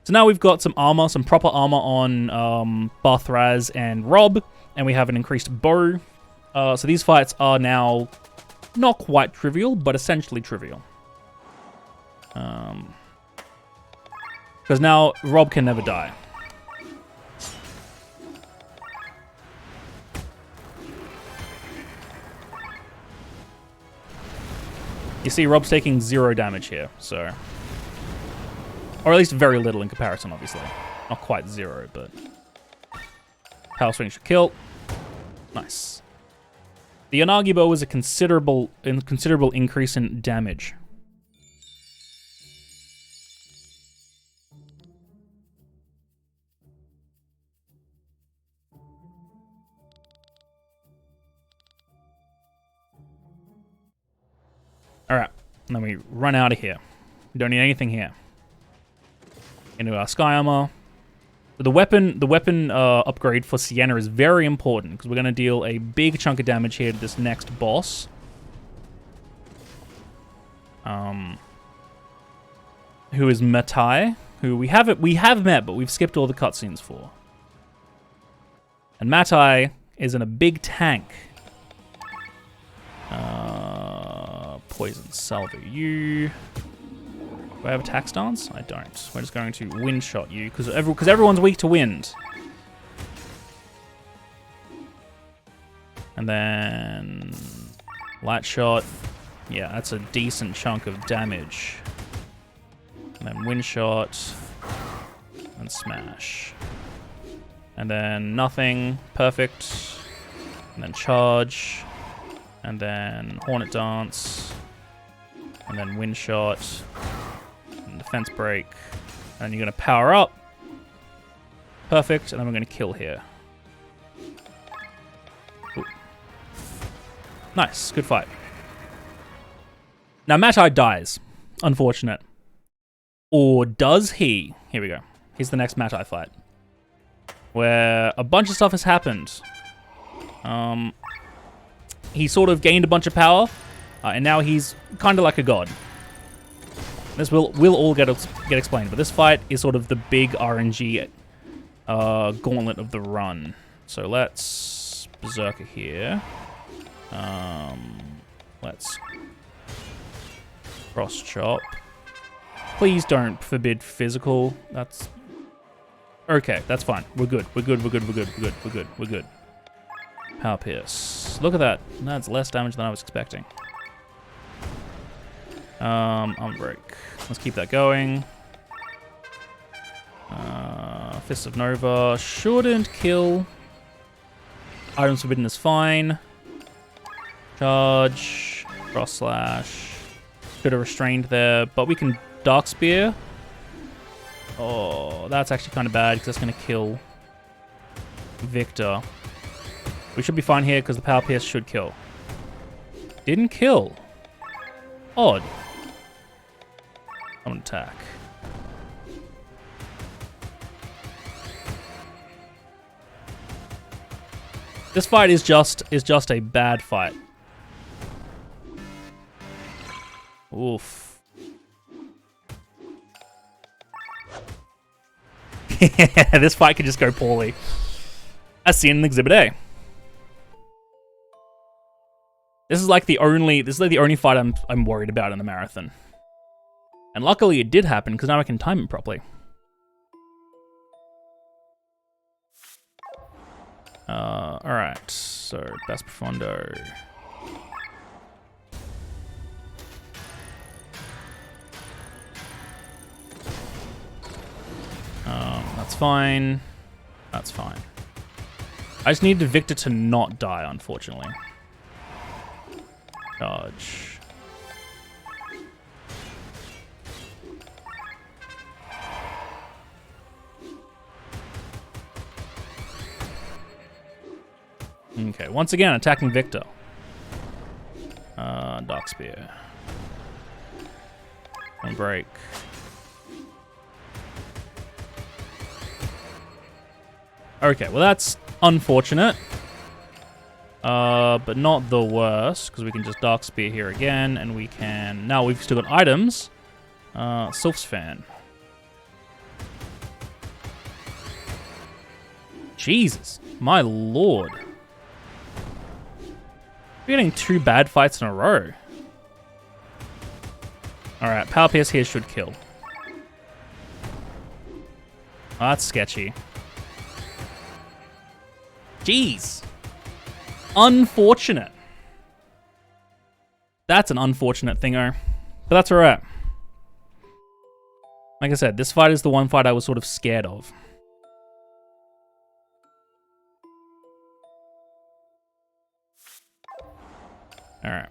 So now we've got some armor, some proper armor on Bathraz and Rob, and we have an increased bow. So these fights are now not quite trivial, but essentially trivial. Because now Rob can never die. You see, Rob's taking 0 damage here, so... Or at least very little in comparison, obviously. Not quite 0, but... Power swing should kill. Nice. The Yanagi bow is a considerable increase in damage. Alright, and then we run out of here. We don't need anything here. Into our sky armor. The weapon upgrade for Sienna is very important because we're going to deal a big chunk of damage here to this next boss. Who is Matai, who we have met, but we've skipped all the cutscenes for. And Matai is in a big tank. Poison salvo you. Do I have attack stance? I don't. We're just going to wind shot you because everyone's weak to wind. And then light shot. Yeah, that's a decent chunk of damage. And then wind shot and smash. And then nothing. Perfect. And then charge. And then hornet dance. And then wind shot. And defense break. And then you're going to power up. Perfect. And then we're going to kill here. Ooh. Nice. Good fight. Now Matai dies. Unfortunate. Or does he? Here we go. Here's the next Matai fight. Where a bunch of stuff has happened. He sort of gained a bunch of power. And now he's kind of like a god. This will all get explained, but this fight is sort of the big RNG gauntlet of the run. So let's Berserker here. Let's cross chop. Please don't forbid physical. That's okay. That's fine. We're good. We're good. We're good. We're good. We're good. We're good. We're good. Power pierce. Look at that. That's less damage than I was expecting. Arm break. Let's keep that going. Fist of Nova shouldn't kill. Items forbidden is fine. Charge. Cross slash. Could have restrained there, but we can Dark Spear. Oh, that's actually kind of bad because that's going to kill Victor. We should be fine here because the Power Pierce should kill. Didn't kill. Odd. I'm gonna attack. This fight is just a bad fight. Oof. This fight could just go poorly. As seen in Exhibit A. This is like the only fight I'm worried about in the marathon. And luckily it did happen because now I can time it properly. Alright, so Best Profondo. That's fine. That's fine. I just needed Victor to not die, unfortunately. Charge. Okay, once again, attacking Victor. Dark Spear. On break. Okay, well that's unfortunate. But not the worst, because we can just Dark Spear here again, and we can... Now we've still got items. Sylph's Fan. Jesus, my lord. We're getting 2 bad fights in a row. Alright, Power Pierce here should kill. Oh, that's sketchy. Jeez. Unfortunate. That's an unfortunate thingo. But that's alright. Like I said, this fight is the one fight I was sort of scared of. Alright.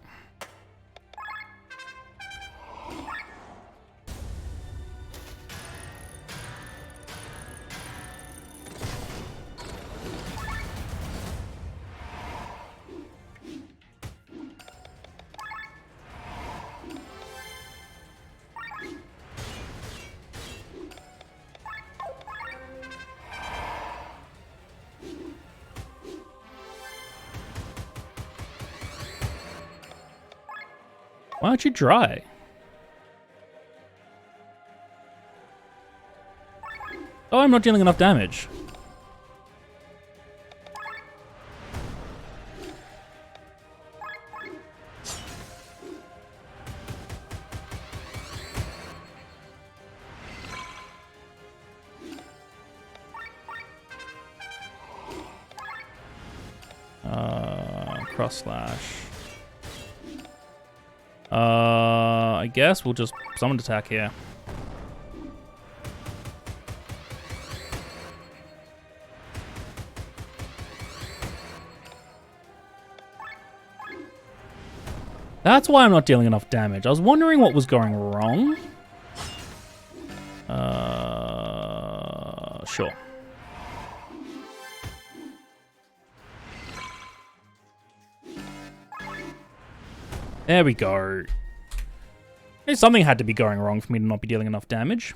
Why aren't you dry? Oh, I'm not dealing enough damage. Cross slash. I guess we'll just summon attack here. That's why I'm not dealing enough damage. I was wondering what was going wrong. Sure. There we go. Something had to be going wrong for me to not be dealing enough damage.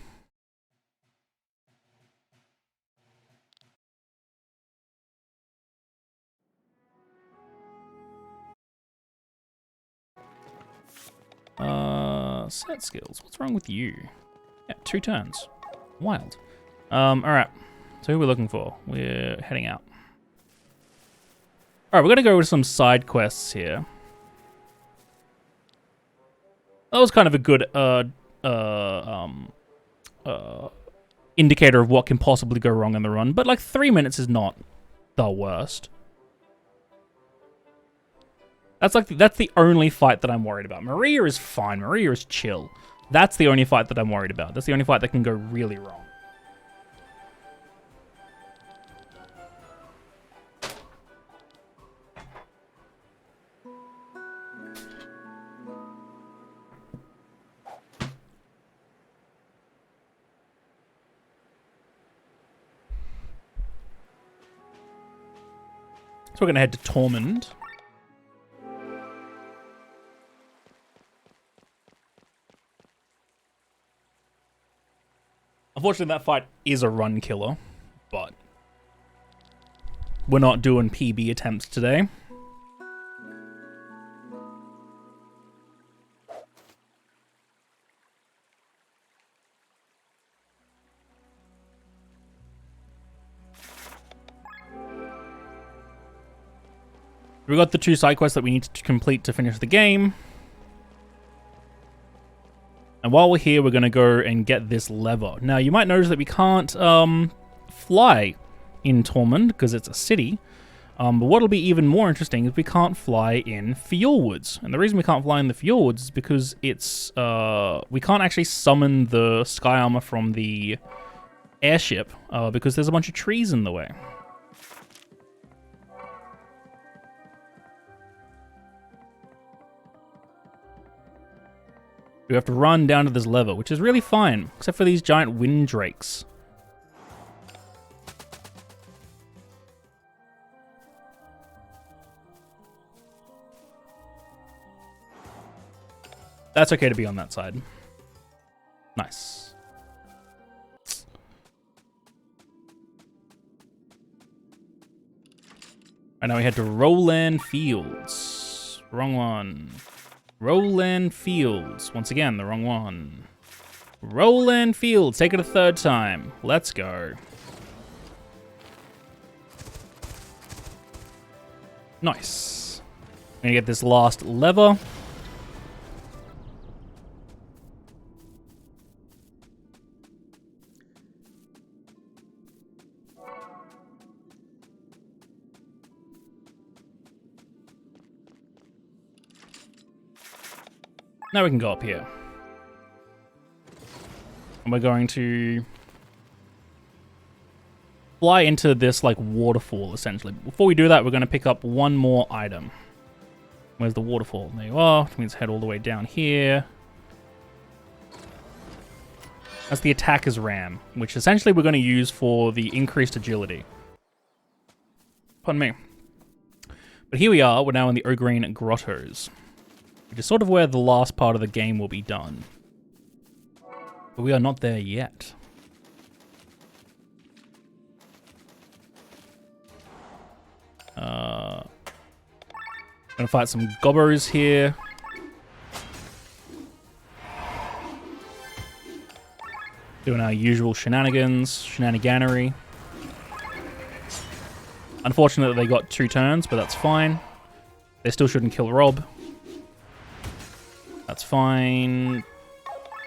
Set skills. What's wrong with you? Yeah, 2 turns. Wild. Alright. So who are we looking for? We're heading out. Alright, we're gonna go with some side quests here. That was kind of a good indicator of what can possibly go wrong in the run, but like 3 minutes is not the worst. That's the only fight that I'm worried about. Maria is fine. Maria is chill. That's the only fight that I'm worried about. That's the only fight that can go really wrong. So we're going to head to Tormund. Unfortunately, that fight is a run killer, but we're not doing PB attempts today. We got the 2 side quests that we need to complete to finish the game. And while we're here, we're going to go and get this lever. Now, you might notice that we can't fly in Tormund because it's a city. But what'll be even more interesting is we can't fly in Fjordwoods. And the reason we can't fly in the Fjordwoods is because it's we can't actually summon the sky armor from the airship because there's a bunch of trees in the way. We have to run down to this lever, which is really fine, except for these giant wind drakes. That's okay to be on that side. Nice. And now we head to Roland Fields. Wrong one. Roland Fields. Once again, the wrong one. Roland Fields. Take it a third time. Let's go. Nice. I'm gonna get this last lever. Now we can go up here. And we're going to fly into this, like, waterfall, essentially. Before we do that, we're going to pick up one more item. Where's the waterfall? There you are. Which means head all the way down here. That's the attacker's ram, which essentially we're going to use for the increased agility. Pardon me. But here we are. We're now in the Ogreen Grottos, which is sort of where the last part of the game will be done. But we are not there yet. Gonna fight some gobbers here. Doing our usual shenaniganery. Unfortunately, they got 2 turns, but that's fine. They still shouldn't kill Rob. That's fine.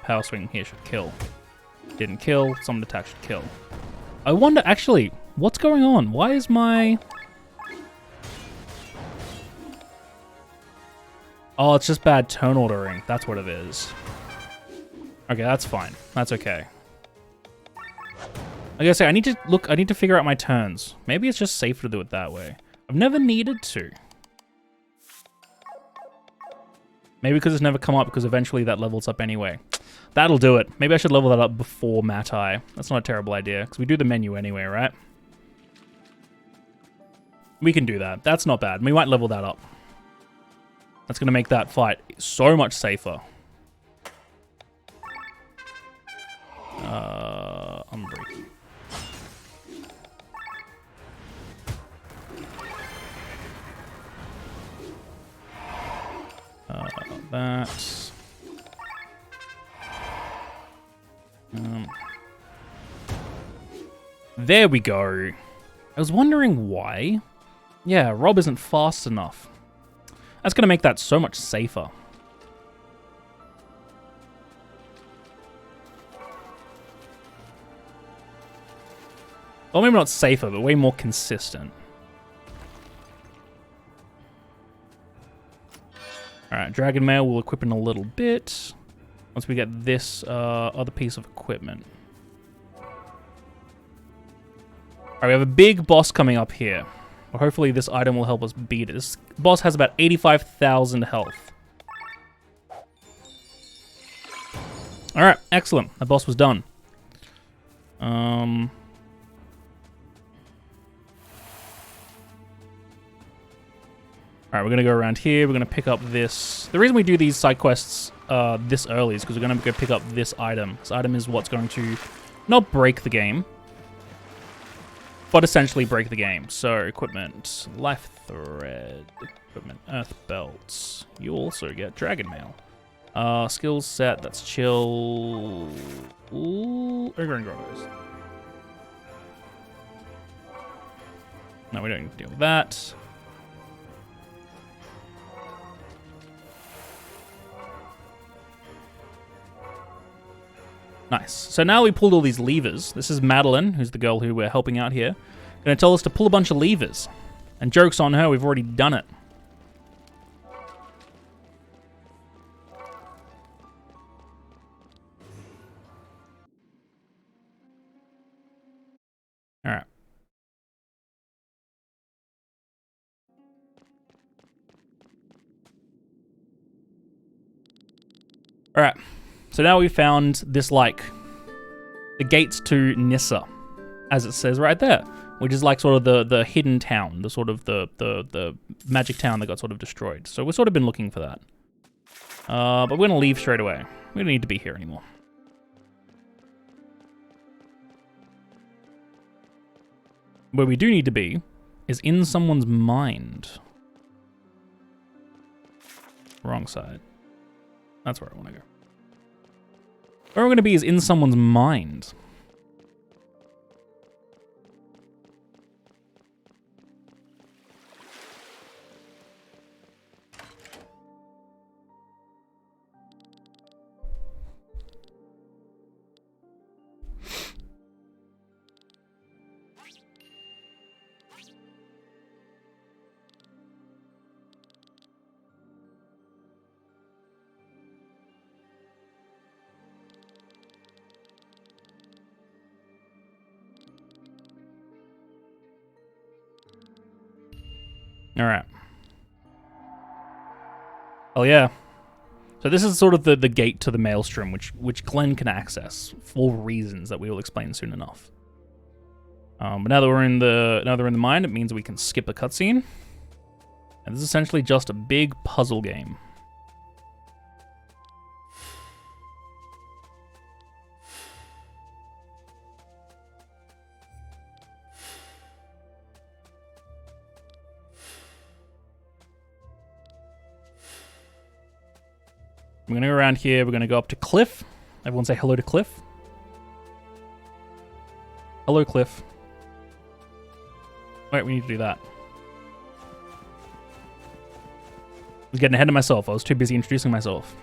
Power swing here should kill. Didn't kill. Summon attack should kill. I wonder, actually, what's going on? Why is my... Oh, it's just bad turn ordering. That's what it is. Okay, that's fine. That's okay. Like I say, I need to figure out my turns. Maybe it's just safer to do it that way. I've never needed to. Maybe because it's never come up, because eventually that levels up anyway. That'll do it. Maybe I should level that up before Matai. That's not a terrible idea, because we do the menu anyway, right? We can do that. That's not bad. We might level that up. That's going to make that fight so much safer. Umbreak. That. There we go. I was wondering why. Yeah, Rob isn't fast enough. That's going to make that so much safer. Well, maybe not safer, but way more consistent. Alright, Dragon Mail we'll equip in a little bit. Once we get this other piece of equipment. Alright, we have a big boss coming up here. Well, hopefully this item will help us beat it. This boss has about 85,000 health. Alright, excellent. That boss was done. Alright, we're going to go around here. We're going to pick up this. The reason we do these side quests this early is because we're going to go pick up this item. This item is what's going to not break the game, but essentially break the game. So, equipment, life thread, equipment, earth belts. You also get dragon mail. Skills set, that's chill. Ooh, Ogreen Grottos. No, we don't need to deal with that. Nice. So now we pulled all these levers. This is Madeline, who's the girl who we're helping out here. Gonna tell us to pull a bunch of levers. And joke's on her, we've already done it. Alright. Alright. So now we found this, like, the gates to Nissa, as it says right there, which is like sort of the hidden town, the sort of the magic town that got sort of destroyed. So we've sort of been looking for that. But we're gonna leave straight away. We don't need to be here anymore. Where we do need to be is in someone's mind. Wrong side. That's where I want to go. Where we're going to be is in someone's mind. All right. Oh yeah. So this is sort of the gate to the Maelstrom, which Glenn can access for reasons that we will explain soon enough. But now that we're in the mind, it means we can skip a cutscene, and this is essentially just a big puzzle game. We're going to go around here. We're going to go up to Cliff. Everyone say hello to Cliff. Hello, Cliff. Wait, we need to do that. I was getting ahead of myself. I was too busy introducing myself.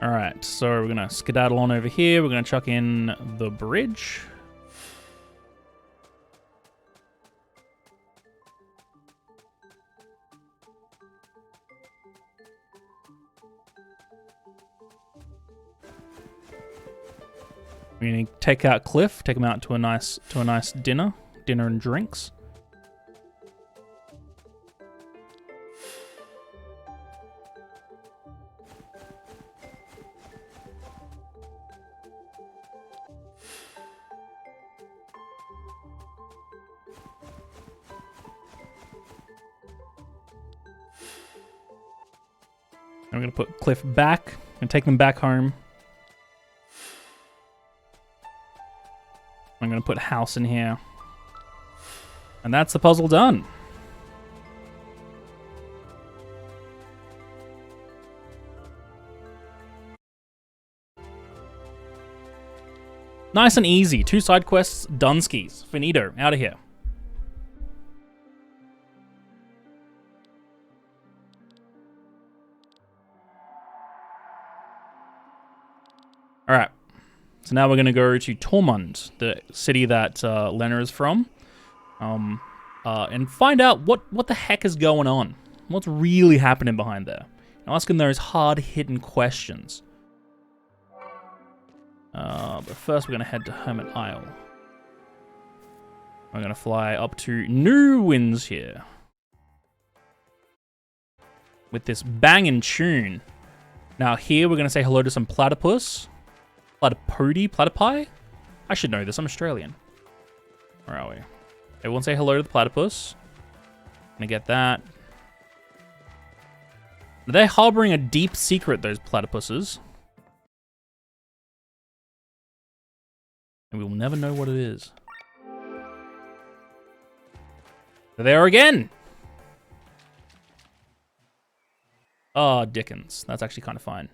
Alright, so we're going to skedaddle on over here. We're going to chuck in the bridge. We're gonna take out Cliff, take him out to a nice dinner and drinks. I'm gonna put Cliff back and take them back home. I'm going to put house in here. And that's the puzzle done. Nice and easy. 2 side quests, done skis. Finito. Out of here. Alright. So now we're going to go to Tormund, the city that Lena is from, and find out what the heck is going on. What's really happening behind there. And asking those hard-hitting questions. But first we're going to head to Hermit Isle. We're going to fly up to New Winds here. With this banging tune. Now here we're going to say hello to some platypus. Platypi? I should know this, I'm Australian. Where are we? Everyone say hello to the platypus. Gonna get that. Are they harboring a deep secret, those platypuses? And we will never know what it is. They're there again! Oh, Dickens. That's actually kind of fine.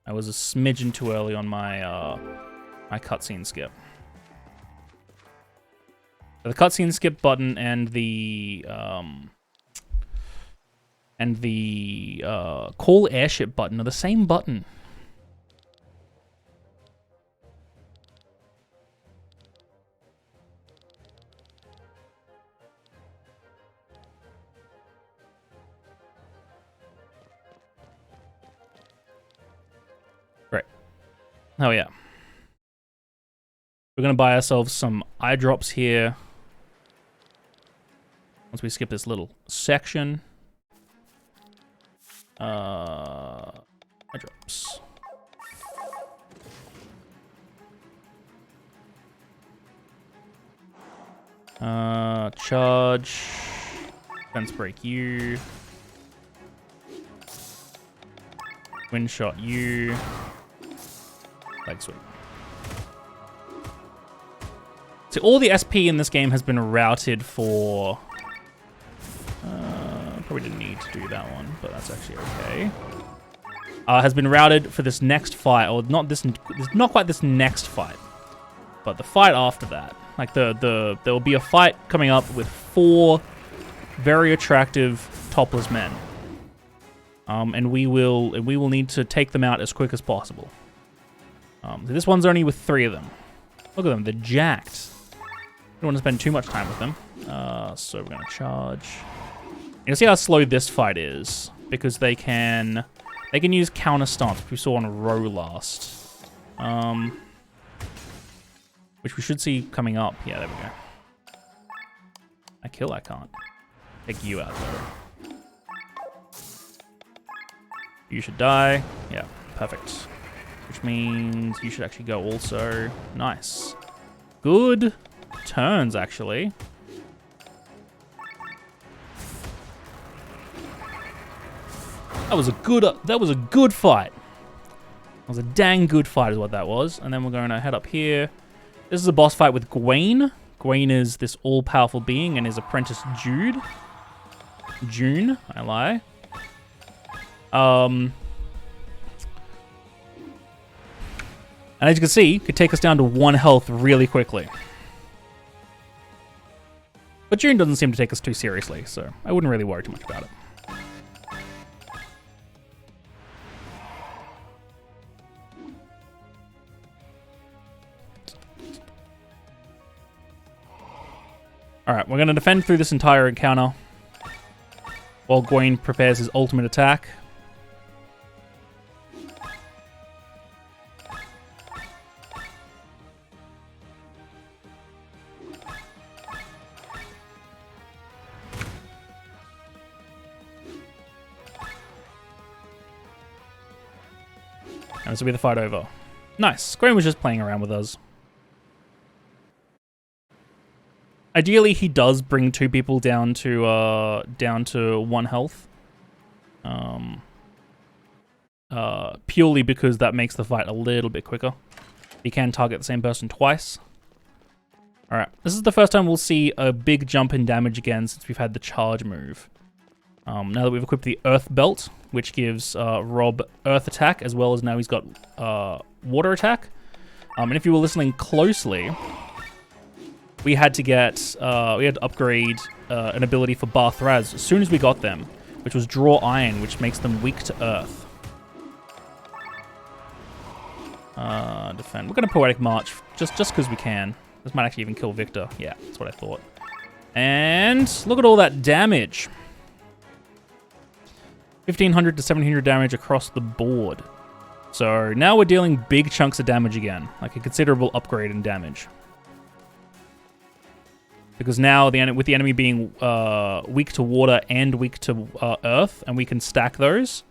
I was a smidgen too early on my my cutscene skip. So the cutscene skip button and the call airship button are the same button. Oh yeah. We're going to buy ourselves some eye drops here. Once we skip this little section. Eye drops. Charge. Fence break you. Wind shot you. Leg sweep. So all the SP in this game has been routed for... probably didn't need to do that one, but that's actually okay. Has been routed for this next fight, or not this, not quite this next fight, but the fight after that. Like there will be a fight coming up with 4 very attractive topless men, and we will need to take them out as quick as possible. This one's only with 3 of them. Look at them, they're jacked. Don't want to spend too much time with them, so we're gonna charge. You'll see how slow this fight is because they can use counter stance, which we saw on Row last. Which we should see coming up. Yeah, there we go. I can't. Take you out, though. You should die. Yeah, perfect. Which means you should actually go also. Nice. Good turns, actually. That was a good fight. That was a dang good fight is what that was. And then we're going to head up here. This is a boss fight with Gwaine. Gwaine is this all-powerful being and his apprentice June, I lie. And as you can see, could take us down to 1 health really quickly. But June doesn't seem to take us too seriously, so I wouldn't really worry too much about it. Alright, we're going to defend through this entire encounter while Gwaine prepares his ultimate attack. And this will be the fight over. Nice. Gwaine was just playing around with us. Ideally, he does bring 2 people down to 1 health. Purely because that makes the fight a little bit quicker. He can target the same person twice. Alright, this is the first time we'll see a big jump in damage again since we've had the charge move. Now that we've equipped the Earth Belt, which gives Rob Earth attack, as well as now he's got Water attack. And if you were listening closely, we had to upgrade an ability for Barthraz as soon as we got them, which was Draw Iron, which makes them weak to Earth. Defend. We're going to Poetic March just because we can. This might actually even kill Victor. Yeah, that's what I thought. And look at all that damage. 1,500 to 1,700 damage across the board. So now we're dealing big chunks of damage again, like a considerable upgrade in damage. Because now with the enemy being weak to water and weak to earth, and we can stack those,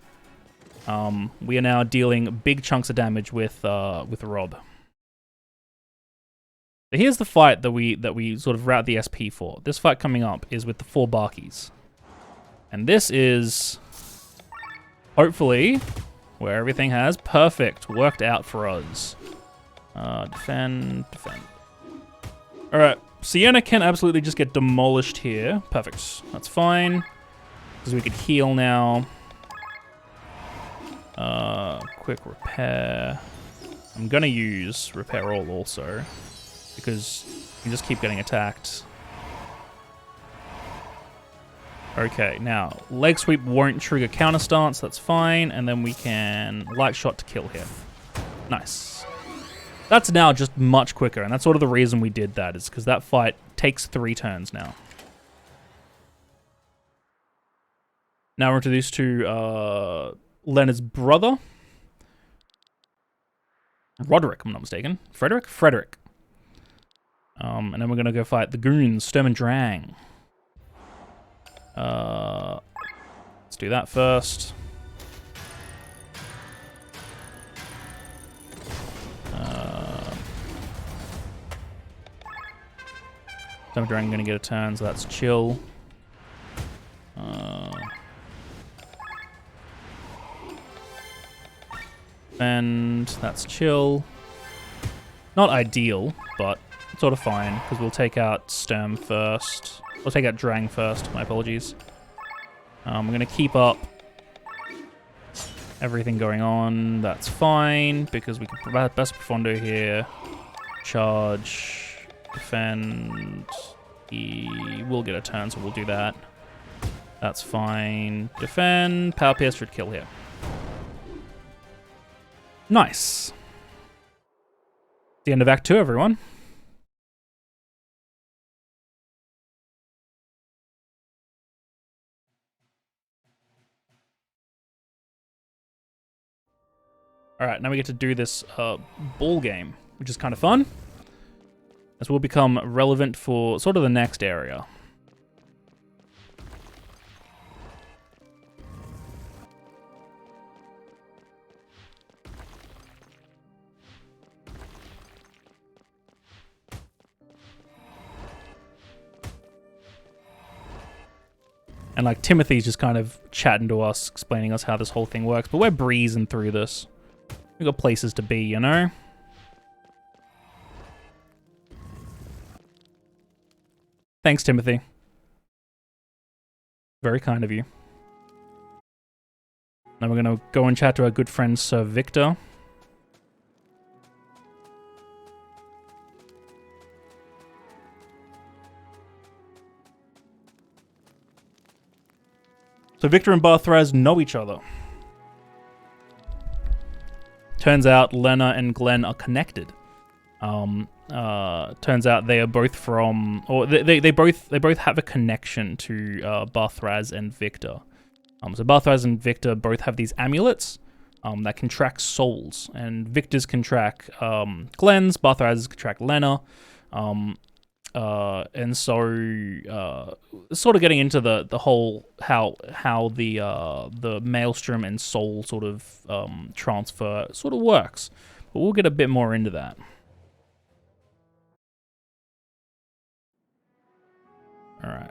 we are now dealing big chunks of damage with Rob. So here's the fight that we sort of route the SP for. This fight coming up is with the 4 Barkies, and this is hopefully where everything has perfect worked out for us. Defend. All right. Sienna can absolutely just get demolished here. Perfect. That's fine. Because we could heal now. Quick repair. I'm going to use repair all also. Because you can just keep getting attacked. Okay, now, leg sweep won't trigger counter stance. That's fine. And then we can light shot to kill him. Nice. That's now just much quicker, and that's sort of the reason we did that, is because that fight takes 3 turns now. Now we're introduced to Leonard's brother. Roderick, I'm not mistaken. Frederick? Frederick. And then we're going to go fight the goons, Sturm and Drang. Let's do that first. Stomach Dragon gonna get a turn, so that's chill. And that's chill. Not ideal, but sort of fine, because we'll take out Sturm first. We'll take out Drang first, my apologies. We're going to keep up everything going on. That's fine, because we can best Profondo here. Charge, defend. He will get a turn, so we'll do that. That's fine. Defend. Power Pierce should kill here. Nice. The end of Act 2, everyone. Alright, now we get to do this ball game, which is kind of fun. This will become relevant for sort of the next area. And like Timothy's just kind of chatting to us, explaining us how this whole thing works, but we're breezing through this. We've got places to be, you know? Thanks, Timothy. Very kind of you. Now we're going to go and chat to our good friend Sir Victor. So Victor and Barthraz know each other. Turns out Lena and Glenn are connected. Turns out they are both from, or they both have a connection to Barthraz and Victor. So Barthraz and Victor both have these amulets that can track souls, and Victor's can track Glenn's, Barthraz's can track Lena. And so sort of getting into the whole how the Maelstrom and Soul sort of transfer sort of works, but we'll get a bit more into that. All right.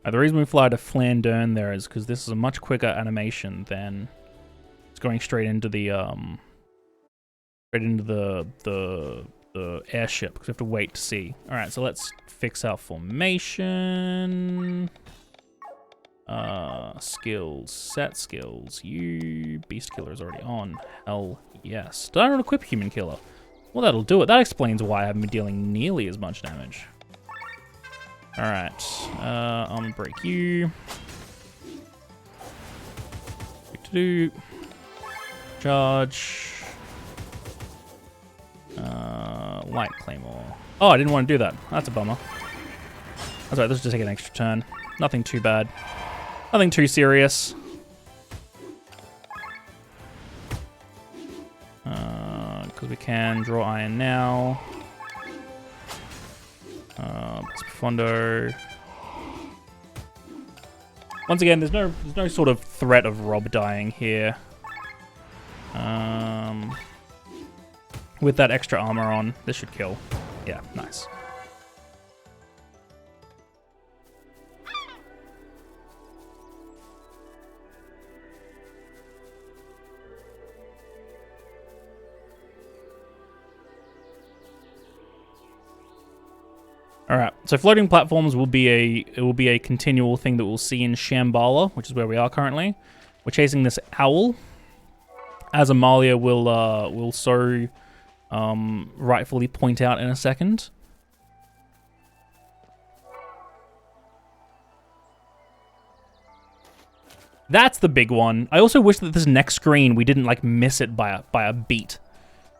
The reason we fly to Flandern there is because this is a much quicker animation than it's going straight into the airship, because we have to wait to see. All right, so let's fix our formation. Skills, set skills. Beast Killer is already on. Hell yes. Did I not equip Human Killer? Well, that'll do it. That explains why I haven't been dealing nearly as much damage. Alright, I'm gonna break you. Charge. Light Claymore. Oh, I didn't want to do that. That's a bummer. That's right, let's just take an extra turn. Nothing too bad. Nothing too serious. Because we can draw iron now. Profondo. Once again, there's no sort of threat of Rob dying here. With that extra armor on, this should kill. Yeah, nice. Alright, so floating platforms will be a continual thing that we'll see in Shambhala, which is where we are currently. We're chasing this owl, as Amalia will so rightfully point out in a second. That's the big one. I also wish that this next screen we didn't like miss it by a beat.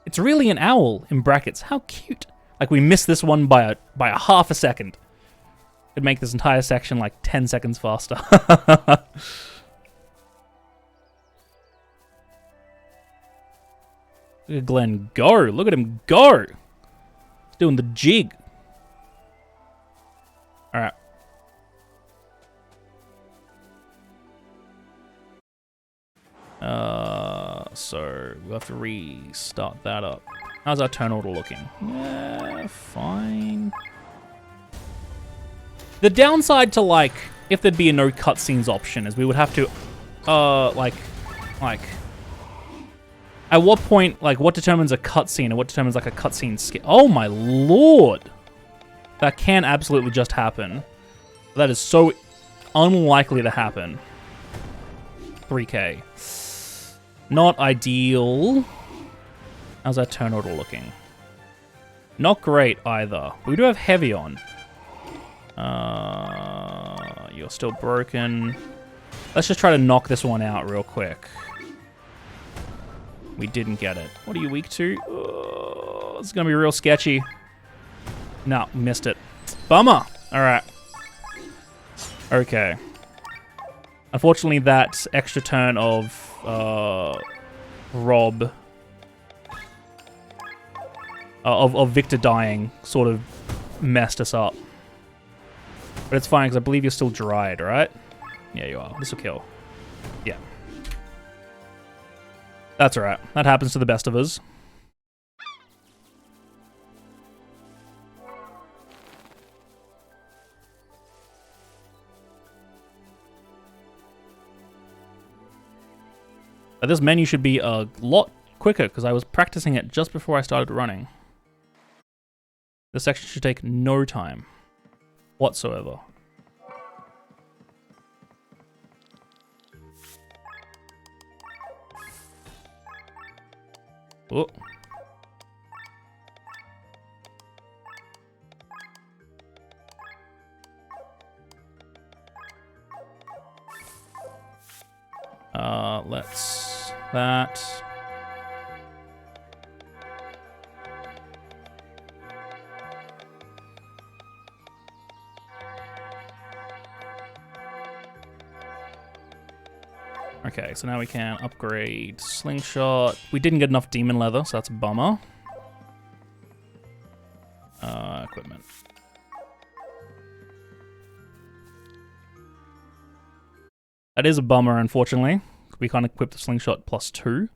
It's really an owl in brackets. How cute. Like, we missed this one by a half a second. It'd make this entire section, like, 10 seconds faster. Look at Glenn go. Look at him go. He's doing the jig. All right. So we'll have to restart that up. How's our turn order looking? Yeah, fine. The downside to, like, if there'd be a no cutscenes option is we would have to, like, at what point, like, what determines a cutscene and what determines, like, a cutscene skip? Oh my lord! That can absolutely just happen. That is so unlikely to happen. 3K. Not ideal. How's our turn order looking? Not great either. We do have heavy on. You're still broken. Let's just try to knock this one out real quick. We didn't get it. What are you weak to? Oh, this is gonna be real sketchy. No, missed it. Bummer. All right. Okay. Unfortunately, that extra turn of Rob of Victor dying sort of messed us up. But it's fine because I believe you're still dried, right? Yeah, you are. This will kill. Yeah. That's all right. That happens to the best of us. But this menu should be a lot quicker because I was practicing it just before I started running. This section should take no time whatsoever. Oh. Let's that. Okay, so now we can upgrade slingshot. We didn't get enough demon leather, so that's a bummer. Equipment. That is a bummer, unfortunately. We can't equip the slingshot +2.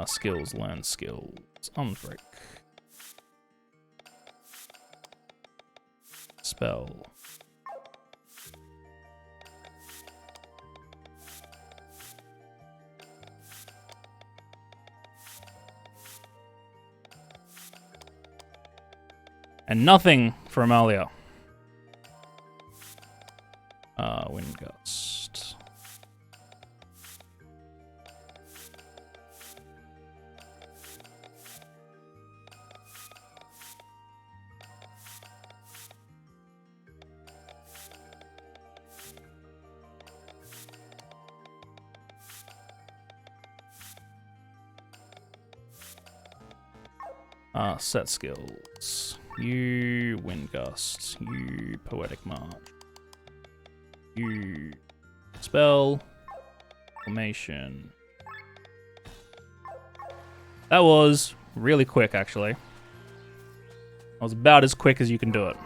Skills, learn skills. Unbreak. Spell. And nothing for Amalia. Wind Gust. Set skills. You Wind Gust. You Poetic March. You Spell. Formation. That was really quick, actually. That was about as quick as you can do it.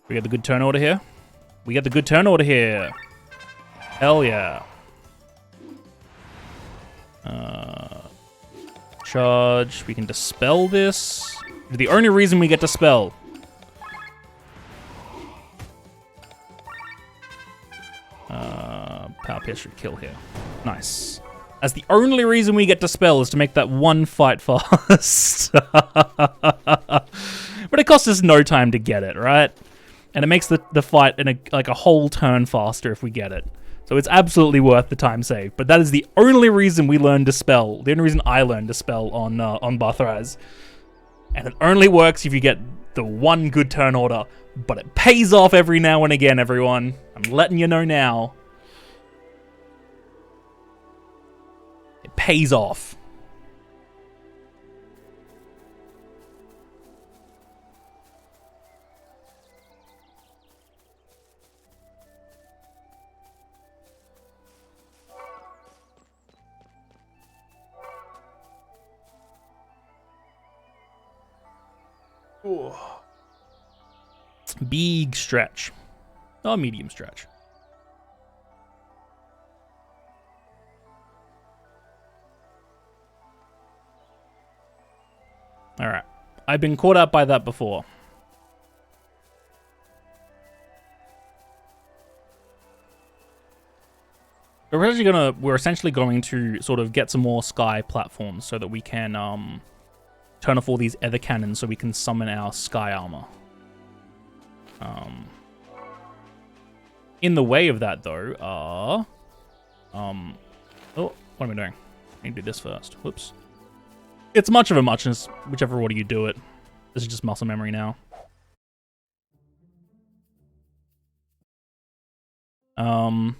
We get the good turn order here. We get the good turn order here. Hell yeah. Charge. We can dispel this. The only reason we get dispel. Power Pierce should kill here. Nice. As the only reason we get dispel is to make that one fight fast. But it costs us no time to get it, right? And it makes the fight in a whole turn faster if we get it. So it's absolutely worth the time saved. But that is the only reason we learn Dispel. The only reason I learned Dispel on Bathraz. And it only works if you get the one good turn order. But it pays off every now and again, everyone. I'm letting you know now. It pays off. Oh. Big stretch. Oh, medium stretch. Alright. I've been caught out by that before. We're essentially going to sort of get some more sky platforms so that we can turn off all these ether cannons so we can summon our sky armor. In the way of that though are oh, what am I doing? I need to do this first. Whoops. It's much of a muchness, whichever order you do it. This is just muscle memory now. Do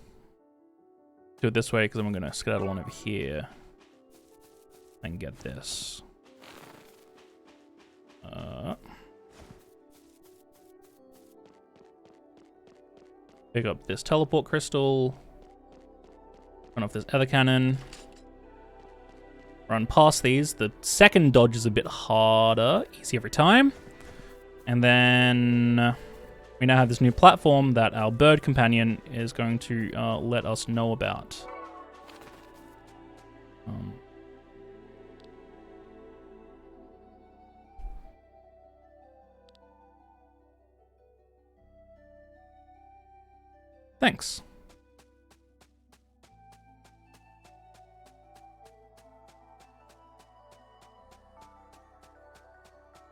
it this way because I'm going to skedaddle on over here and get this. Pick up this teleport crystal. Run off this ether cannon. Run past these. The second dodge is a bit harder. Easy every time. And then we now have this new platform that our bird companion is going to let us know about. Thanks.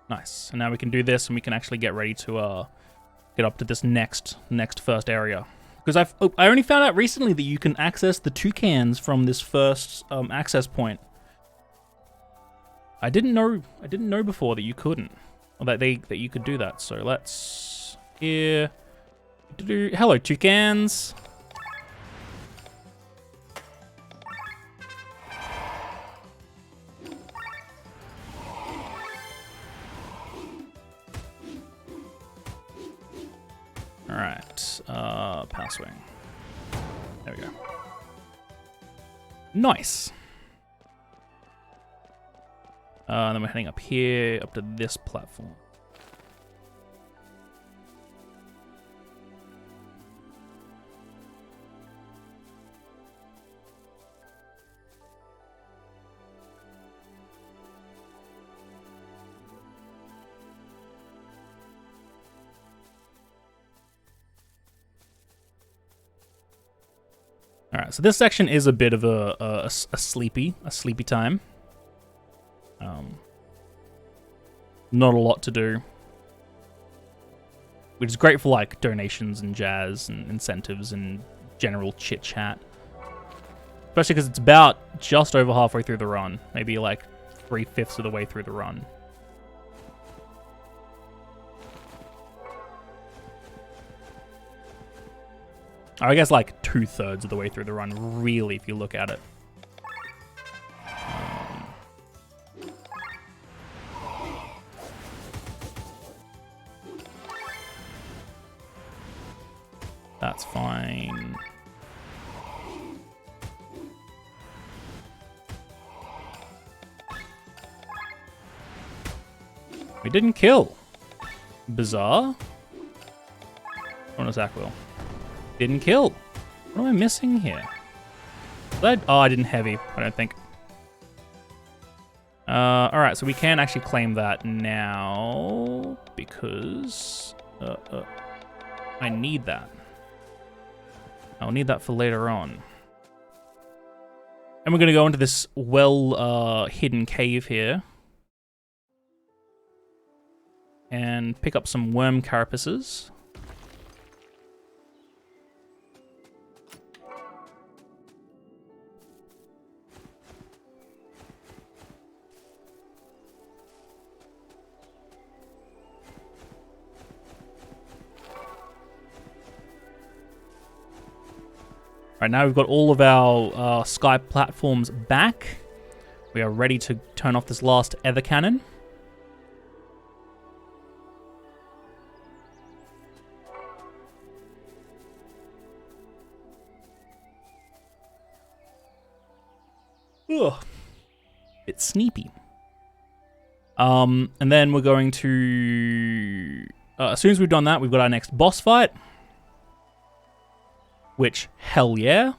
Nice. And now we can do this and we can actually get ready to get up to this next first area. Because I only found out recently that you can access the toucans from this first access point. I didn't know before that you couldn't. Or that you could do that. So let's here. Hello, toucans. Alright, power swing. There we go. Nice. And then we're heading up here, up to this platform. Alright, so this section is a bit of a sleepy time. Not a lot to do. Which is great for like donations and jazz and incentives and general chit chat. Especially because it's about just over halfway through the run. Maybe like 3/5 of the way through the run. I guess like 2/3 of the way through the run, really, if you look at it. That's fine. We didn't kill. Bizarre. Bonus Aquil. Didn't kill. What am I missing here? I didn't heavy, I don't think. Alright, so we can actually claim that now because I need that. I'll need that for later on. And we're going to go into this hidden cave here. And pick up some worm carapaces. Right now we've got all of our sky platforms back. We are ready to turn off this last ether cannon. Ugh. Bit sneepy. And then we're going to... as soon as we've done that, we've got our next boss fight. Which, hell yeah.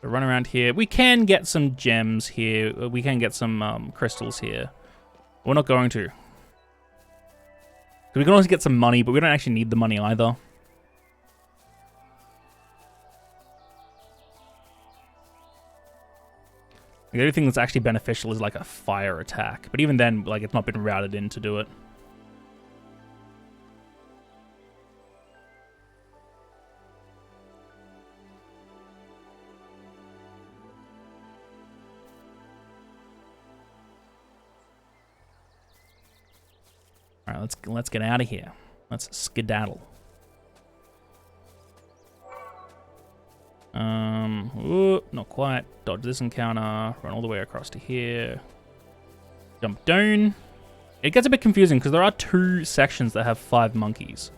So run around here. We can get some gems here. We can get some crystals here. We're not going to. We can also get some money, but we don't actually need the money either. The only thing that's actually beneficial is like a fire attack. But even then, like, it's not been routed in to do it. All right, let's get out of here. Let's skedaddle. Ooh, not quite. Dodge this encounter. Run all the way across to here. Jump down. It gets a bit confusing because there are 2 sections that have 5 monkeys.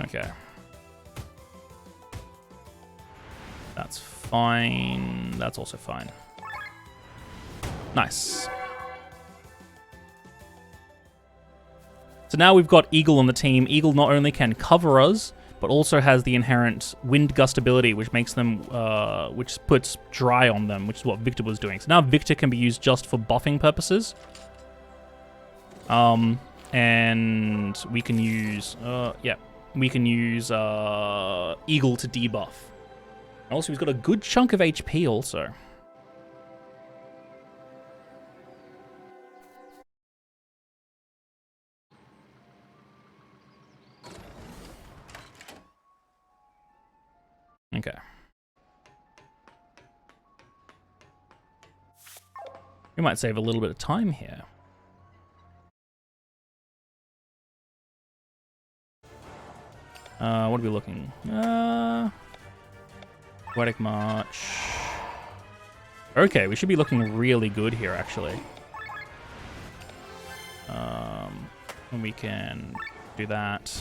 Okay. That's fine. That's also fine. Nice. So now we've got Eagle on the team. Eagle not only can cover us, but also has the inherent wind gust ability, which makes them, which puts dry on them, which is what Victor was doing. So now Victor can be used just for buffing purposes. And we can use, we can use Eagle to debuff. And also, he's got a good chunk of HP also. Okay. We might save a little bit of time here. What are we looking? Poetic March. Okay, we should be looking really good here, actually. And we can do that.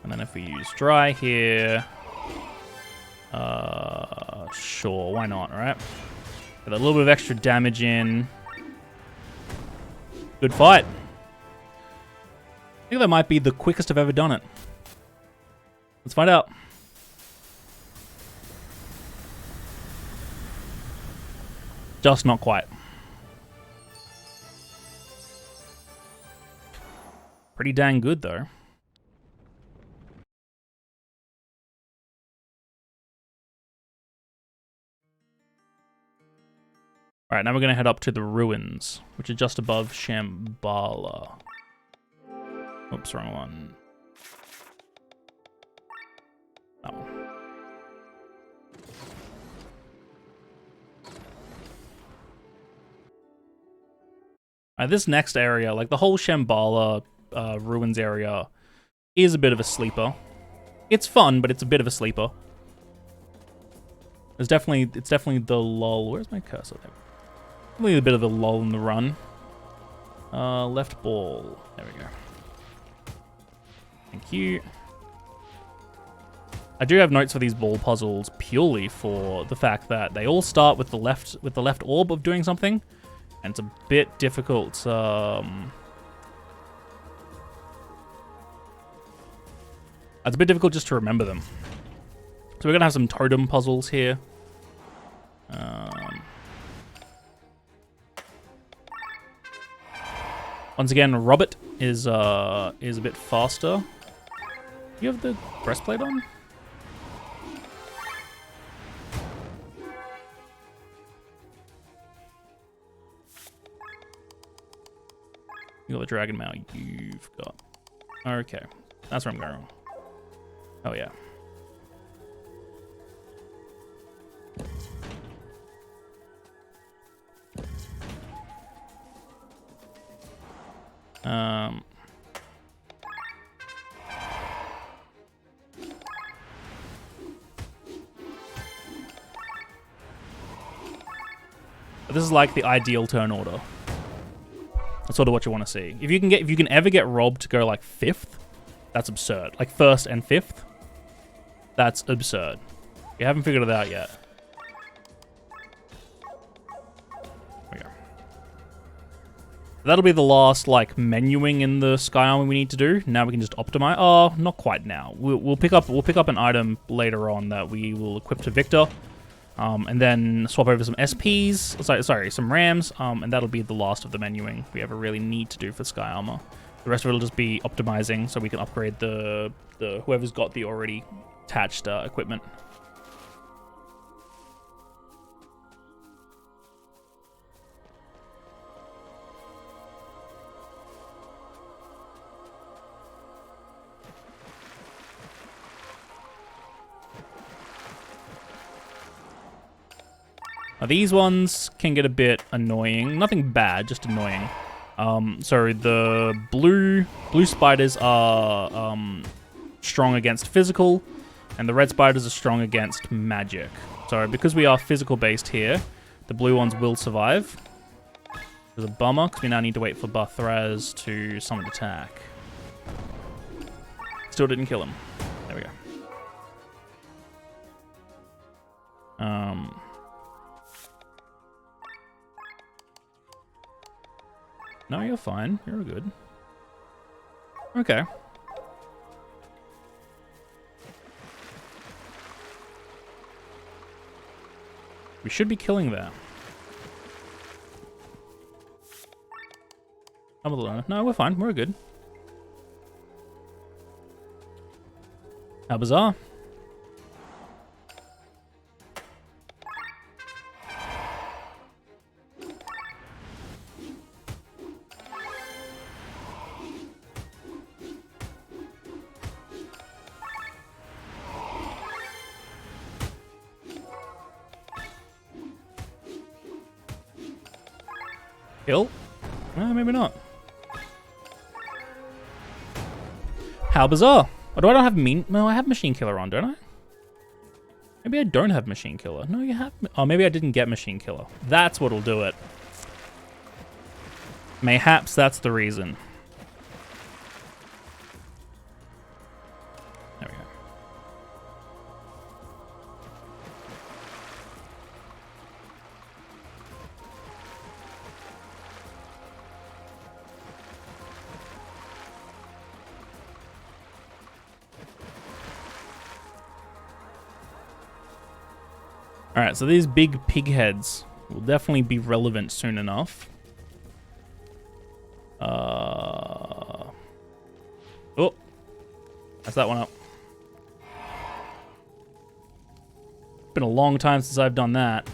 And then if we use dry here, sure, why not, right? Get a little bit of extra damage in. Good fight. I think that might be the quickest I've ever done it. Let's find out. Just not quite. Pretty dang good, though. Alright, now we're going to head up to the ruins, which are just above Shambhala. Oops, wrong one. That one. Alright, this next area, like the whole Shambhala ruins area, is a bit of a sleeper. It's fun, but it's a bit of a sleeper. It's definitely the lull. Where's my cursor? There. Definitely a bit of a lull in the run. Left ball. There we go. Thank you. I do have notes for these ball puzzles purely for the fact that they all start with the left orb of doing something, and it's a bit difficult. It's a bit difficult just to remember them. So we're gonna have some totem puzzles here. Once again, Robert is a bit faster. Do you have the breastplate on? You got the dragon mail. You've got. Okay, that's where I'm going. Oh yeah. This is like the ideal turn order. That's sort of what you want to see. If you can ever get Rob to go like 5th, that's absurd. Like 1st and 5th, that's absurd. You haven't figured it out yet. There we go. That'll be the last like menuing in the Sky Armor we need to do. Now we can just optimize. Oh, not quite now. We'll pick up an item later on that we will equip to Victor. And then swap over some SPs, sorry, some Rams, and that'll be the last of the menuing we ever really need to do for Sky Armor. The rest of it will just be optimizing so we can upgrade the whoever's got the already attached equipment. Now these ones can get a bit annoying. Nothing bad, just annoying. So the blue spiders are strong against physical, and the red spiders are strong against magic. So because we are physical based here, the blue ones will survive. There's a bummer, because we now need to wait for Bathraz to summon attack. Still didn't kill him. There we go. No, you're fine. You're good. Okay. We should be killing that. No, we're fine. We're good. How bizarre. Kill? Maybe not. How bizarre. Oh, do I not have No, I have Machine Killer on, don't I? Maybe I don't have Machine Killer. No, you have... Oh, maybe I didn't get Machine Killer. That's what'll do it. Mayhaps that's the reason. There we go. Alright, so these big pig heads will definitely be relevant soon enough. Oh, that's that one up. Been a long time since I've done that.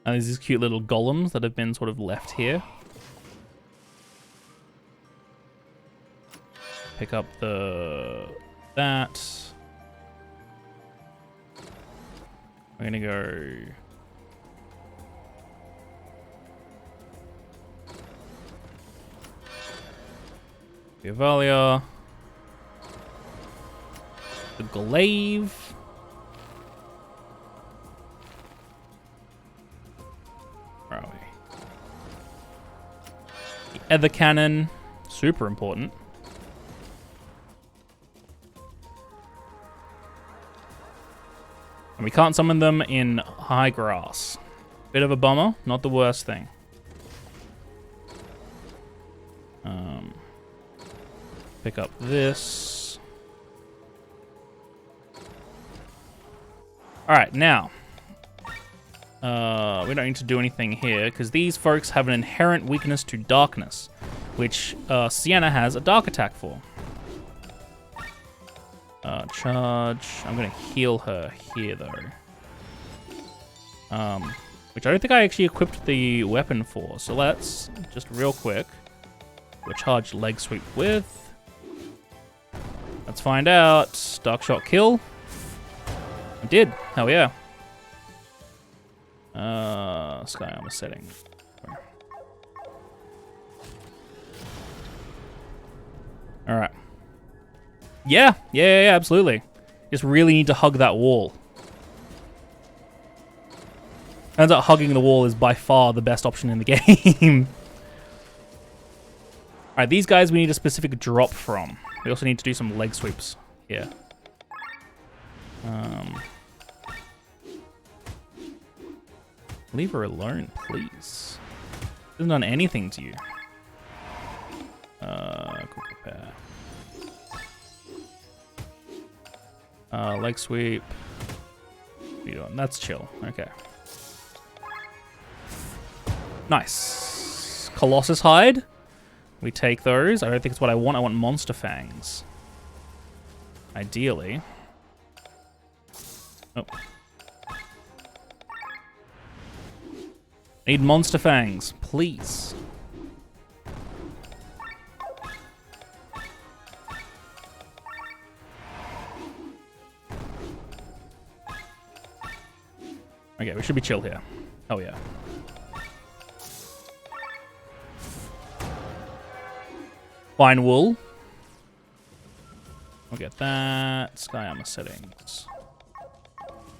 And there's these cute little golems that have been sort of left here. Pick up that. We're gonna go. Vivalia. The glaive. Where are we? The Ether Cannon. Super important. And we can't summon them in high grass. Bit of a bummer, not the worst thing. Pick up this. Alright, now. We don't need to do anything here, because these folks have an inherent weakness to darkness, which Sienna has a dark attack for. Charge. I'm going to heal her here, though. Which I don't think I actually equipped the weapon for, so let's, just real quick, we'll charge leg sweep with. Let's find out. Dark shot kill. Did. Hell yeah. Sky armor setting. Alright. Yeah, absolutely. Just really need to hug that wall. Turns out hugging the wall is by far the best option in the game. Alright, these guys we need a specific drop from. We also need to do some leg sweeps here. Leave her alone, please. Hasn't done anything to you. Quick repair. Leg sweep. What are you doing? That's chill. Okay. Nice. Colossus hide. We take those. I don't think it's what I want. I want monster fangs. Ideally. Oh. Need monster fangs, please. Okay, we should be chill here. Oh yeah. Fine wool. We'll get that. Sky armor settings.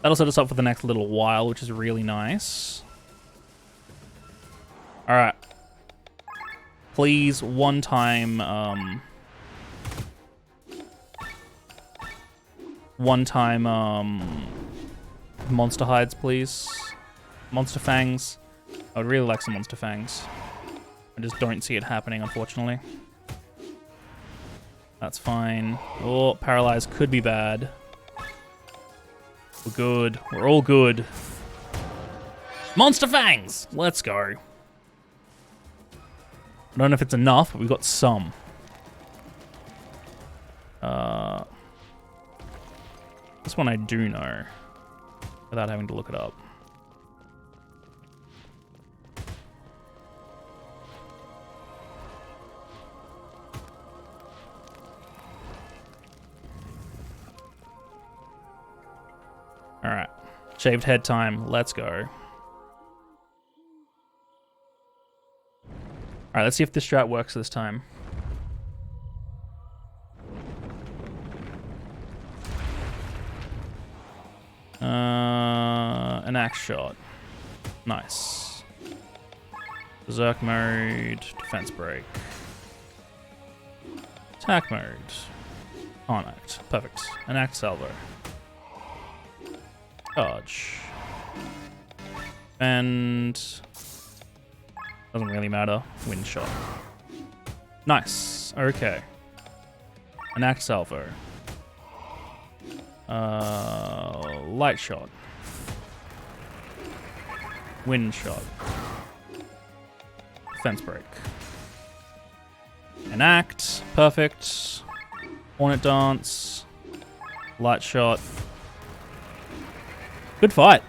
That'll set us up for the next little while, which is really nice. Alright. Please, one time, monster hides, please. Monster fangs. I would really like some monster fangs. I just don't see it happening, unfortunately. That's fine. Oh, paralyzed could be bad. We're good. We're all good. Monster fangs! Let's go. I don't know if it's enough, but we've got some. This one I do know, without having to look it up. Alright. Shaved head time. Let's go. Alright, let's see if this strat works this time. An axe shot. Nice. Berserk mode. Defense break. Attack mode. On act. Perfect. An axe salvo. Dodge. And doesn't really matter. Wind shot. Nice. Okay. An axe salvo. Light shot. Wind shot. Defense break. An act. Perfect. Hornet dance. Light shot. Good fight.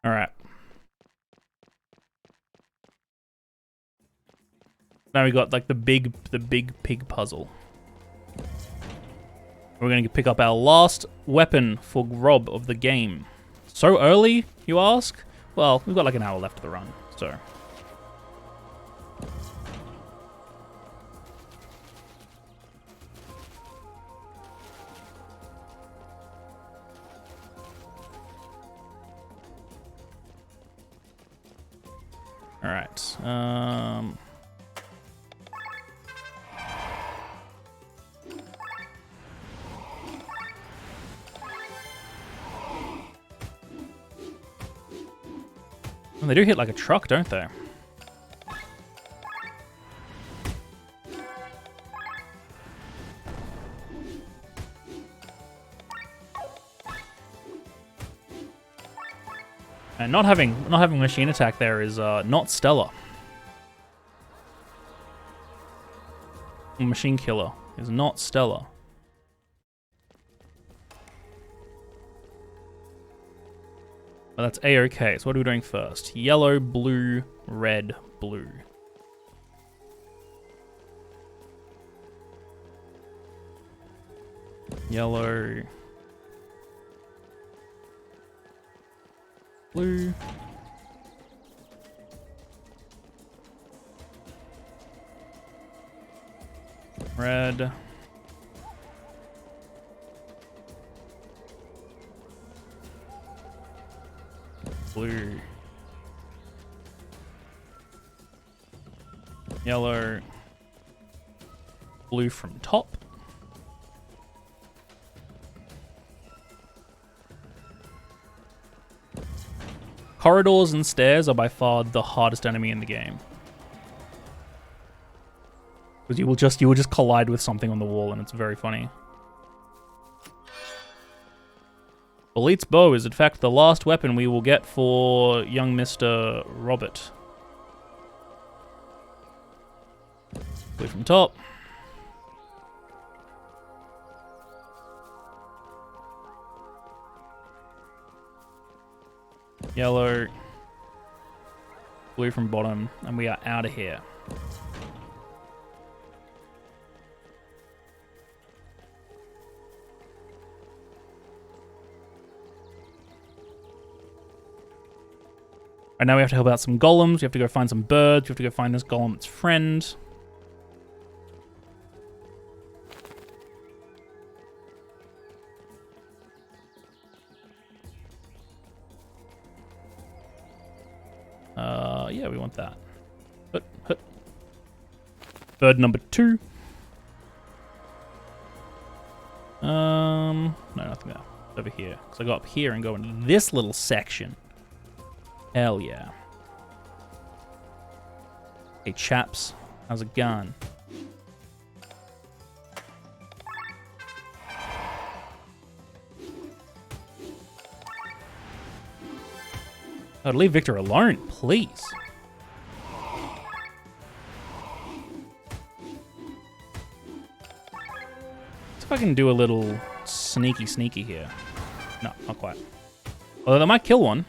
All right. Now we got like the big pig puzzle. We're going to pick up our last weapon for Grob of the game. So early, you ask? Well, we've got like an hour left of the run, so. All right. Well, they do hit like a truck, don't they? And not having machine attack there is not stellar. Machine killer is not stellar. But that's A-okay. So what are we doing first? Yellow, blue, red, blue. Yellow. Blue. Red. Blue. Yellow. Blue from top. Corridors and stairs are by far the hardest enemy in the game. Because you will just collide with something on the wall and it's very funny. Elite's bow is in fact the last weapon we will get for young Mr. Robert. Blue from top. Yellow. Blue from bottom. And we are out of here. And now we have to help out some golems. We have to go find some birds. We have to go find this golem, its friend. Yeah, we want that. Hut. Bird number 2. No, nothing there. It's over here. Because I go up here and go into this little section. Hell yeah. Hey chaps, how's it going? Oh, leave Victor alone, please. See if I can do a little sneaky here. No, not quite. Although that might kill one.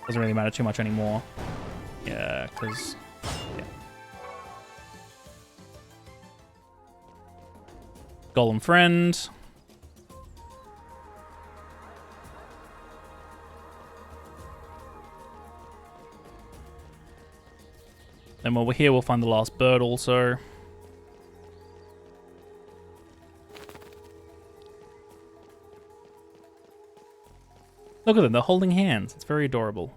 Doesn't really matter too much anymore. Yeah, because... Yeah. Golem friend. Then while we're here, we'll find the last bird also. Look at them, they're holding hands. It's very adorable.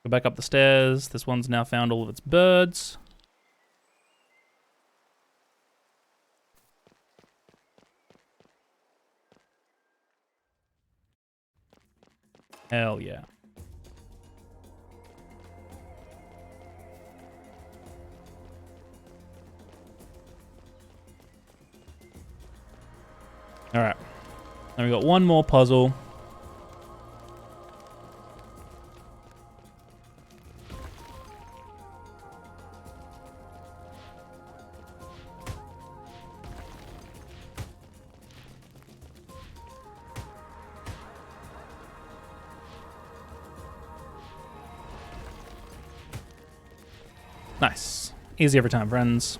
Go back up the stairs. This one's now found all of its birds. Hell yeah. Alright. Now we got one more puzzle. Nice. Easy every time, friends.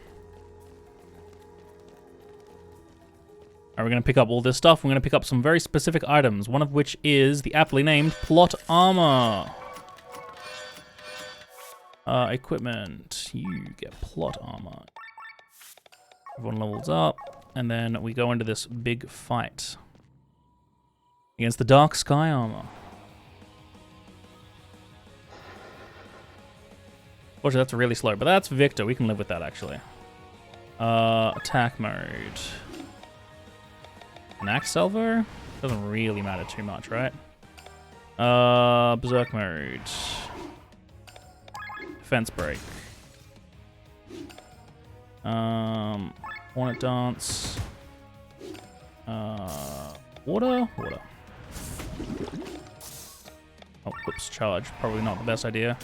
Alright, we're going to pick up all this stuff. We're going to pick up some very specific items, one of which is the aptly named plot armor. Equipment. You get plot armor. Everyone levels up, and then we go into this big fight against the dark sky armor. Fortunately, that's really slow, but that's Victor. We can live with that, actually. Attack mode. An axe salvo? Doesn't really matter too much, right? Berserk mode. Defense break. Hornet dance. Water. Oh, whoops, charge. Probably not the best idea.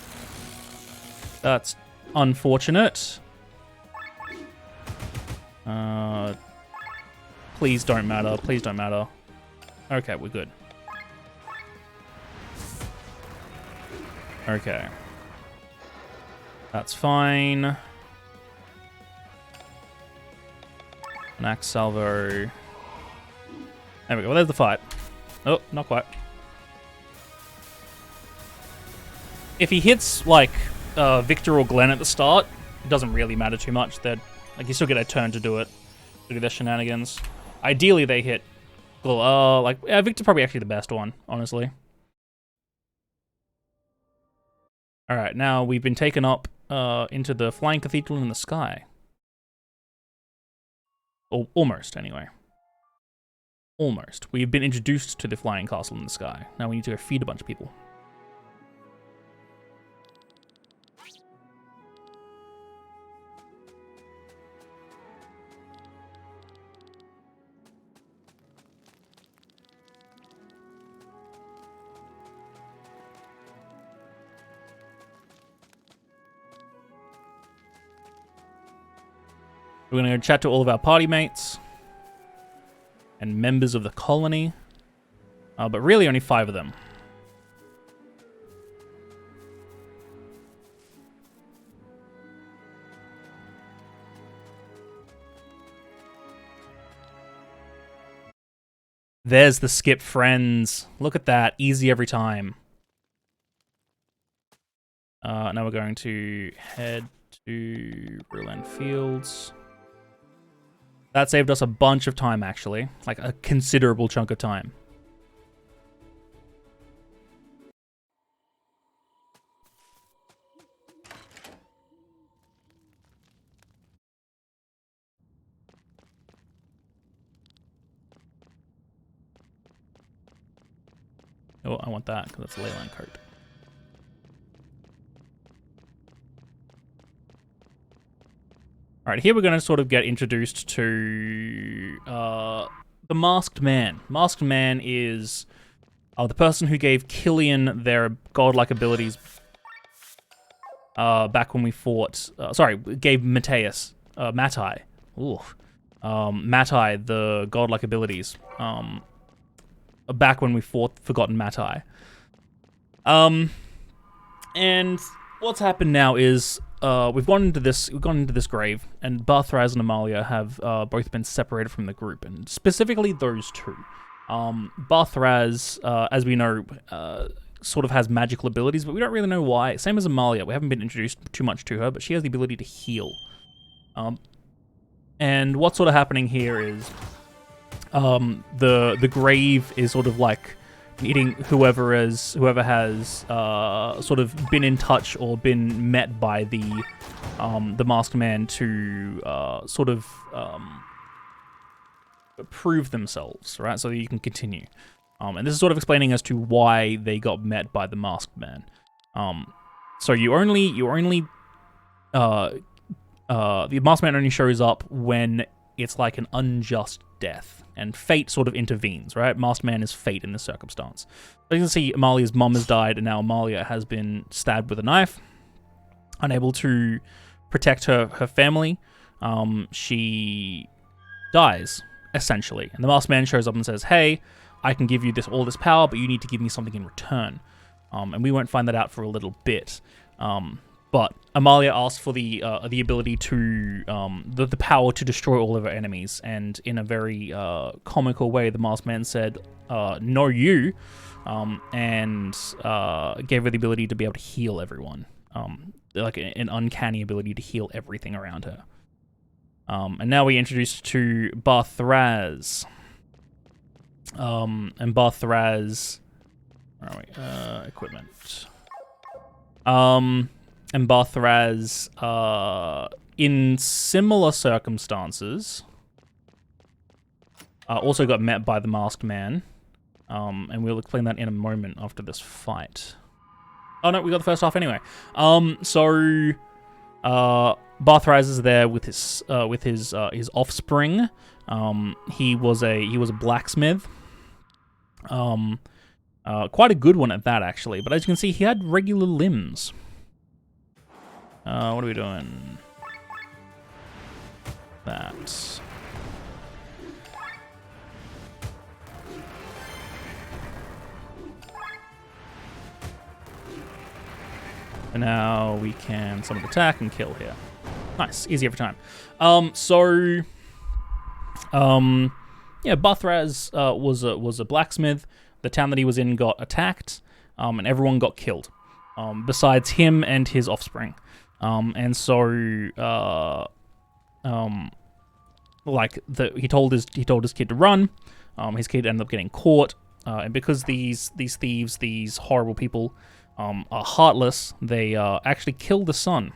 That's unfortunate. Please don't matter. Please don't matter. Okay, we're good. Okay. That's fine. An axe salvo. There we go. Well, there's the fight. Oh, not quite. If he hits, like, Victor or Glenn at the start, it doesn't really matter too much. They're, like, you still get a turn to do it. To do their shenanigans. Ideally, they hit... Victor's probably actually the best one, honestly. Alright, now we've been taken up into the Flying Cathedral in the sky. Almost, anyway. Almost. We've been introduced to the Flying Castle in the sky. Now we need to go feed a bunch of people. We're going to go chat to all of our party mates and members of the colony, but really only 5 of them. There's the skip friends. Look at that. Easy every time. Now we're going to head to Ruland Fields. That saved us a bunch of time, actually. Like, a considerable chunk of time. Oh, I want that, because that's a leyline cart. Alright, here we're going to sort of get introduced to the Masked Man. Masked Man is the person who gave Killian their godlike abilities back when we fought... gave Mateus, Matai. Ooh. Matai, the godlike abilities. Back when we fought Forgotten Matai. And what's happened now is... we've gone into this grave, and Barthraz and Amalia have both been separated from the group, and specifically those two. Barthraz, as we know, sort of has magical abilities, but we don't really know why. Same as Amalia, we haven't been introduced too much to her, but she has the ability to heal. And what's sort of happening here is the grave is sort of like eating whoever has sort of been in touch or been met by the Masked Man to sort of prove themselves, right? So that you can continue. And this is sort of explaining as to why they got met by the Masked Man. So the Masked Man only shows up when it's like an unjust death. And fate sort of intervenes, right? Masked Man is fate in this circumstance. So you can see Amalia's mom has died, and now Amalia has been stabbed with a knife. Unable to protect her family, she dies, essentially. And the Masked Man shows up and says, hey, I can give you all this power, but you need to give me something in return. And we won't find that out for a little bit. But Amalia asked for the ability to the power to destroy all of her enemies, and in a very comical way, the Masked Man said, "No, you," and gave her the ability to be able to heal everyone, like an uncanny ability to heal everything around her. And now we're introduced to Barthraz, and Barthraz, where are we? Equipment. And Barthraz, in similar circumstances, also got met by the Masked Man. And we'll explain that in a moment after this fight. Oh no, we got the first half anyway. Barthraz is there with his offspring, He was a blacksmith. Quite a good one at that, actually. But as you can see, he had regular limbs. What are we doing? That. And now we can summon attack and kill here. Nice, easy every time. Yeah, Bathraz was a blacksmith. The town that he was in got attacked, and everyone got killed, besides him and his offspring. He told his kid to run. His kid ended up getting caught, and because these thieves, these horrible people, are heartless, they actually killed the son.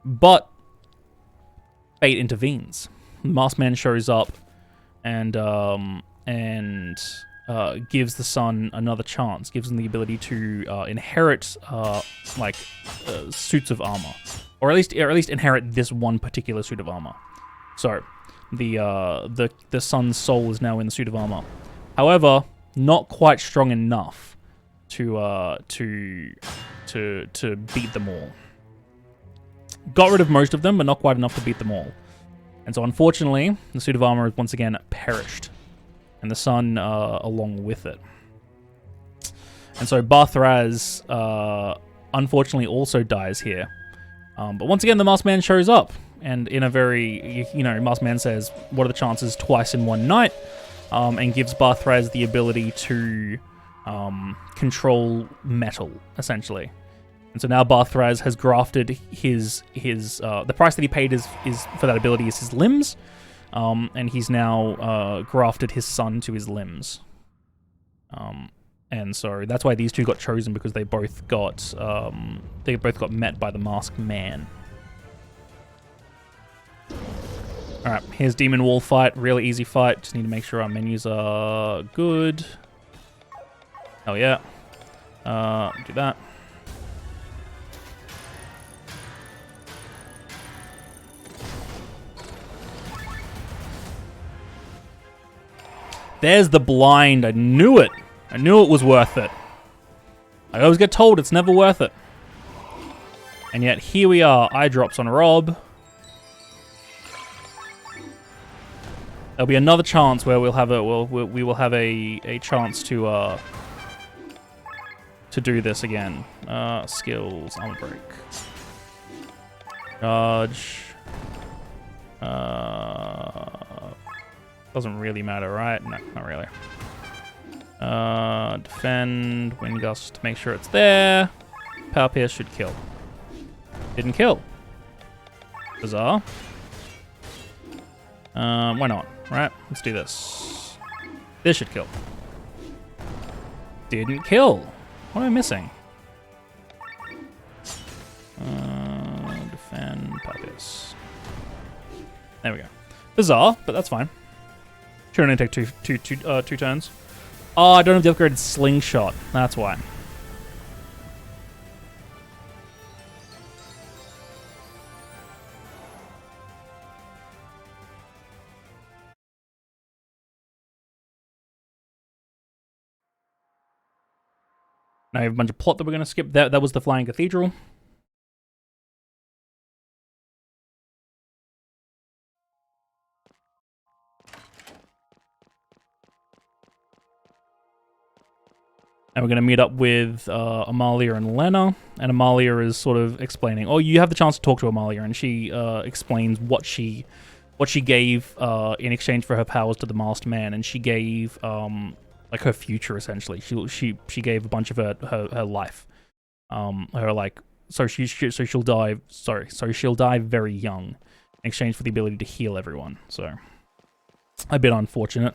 But fate intervenes. The masked man shows up and gives the son another chance, gives him the ability to inherit suits of armor, or at least inherit this one particular suit of armor. So the son's soul is now in the suit of armor. However, not quite strong enough to beat them all. Got rid of most of them, but not quite enough to beat them all. And so, unfortunately, the suit of armor has once again perished, and the son along with it. And so Bathraz, unfortunately, also dies here. But once again, the masked man shows up, and in a very, masked man says, "What are the chances twice in one night?" And gives Bathraz the ability to control metal, essentially. And so now Bathraz has grafted his the price that he paid is for that ability is his limbs, and he's now grafted his son to his limbs. And so that's why these two got chosen, because they both got met by the masked man. All right, here's Demon Wall fight. Really easy fight. Just need to make sure our menus are good. Hell yeah. Do that. There's the blind. I knew it. I knew it was worth it. I always get told it's never worth it. And yet here we are. Eye drops on Rob. There'll be another chance where we will have a chance to do this again. Skills, armor break, charge. Doesn't really matter, right? No, not really. Defend, wind gust, make sure it's there. Power pierce should kill. Didn't kill. Bizarre. Why not? Right, let's do this. This should kill. Didn't kill. What am I missing? Defend, power pierce. There we go. Bizarre, but that's fine. Should only take two turns. Oh, I don't have the upgraded slingshot. That's why. Now I have a bunch of plot that we're going to skip. That was the Flying Cathedral. And we're going to meet up with Amalia and Lena. And Amalia is sort of explaining, oh, you have the chance to talk to Amalia. And she explains what she gave in exchange for her powers to the masked man. And she gave like her future, essentially. She gave a bunch of her life. So she'll die. So she'll die very young in exchange for the ability to heal everyone. So a bit unfortunate.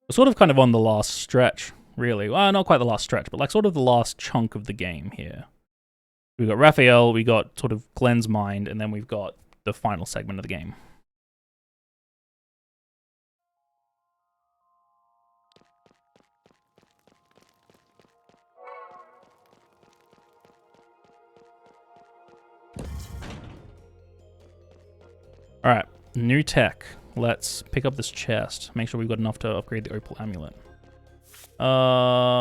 We're sort of kind of on the last stretch, really. Well, not quite the last stretch, but like sort of the last chunk of the game here. We've got Raphael, we got sort of Glenn's mind, and then we've got the final segment of the game. new tech. Let's pick up this chest. Make sure we've got enough to upgrade the opal amulet.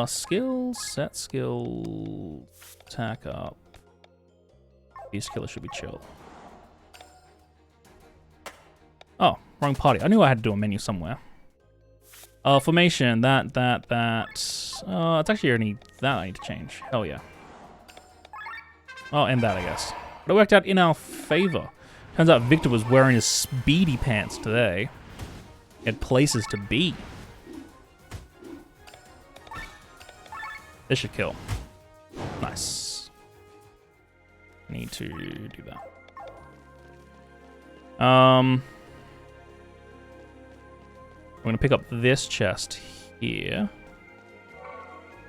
Skills, set skill, attack up. These killers should be chill. Oh, wrong party. I knew I had to do a menu somewhere. Formation, that. It's actually only that I need to change. Hell yeah. Oh, and that, I guess. But it worked out in our favor. Turns out Victor was wearing his speedy pants today. He had places to be. This should kill. Nice. Need to do that. We're gonna pick up this chest here,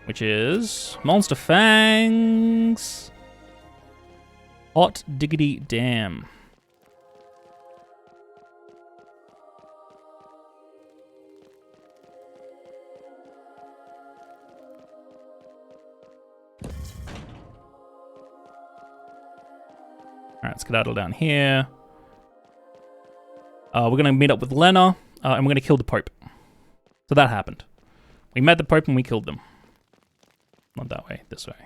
which is Monster Fangs. Hot diggity damn. Alright, let's skedaddle down here. We're going to meet up with Lena, and we're going to kill the Pope. So that happened. We met the Pope and we killed them. Not that way, this way.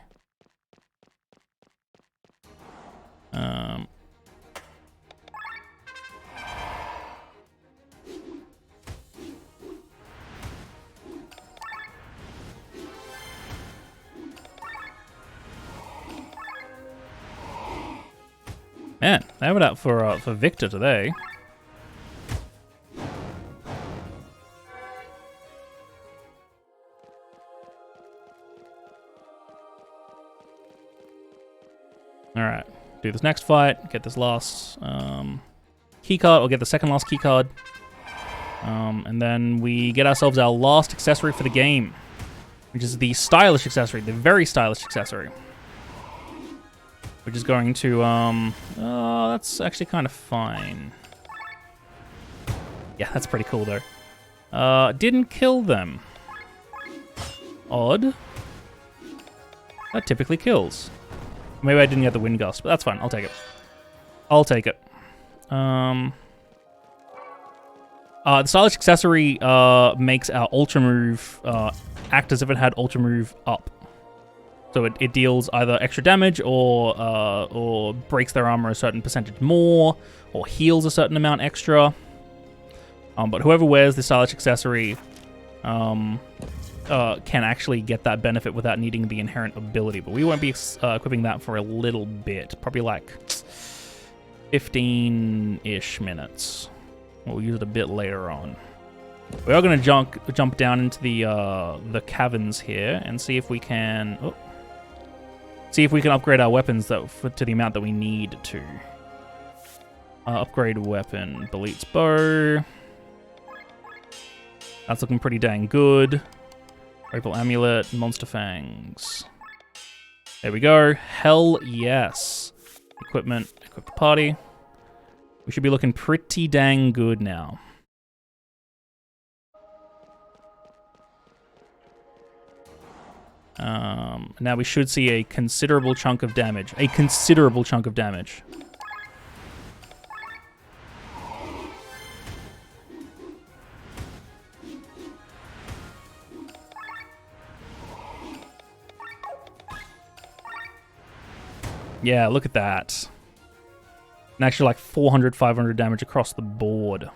Man, they have it out for Victor today. Alright, do this next fight, get this last keycard, or get the second last keycard. And then we get ourselves our last accessory for the game, which is the stylish accessory, the very stylish accessory. Which is going to, that's actually kind of fine. Yeah, that's pretty cool though. Didn't kill them. Odd. That typically kills. Maybe I didn't get the wind gust, but that's fine. I'll take it. I'll take it. The stylish accessory makes our ultra move act as if it had ultra move up. So it deals either extra damage or breaks their armor a certain percentage more, or heals a certain amount extra. But whoever wears the stylish accessory can actually get that benefit without needing the inherent ability. But we won't be equipping that for a little bit, probably like 15-ish minutes. We'll use it a bit later on. We are going to jump down into the caverns here and see if we can upgrade our weapons to the amount that we need to. Upgrade weapon, Belit's bow. That's looking pretty dang good. Opal amulet, monster fangs. There we go. Hell yes. Equipment, equip the party. We should be looking pretty dang good now. Now we should see a considerable chunk of damage. A considerable chunk of damage. Yeah, look at that. And actually like 400, 500 damage across the board.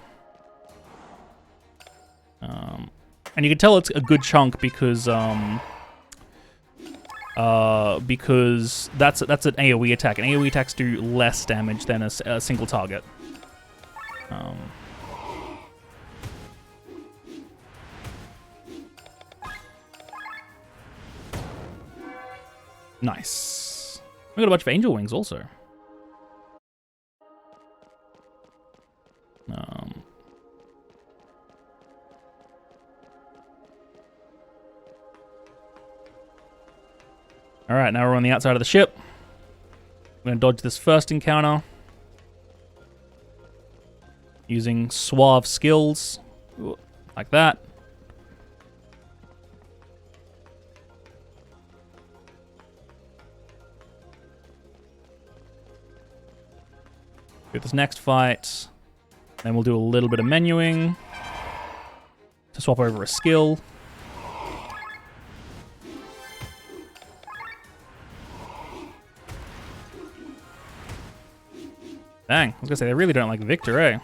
And you can tell it's a good chunk because that's an AoE attack, and AoE attacks do less damage than a single target. Nice. We got a bunch of angel wings also. Alright, now we're on the outside of the ship. We're going to dodge this first encounter. Using suave skills. Like that. Do this next fight. Then we'll do a little bit of menuing to swap over a skill. Dang, I was gonna say, they really don't like Victor, eh?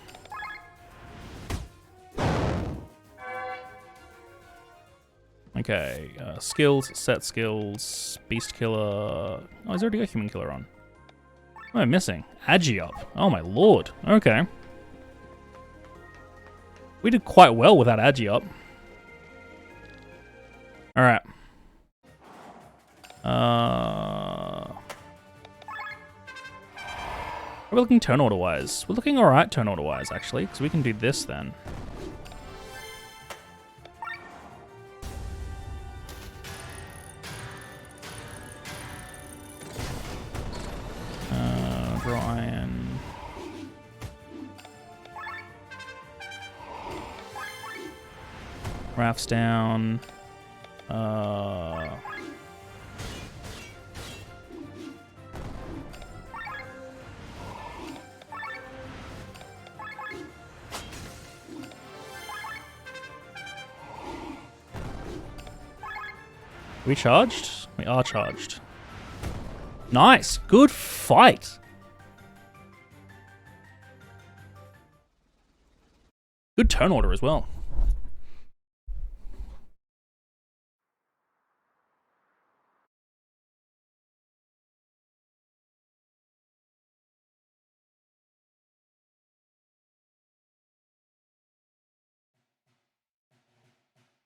Okay, skills, set skills, beast killer. Oh, he's already got human killer on. What am I missing? Agi up. Oh my lord. Okay. We did quite well without Agi up. Alright. How are we looking turn order wise? We're looking alright turn order wise, actually, because we can do this then. Draw iron. Rafts down. We charged? We are charged. Nice. Good fight. Good turn order as well.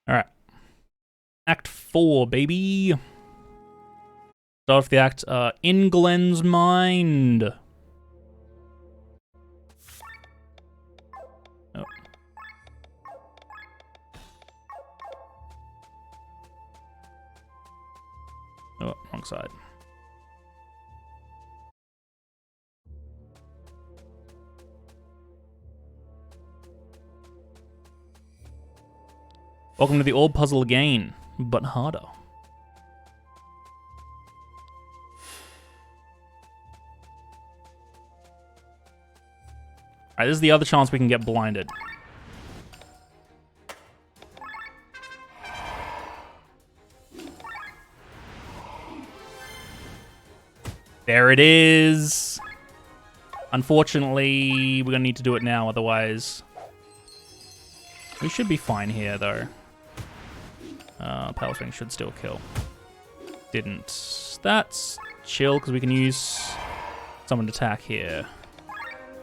All right. Act 4, baby. Start off the act in Glenn's mind. Oh. Oh, wrong side. Welcome to the orb puzzle again, but harder. Alright, this is the other chance we can get blinded. There it is! Unfortunately, we're gonna need to do it now, otherwise... We should be fine here, though. Power Swing should still kill. Didn't. That's chill, because we can use summoned attack here.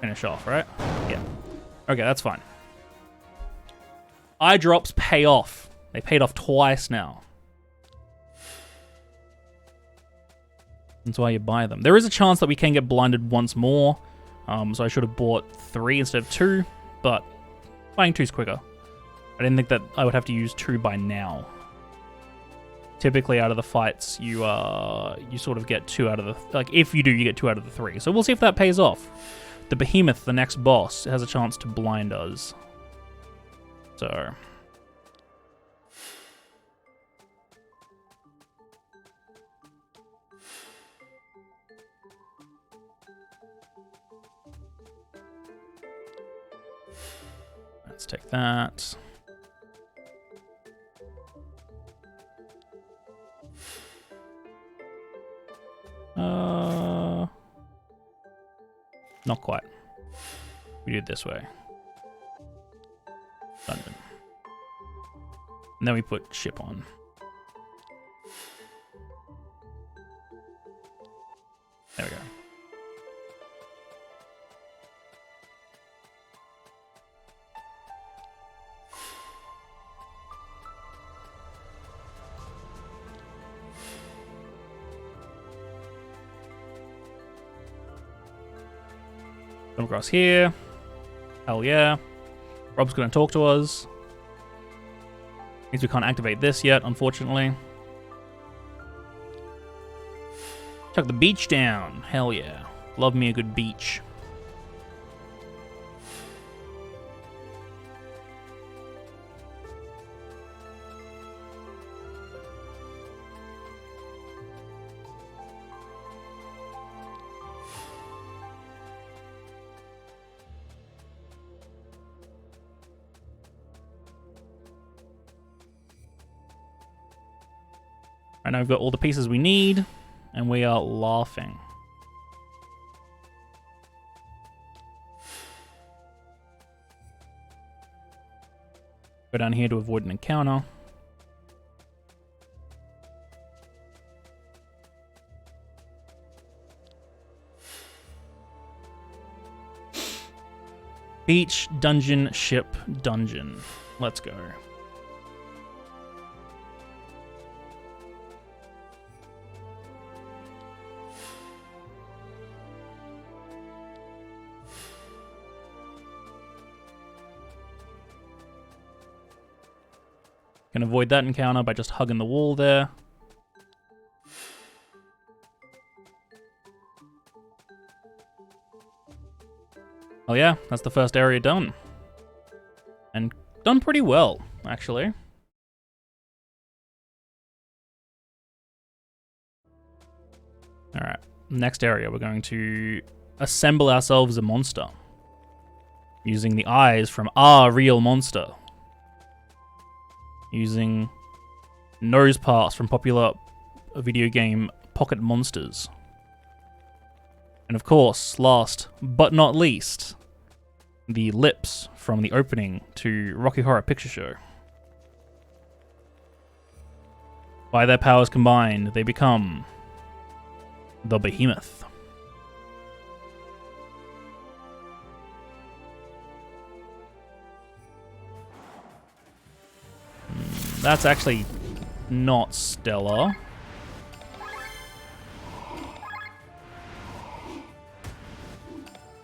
Finish off, right? Yeah. Okay, that's fine. Eye drops pay off. They paid off twice now. That's why you buy them. There is a chance that we can get blinded once more. So I should have bought 3 instead of 2, but buying 2's quicker. I didn't think that I would have to use 2 by now. Typically, out of the fights, you sort of get 2 out of the... Like, if you do, you get 2 out of the 3. So we'll see if that pays off. The Behemoth, the next boss, has a chance to blind us. So... Let's take that. Not quite. We do it this way. London. And then we put ship on. There we go. Come across here. Hell yeah. Rob's gonna talk to us. Means we can't activate this yet, unfortunately. Chuck the beach down. Hell yeah. Love me a good beach. Right now we've got all the pieces we need, and we are laughing. Go down here to avoid an encounter. Beach, dungeon, ship, dungeon. Let's go. Can avoid that encounter by just hugging the wall there. Oh yeah, that's the first area done. And done pretty well, actually. Alright, next area, we're going to assemble ourselves a monster. Using the eyes from our real monster. Using nose parts from popular video game Pocket Monsters. And of course, last but not least, the lips from the opening to Rocky Horror Picture Show. By their powers combined, they become the Behemoth. That's actually not stellar.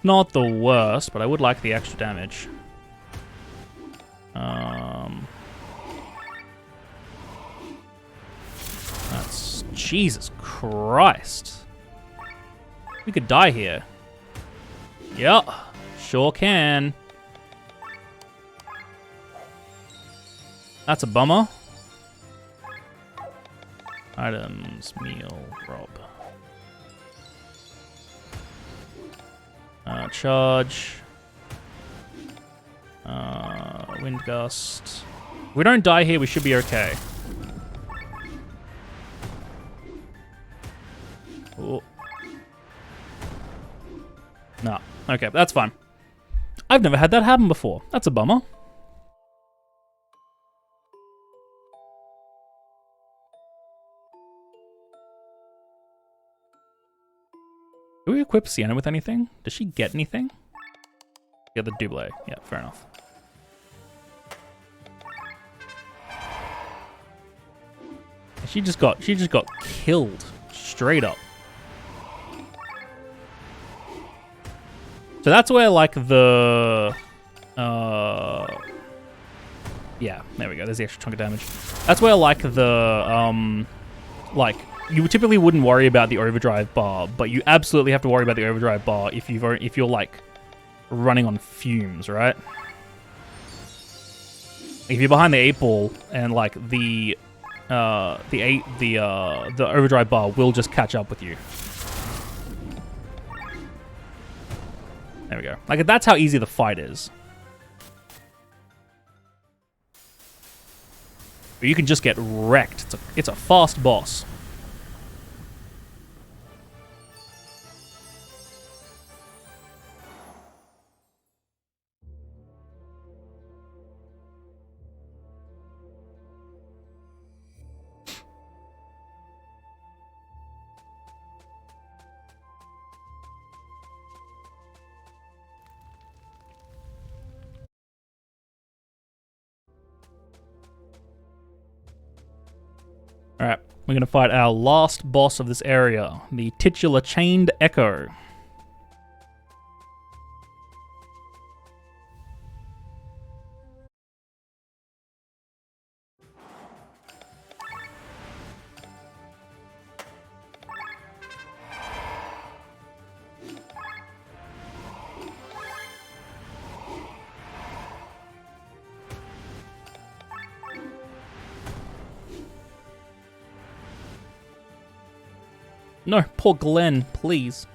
Not the worst, but I would like the extra damage. That's... Jesus Christ. We could die here. Yep, sure can. That's a bummer. Items, meal, rob. Charge. Wind gust. If we don't die here, we should be okay. Oh. Nah. Okay, that's fine. I've never had that happen before. That's a bummer. Do we equip Sienna with anything? Does she get anything? Yeah, the double. Yeah, fair enough. She just got killed straight up. So that's where like the yeah, there we go. There's the extra chunk of damage. That's where like the like you typically wouldn't worry about the overdrive bar, but you absolutely have to worry about the overdrive bar if you're like running on fumes, right? If you're behind the 8 ball and like the overdrive bar will just catch up with you. There we go. Like that's how easy the fight is. But you can just get wrecked. It's a fast boss. Alright, we're going to fight our last boss of this area, the titular Chained Echo. No, poor Glenn, please.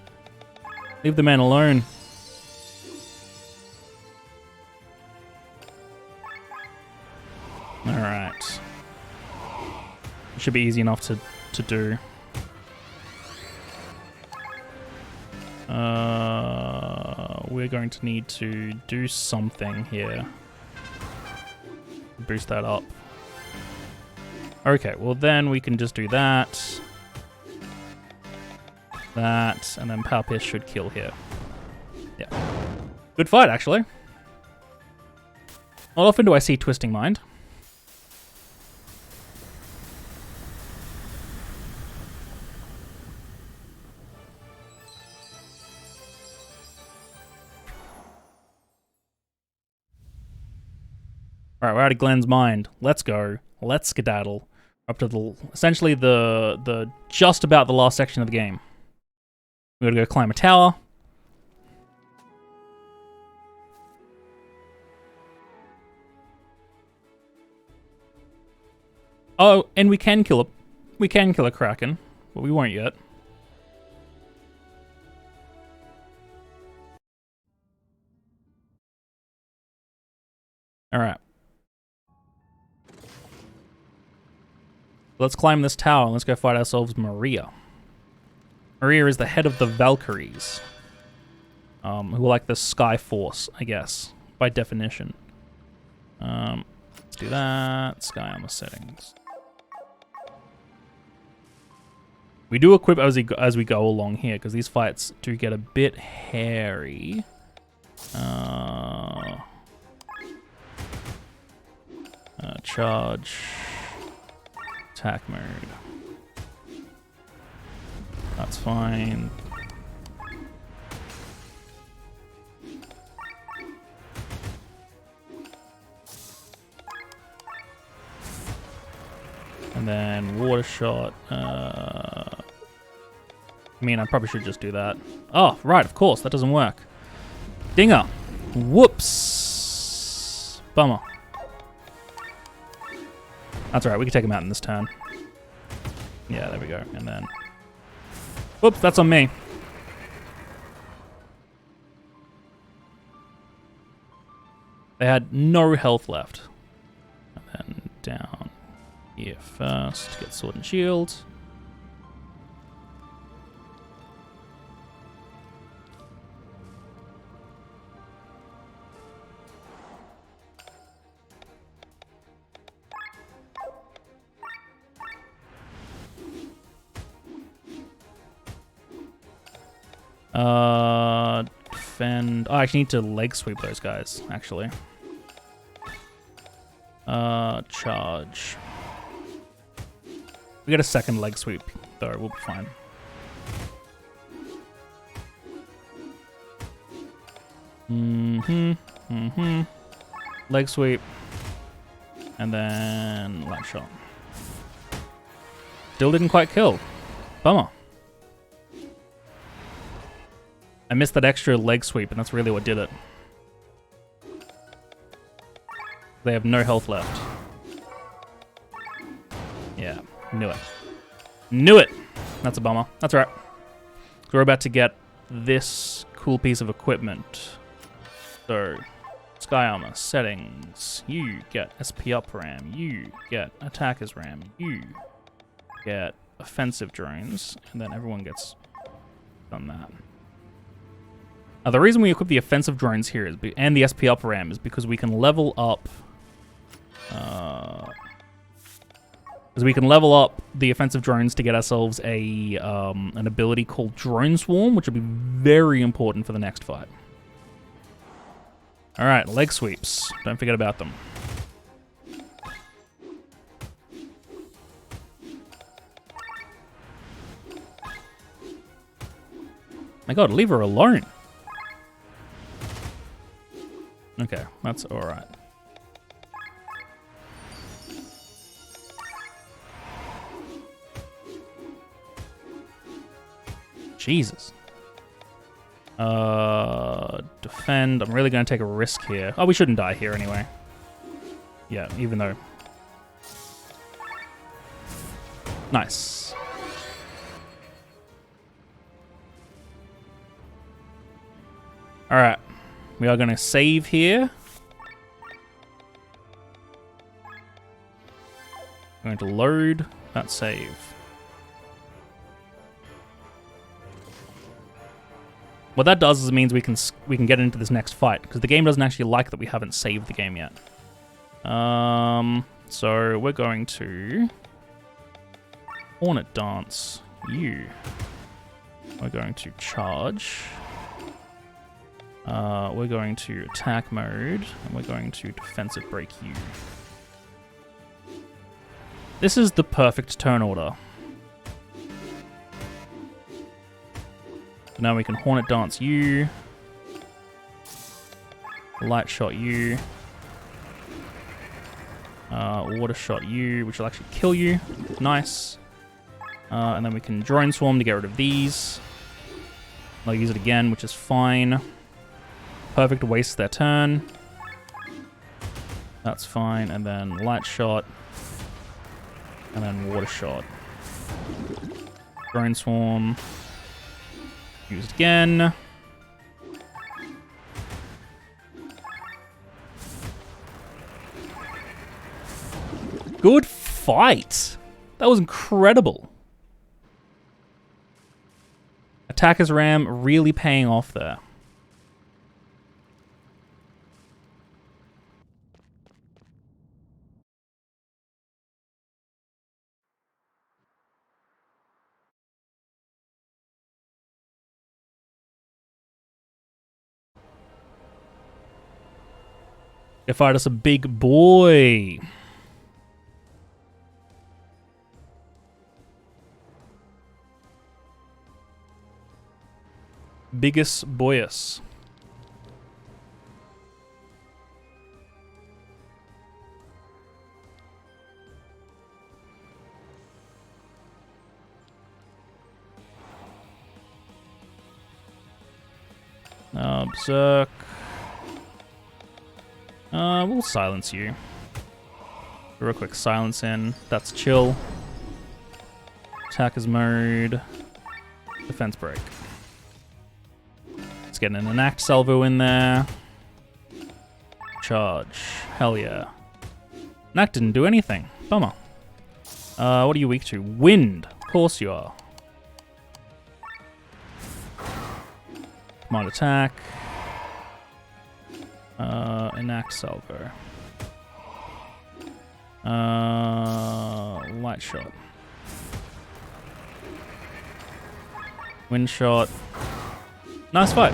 Leave the man alone. Alright. Should be easy enough to to do. We're going to need to do something here. Boost that up. Okay, well then we can just do that. That, and then Power Pierce should kill here. Yeah. Good fight, actually. Not often do I see Twisting Mind. Alright, we're out of Glenn's mind. Let's go. Let's skedaddle. Up to the essentially the just about the last section of the game. We gotta go climb a tower. Oh, and we can kill a Kraken, but we won't yet. Alright. Let's climb this tower and let's go fight ourselves Maria. Maria is the head of the Valkyries. Who are like the Sky Force, I guess, by definition. Let's do that. Sky armor settings. We do equip as we go along here, because these fights do get a bit hairy. Charge. Attack mode. That's fine. And then water shot. I mean, I probably should just do that. Oh, right, of course, that doesn't work. Dinger. Whoops. Bummer. That's alright, we can take him out in this turn. Yeah, there we go. And then... Whoops, that's on me. They had no health left. And then down here first. Get sword and shield. Defend. Oh, I actually need to leg sweep those guys, actually. Charge. We get a second leg sweep, though. We'll be fine. Leg sweep. And then light shot. Still didn't quite kill. Bummer. I missed that extra leg sweep, and that's really what did it. They have no health left. Yeah, knew it. Knew it! That's a bummer. That's alright. We're about to get this cool piece of equipment. So, Sky Armor, settings. You get SP up ram. You get attackers ram. You get offensive drones. And then everyone gets done that. The reason we equip the offensive drones here and the SP up ram is because we can level up. The offensive drones to get ourselves an ability called Drone Swarm, which will be very important for the next fight. All right, leg sweeps. Don't forget about them. My God, leave her alone. Okay, that's alright. Jesus. Defend. I'm really going to take a risk here. Oh, we shouldn't die here anyway. Yeah, even though... Nice. Alright. We are going to save here. I'm going to load that save. What that does is it means we can get into this next fight, because the game doesn't actually like that we haven't saved the game yet. So we're going to Hornet Dance you. We're going to charge. We're going to attack mode, and we're going to defensive break you. This is the perfect turn order. Now we can Hornet Dance you, Light Shot you, Water Shot you, which will actually kill you. Nice. And then we can Drone Swarm to get rid of these. I'll use it again, which is fine. Perfect to waste their turn. That's fine. And then Light Shot. And then Water Shot. Drone Swarm. Used again. Good fight. That was incredible. Attacker's Ram really paying off there. They fired us a big boy. Biggest boyus. Berserk. We'll silence you. Real quick silence in. That's chill. Attackers mode. Defense break. Let's get an Enact Salvo in there. Charge. Hell yeah. Enact didn't do anything. Bummer. What are you weak to? Wind. Of course you are. Command attack. Enact Salvo. Light shot. Wind shot. Nice fight.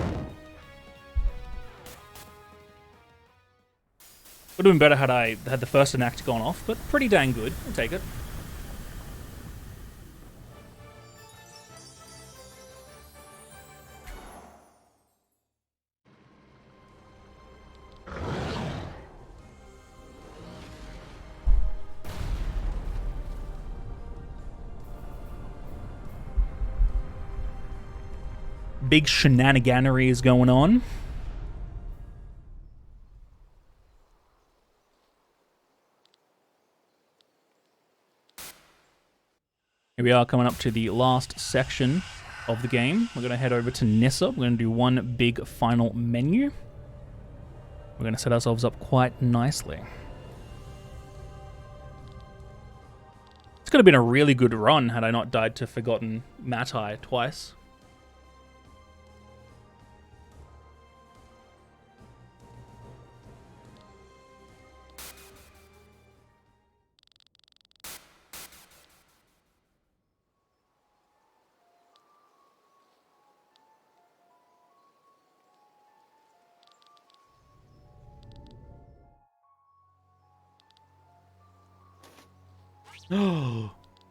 Would have been better had I had the first Enact gone off, but pretty dang good. I'll take it. Big shenaniganery is going on. Here we are coming up to the last section of the game. We're going to head over to Nissa. We're going to do one big final menu. We're going to set ourselves up quite nicely. It's could have been a really good run had I not died to Forgotten Matai twice.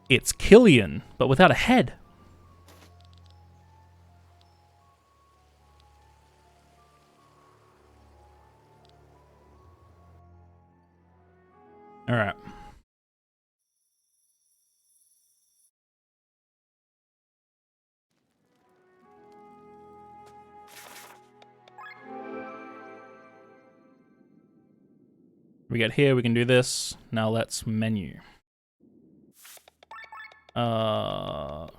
It's Killian, but without a head. All right. We get here, we can do this. Now let's menu. Sure.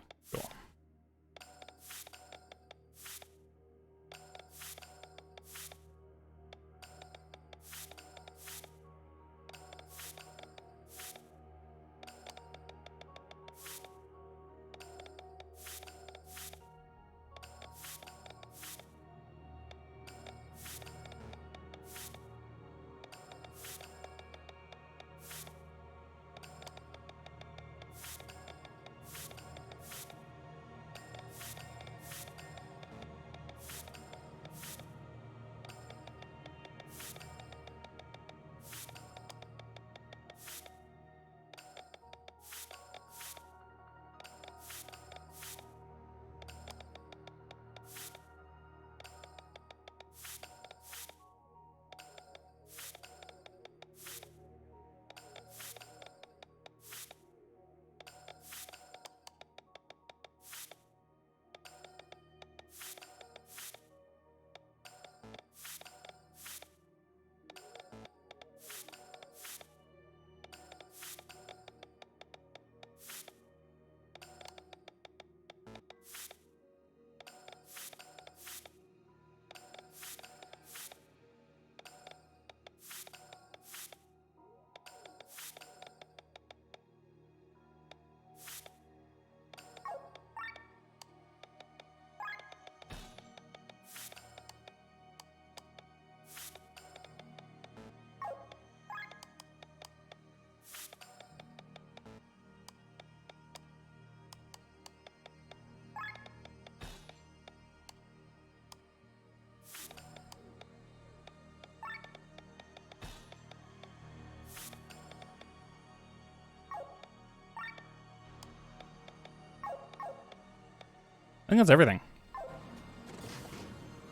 think that's everything.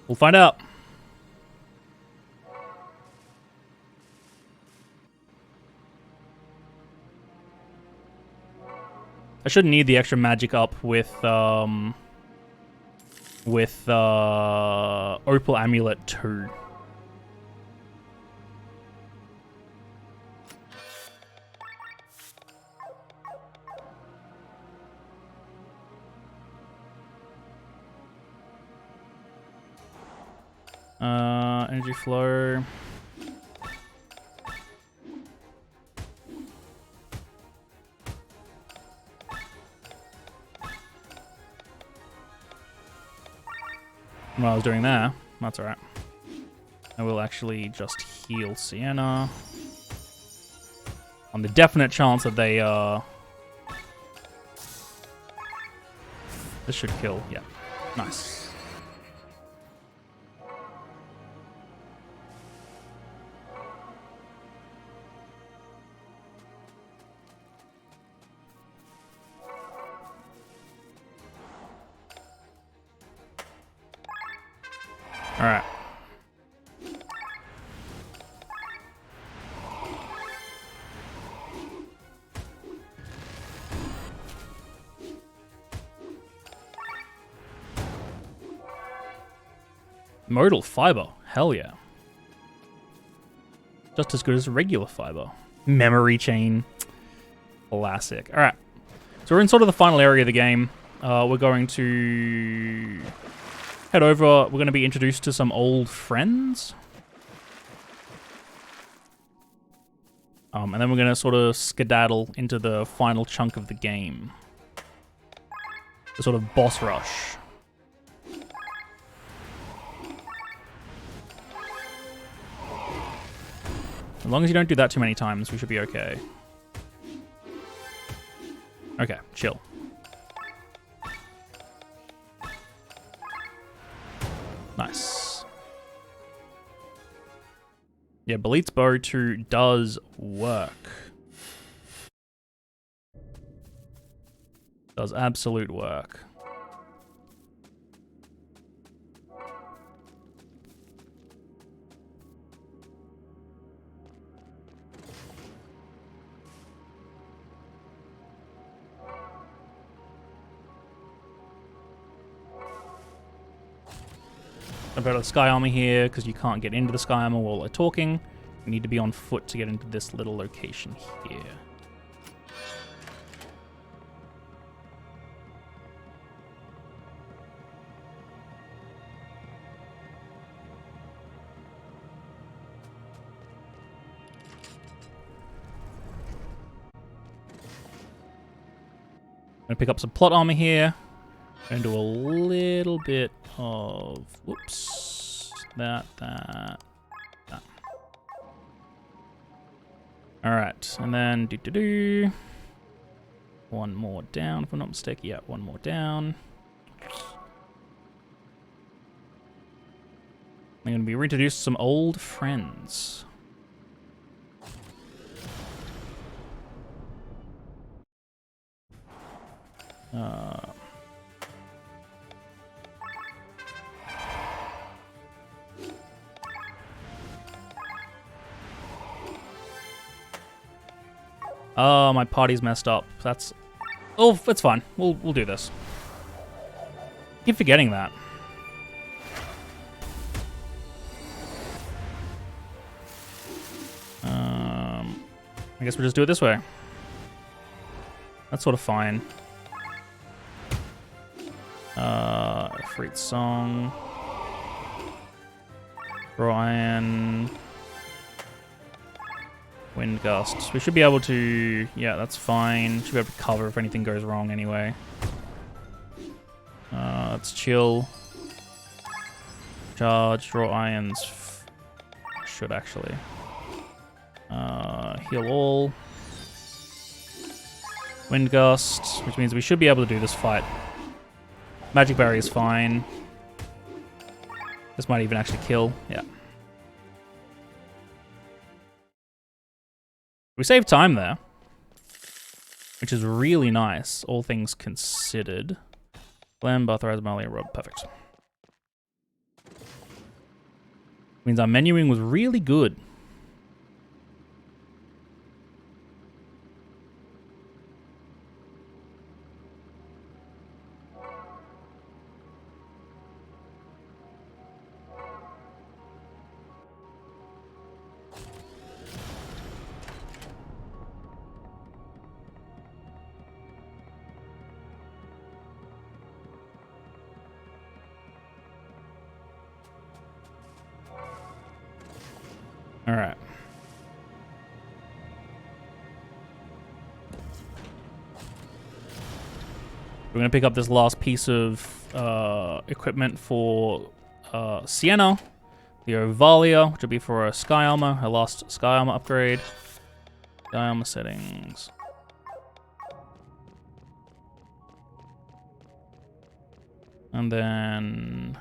We'll find out. I shouldn't need the extra magic up with Opal Amulet 2. Energy flow. What I was doing there, that's alright. I will actually just heal Sienna. On the definite chance that they, this should kill, yeah. Nice. Alright. Modal fiber. Hell yeah. Just as good as regular fiber. Memory chain. Classic. Alright. So we're in sort of the final area of the game. We're going to head over. We're going to be introduced to some old friends. And then we're going to sort of skedaddle into the final chunk of the game. The sort of boss rush. As long as you don't do that too many times, we should be okay. Okay, chill. Nice. Yeah, Belit's Bow 2 does work. Does absolute work. I've got a Sky Armor here because you can't get into the Sky Armor while they're talking. You need to be on foot to get into this little location here. I'm gonna pick up some plot armor here. And do a little bit of, whoops, that. All right, and then one more down, if I'm not mistaken. Yeah, one more down. I'm gonna be reintroduced to some old friends. Oh, my party's messed up. That's... Oh, it's fine. We'll do this. Keep forgetting that. I guess we'll just do it this way. That's sort of fine. Freak Song. Brian. Wind Gust. We should be able to... Yeah, that's fine. Should be able to cover if anything goes wrong anyway. Let's chill. Charge. Draw Irons. Should actually. Heal all. Wind Gust, which means we should be able to do this fight. Magic Barrier is fine. This might even actually kill. Yeah. We saved time there, which is really nice, all things considered. Glenn, Barthraz, Marley, and Rob. Perfect. Means our menuing was really good. All right. We're going to pick up this last piece of equipment for Sienna, the Ovalia, which will be for a Sky Armor, her last Sky Armor upgrade. Sky Armor settings. And then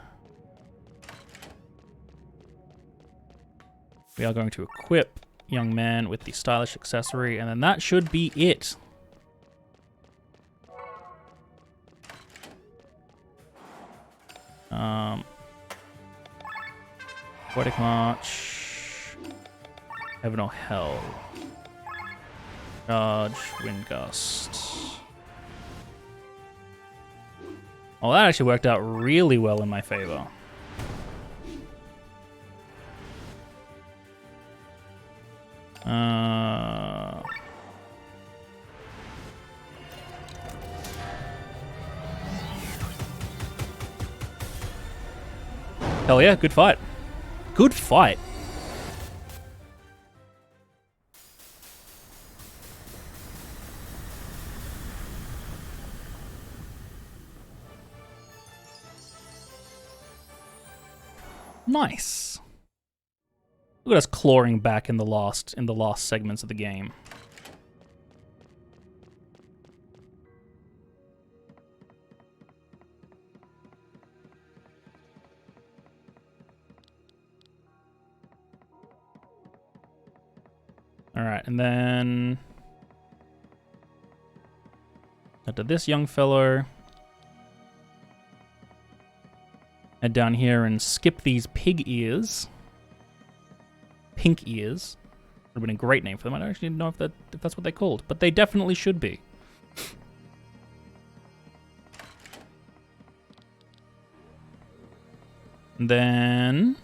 we are going to equip Young Man with the stylish accessory, and then that should be it. Poetic March. Heaven or Hell. Charge, Wind Gust. Oh, that actually worked out really well in my favor. Hell yeah, good fight. Good fight. Nice. Look at us clawing back in the last segments of the game. All right, and then after this young fellow, head down here and skip these pig ears. Pink ears. Would have been a great name for them. I don't actually know if that's what they're called, but they definitely should be. And then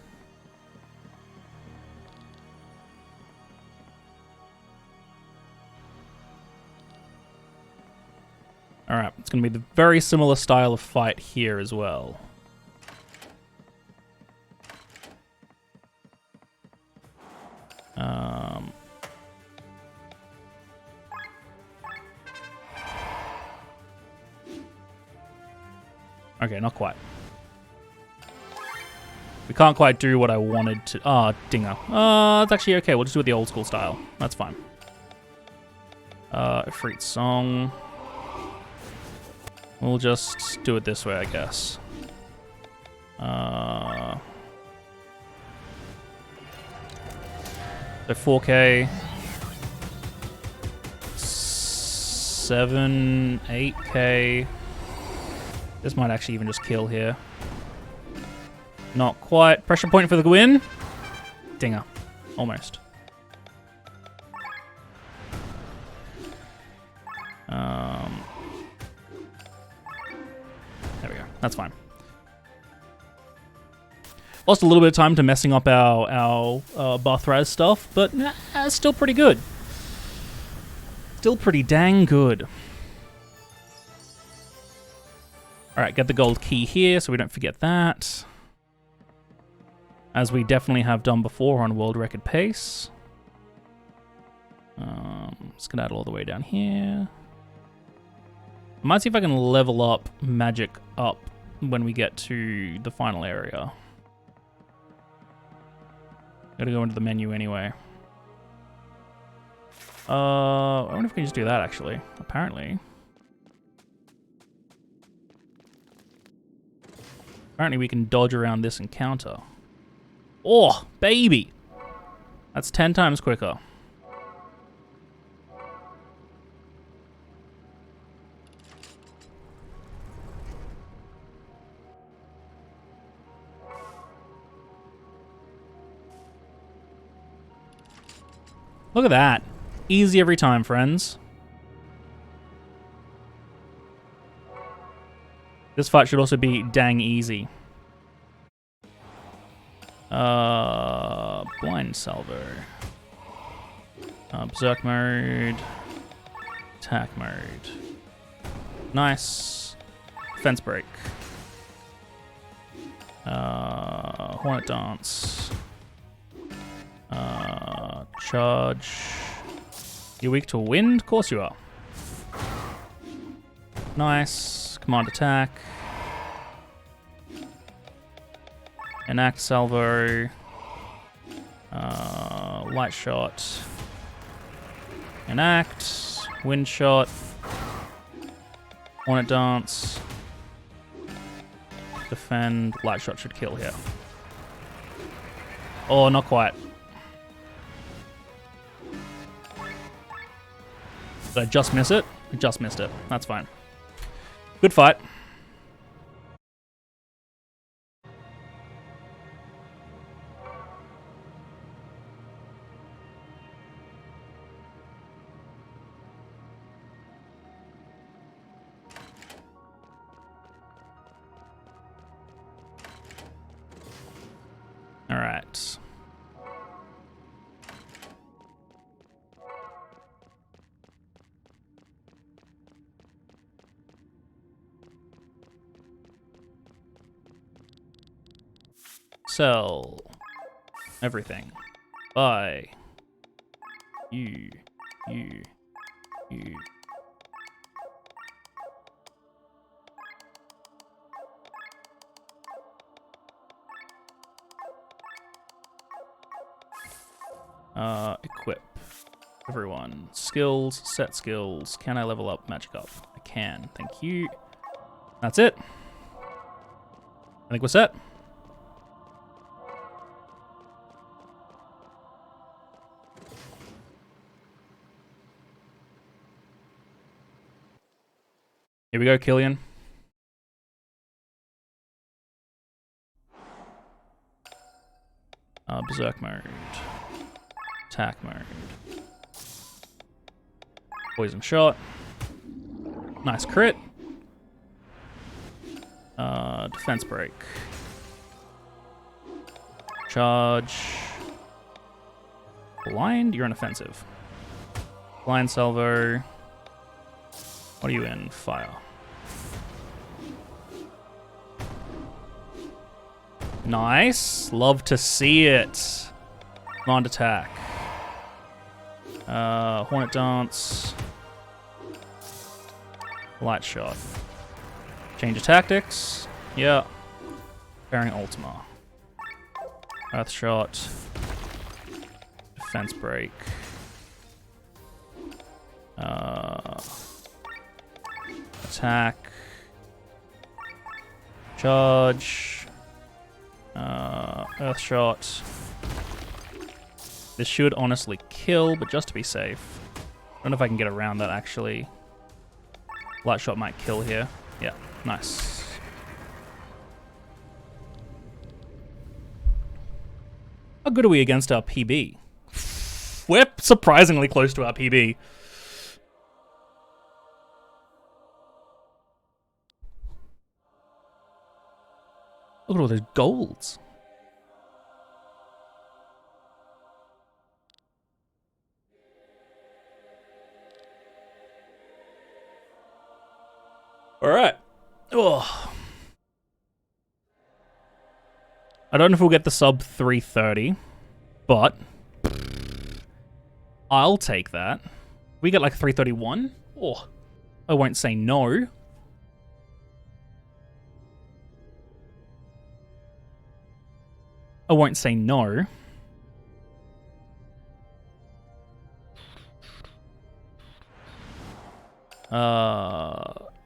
alright, it's going to be the very similar style of fight here as well. Okay, not quite. We can't quite do what I wanted to. Ah, dinger. It's actually okay. We'll just do it the old school style. That's fine. Ifrit Song. We'll just do it this way, I guess. So 4K. 7, 8K. This might actually even just kill here. Not quite. Pressure point for the win. Dinger. Almost. There we go. That's fine. Lost a little bit of time to messing up our Barthraz stuff, but still pretty good. Still pretty dang good. Alright, get the gold key here so we don't forget that. As we definitely have done before on world record pace. Skedaddle all the way down here. I might see if I can level up magic up when we get to the final area. Gotta go into the menu anyway. I wonder if we can just do that actually. Apparently we can dodge around this encounter. Oh, baby! That's 10 times quicker. Look at that. Easy every time, friends. This fight should also be dang easy. Blind salvo. Berserk mode. Attack mode. Nice. Fence break. Hornet dance. Charge. You're weak to wind? Of course you are. Nice. Command attack. Enact salvo. Light shot. Enact. Wind shot. Hornet dance. Defend. Light shot should kill here. Oh, not quite. Did I just miss it? I just missed it. That's fine. Good fight. All right. Sell everything. Buy. You. Equip. Everyone. Skills, set skills. Can I level up magic up? I can. Thank you. That's it. I think we're set. Here we go, Killian. Berserk mode. Attack mode. Poison shot. Nice crit. Defense break. Charge. Blind? You're an offensive. Blind salvo. What are you in? Fire. Nice. Love to see it. Command attack. Hornet dance. Light shot. Change of tactics. Yeah. Bearing Ultima. Earth shot. Defense break. Attack. Charge. Earth shot. This should honestly kill, but just to be safe. I don't know if I can get around that actually. Light shot might kill here. Yeah, nice. How good are we against our PB? We're surprisingly close to our PB. Look at all those golds. All right. Oh. I don't know if we'll get the sub 330, but I'll take that. We get like 331. Oh, I won't say no. I won't say no.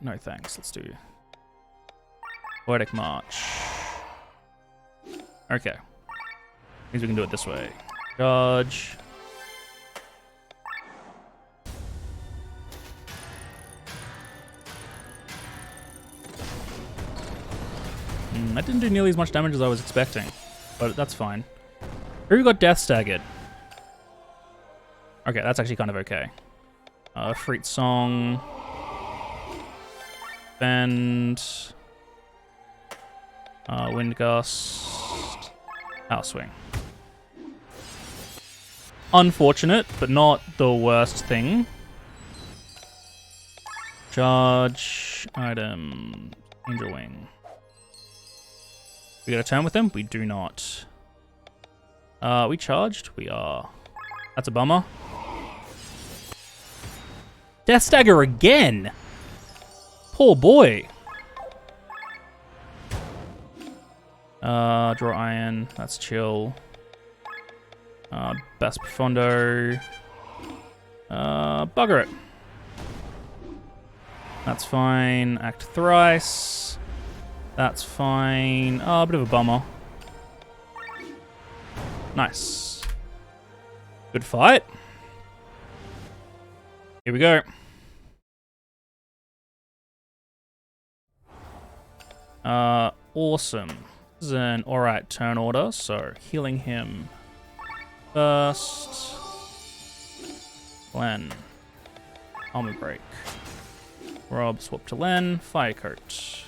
No thanks. Let's do Poetic March. Okay. Means we can do it this way. Charge. That didn't do nearly as much damage as I was expecting, but that's fine. Who got Death Staggered? Okay, that's actually kind of okay. Freet Song. Bend. Wind Gust. Power Swing. Unfortunate, but not the worst thing. Charge. Item. Angel Wing. We got a turn with them? We do not. We charged? We are. That's a bummer. Death Stagger again! Poor boy. Draw Iron. That's chill. Best Profondo. Bugger it. That's fine. Act thrice. That's fine. Oh, a bit of a bummer. Nice. Good fight. Here we go. Awesome. This is an alright turn order, so healing him first. Glenn. Armor Break. Rob, swap to Len. Fire Coat.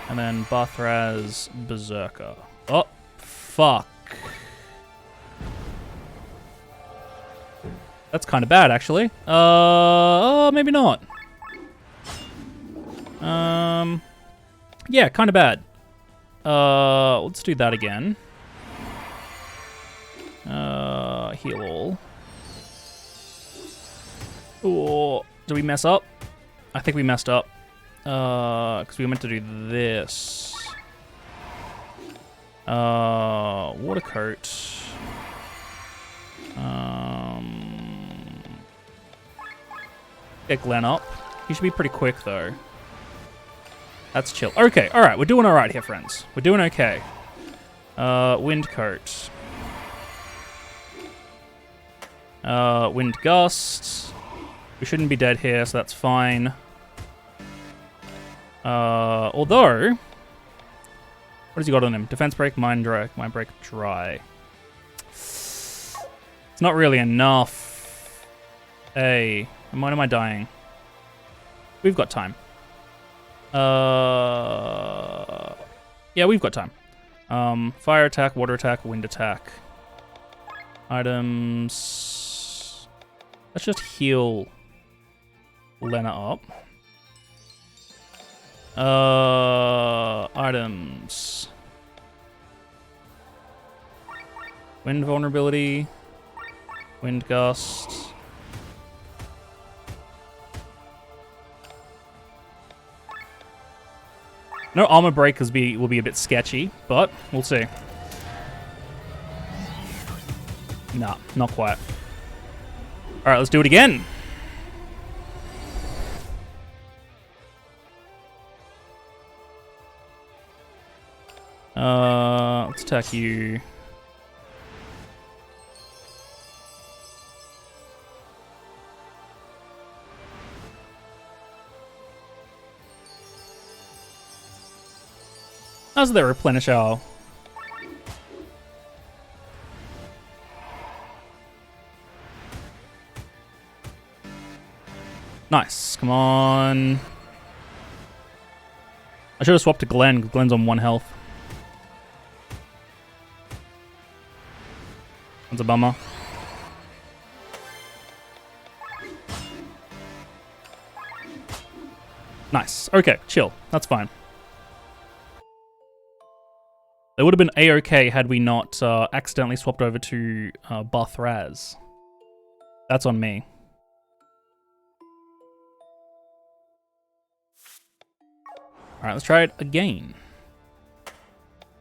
And then Bathraz, Berserker. Oh, fuck. That's kind of bad, actually. Oh, maybe not. Yeah, kind of bad. Let's do that again. Heal all. Oh, did we mess up? I think we messed up. Because we were meant to do this. Water Coat. Get Glenn up. He should be pretty quick, though. That's chill. Okay, alright. We're doing alright here, friends. We're doing okay. Wind Coat. Wind Gust. We shouldn't be dead here, so that's fine. Although... What has he got on him? Defense Break, Mind Break, Dry. It's not really enough. Hey, when am I dying? We've got time. Yeah, we've got time. Fire attack, water attack, wind attack. Items. Let's just heal Lena up. Items. Wind vulnerability. Wind gust. No armor break will be a bit sketchy, but we'll see. Nah, not quite. Alright, let's do it again. Let's attack you. As they replenish our... Nice, come on. I should have swapped to Glenn, because Glenn's on 1 health. That's a bummer. Nice, okay, chill, that's fine. It would have been A-okay had we not accidentally swapped over to Bathraz. That's on me. Alright, let's try it again.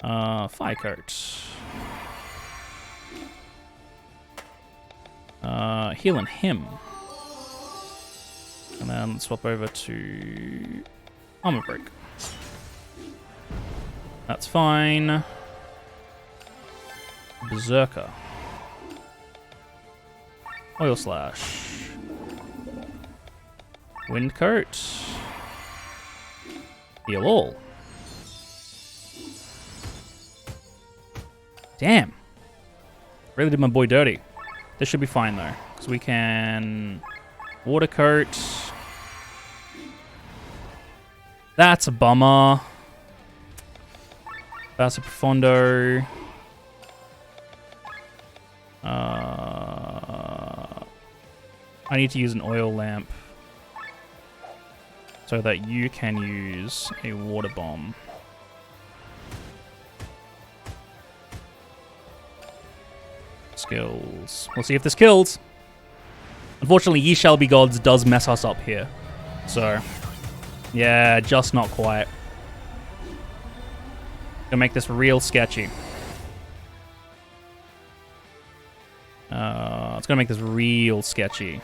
Fire Coat. Healing him. And then let's swap over to Armor Break. That's fine. Berserker. Oil Slash. Wind Coat. Heal all. Damn. Really did my boy dirty. This should be fine though, because we can water coat. That's a bummer. That's a profondo. I need to use an oil lamp so that you can use a water bomb. Skills. We'll see if this kills. Unfortunately, Ye Shall Be Gods does mess us up here. So, yeah, just not quite. Gonna make this real sketchy. It's gonna make this real sketchy.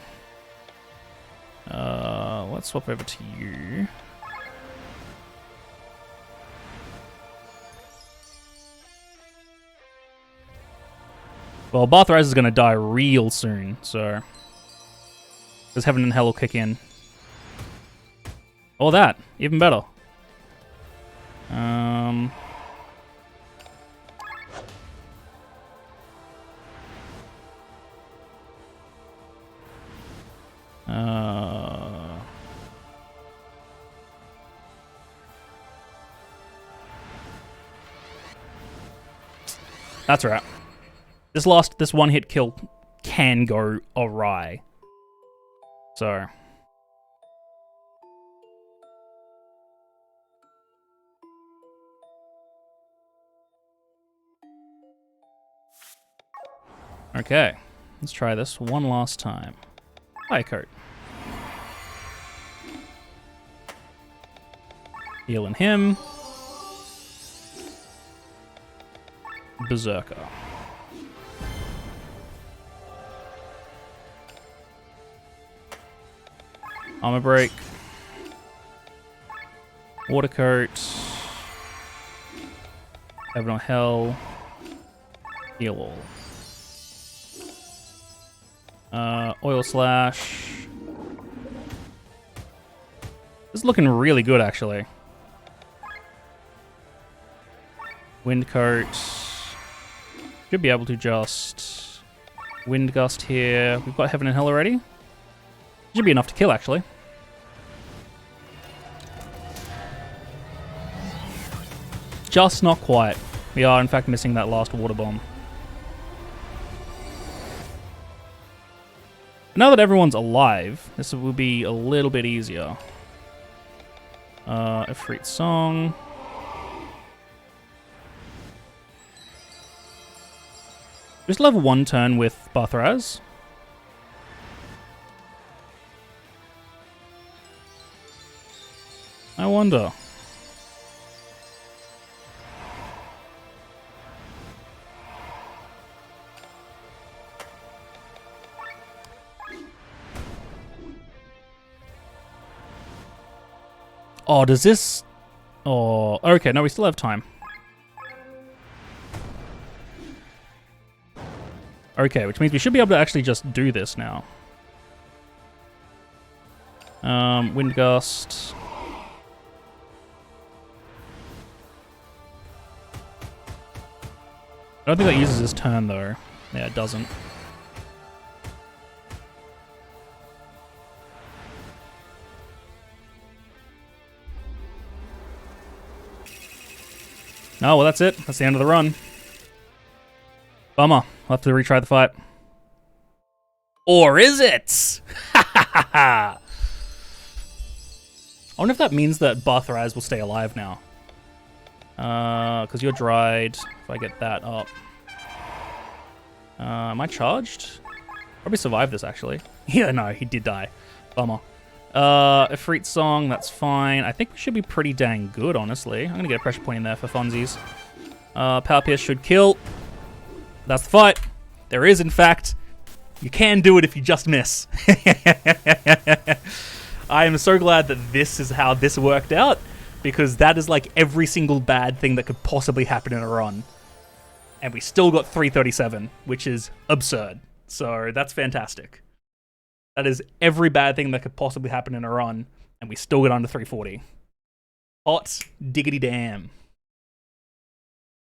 Let's swap over to you. Well, Bathrise is gonna die real soon, so... Does Heaven and Hell will kick in. Or that, even better. That's right. This one hit kill can go awry. So. Okay. Let's try this one last time. Fire coat. Healing him. Berserker. Armor break. Water coat. Heaven or Hell. Heal all. Oil slash. This is looking really good, actually. Wind coat. Should be able to just wind gust here. We've got Heaven and Hell already. Should be enough to kill, actually. Just not quite. We are, in fact, missing that last water bomb. Now that everyone's alive, this will be a little bit easier. Ifrit Song. We still have one turn with Bathraz. I wonder. Oh, does this... Oh, okay, no, we still have time. Okay, which means we should be able to actually just do this now. Wind Gust. I don't think that uses his turn, though. Yeah, it doesn't. Oh, well, that's it. That's the end of the run. Bummer. I'll have to retry the fight. Or is it? I wonder if that means that Bathraz will stay alive now. Because you're dried. If I get that up. Am I charged? Probably survived this, actually. Yeah, no, he did die. Bummer. Ifrit Song, that's fine. I think we should be pretty dang good, honestly. I'm going to get a pressure point in there for funsies. Power Pierce should kill. That's the fight. There is, in fact. You can do it if you just miss. I am so glad that this is how this worked out, because that is like every single bad thing that could possibly happen in a run. And we still got 337, which is absurd. So that's fantastic. That is every bad thing that could possibly happen in a run, and we still got under 340. Hot diggity damn.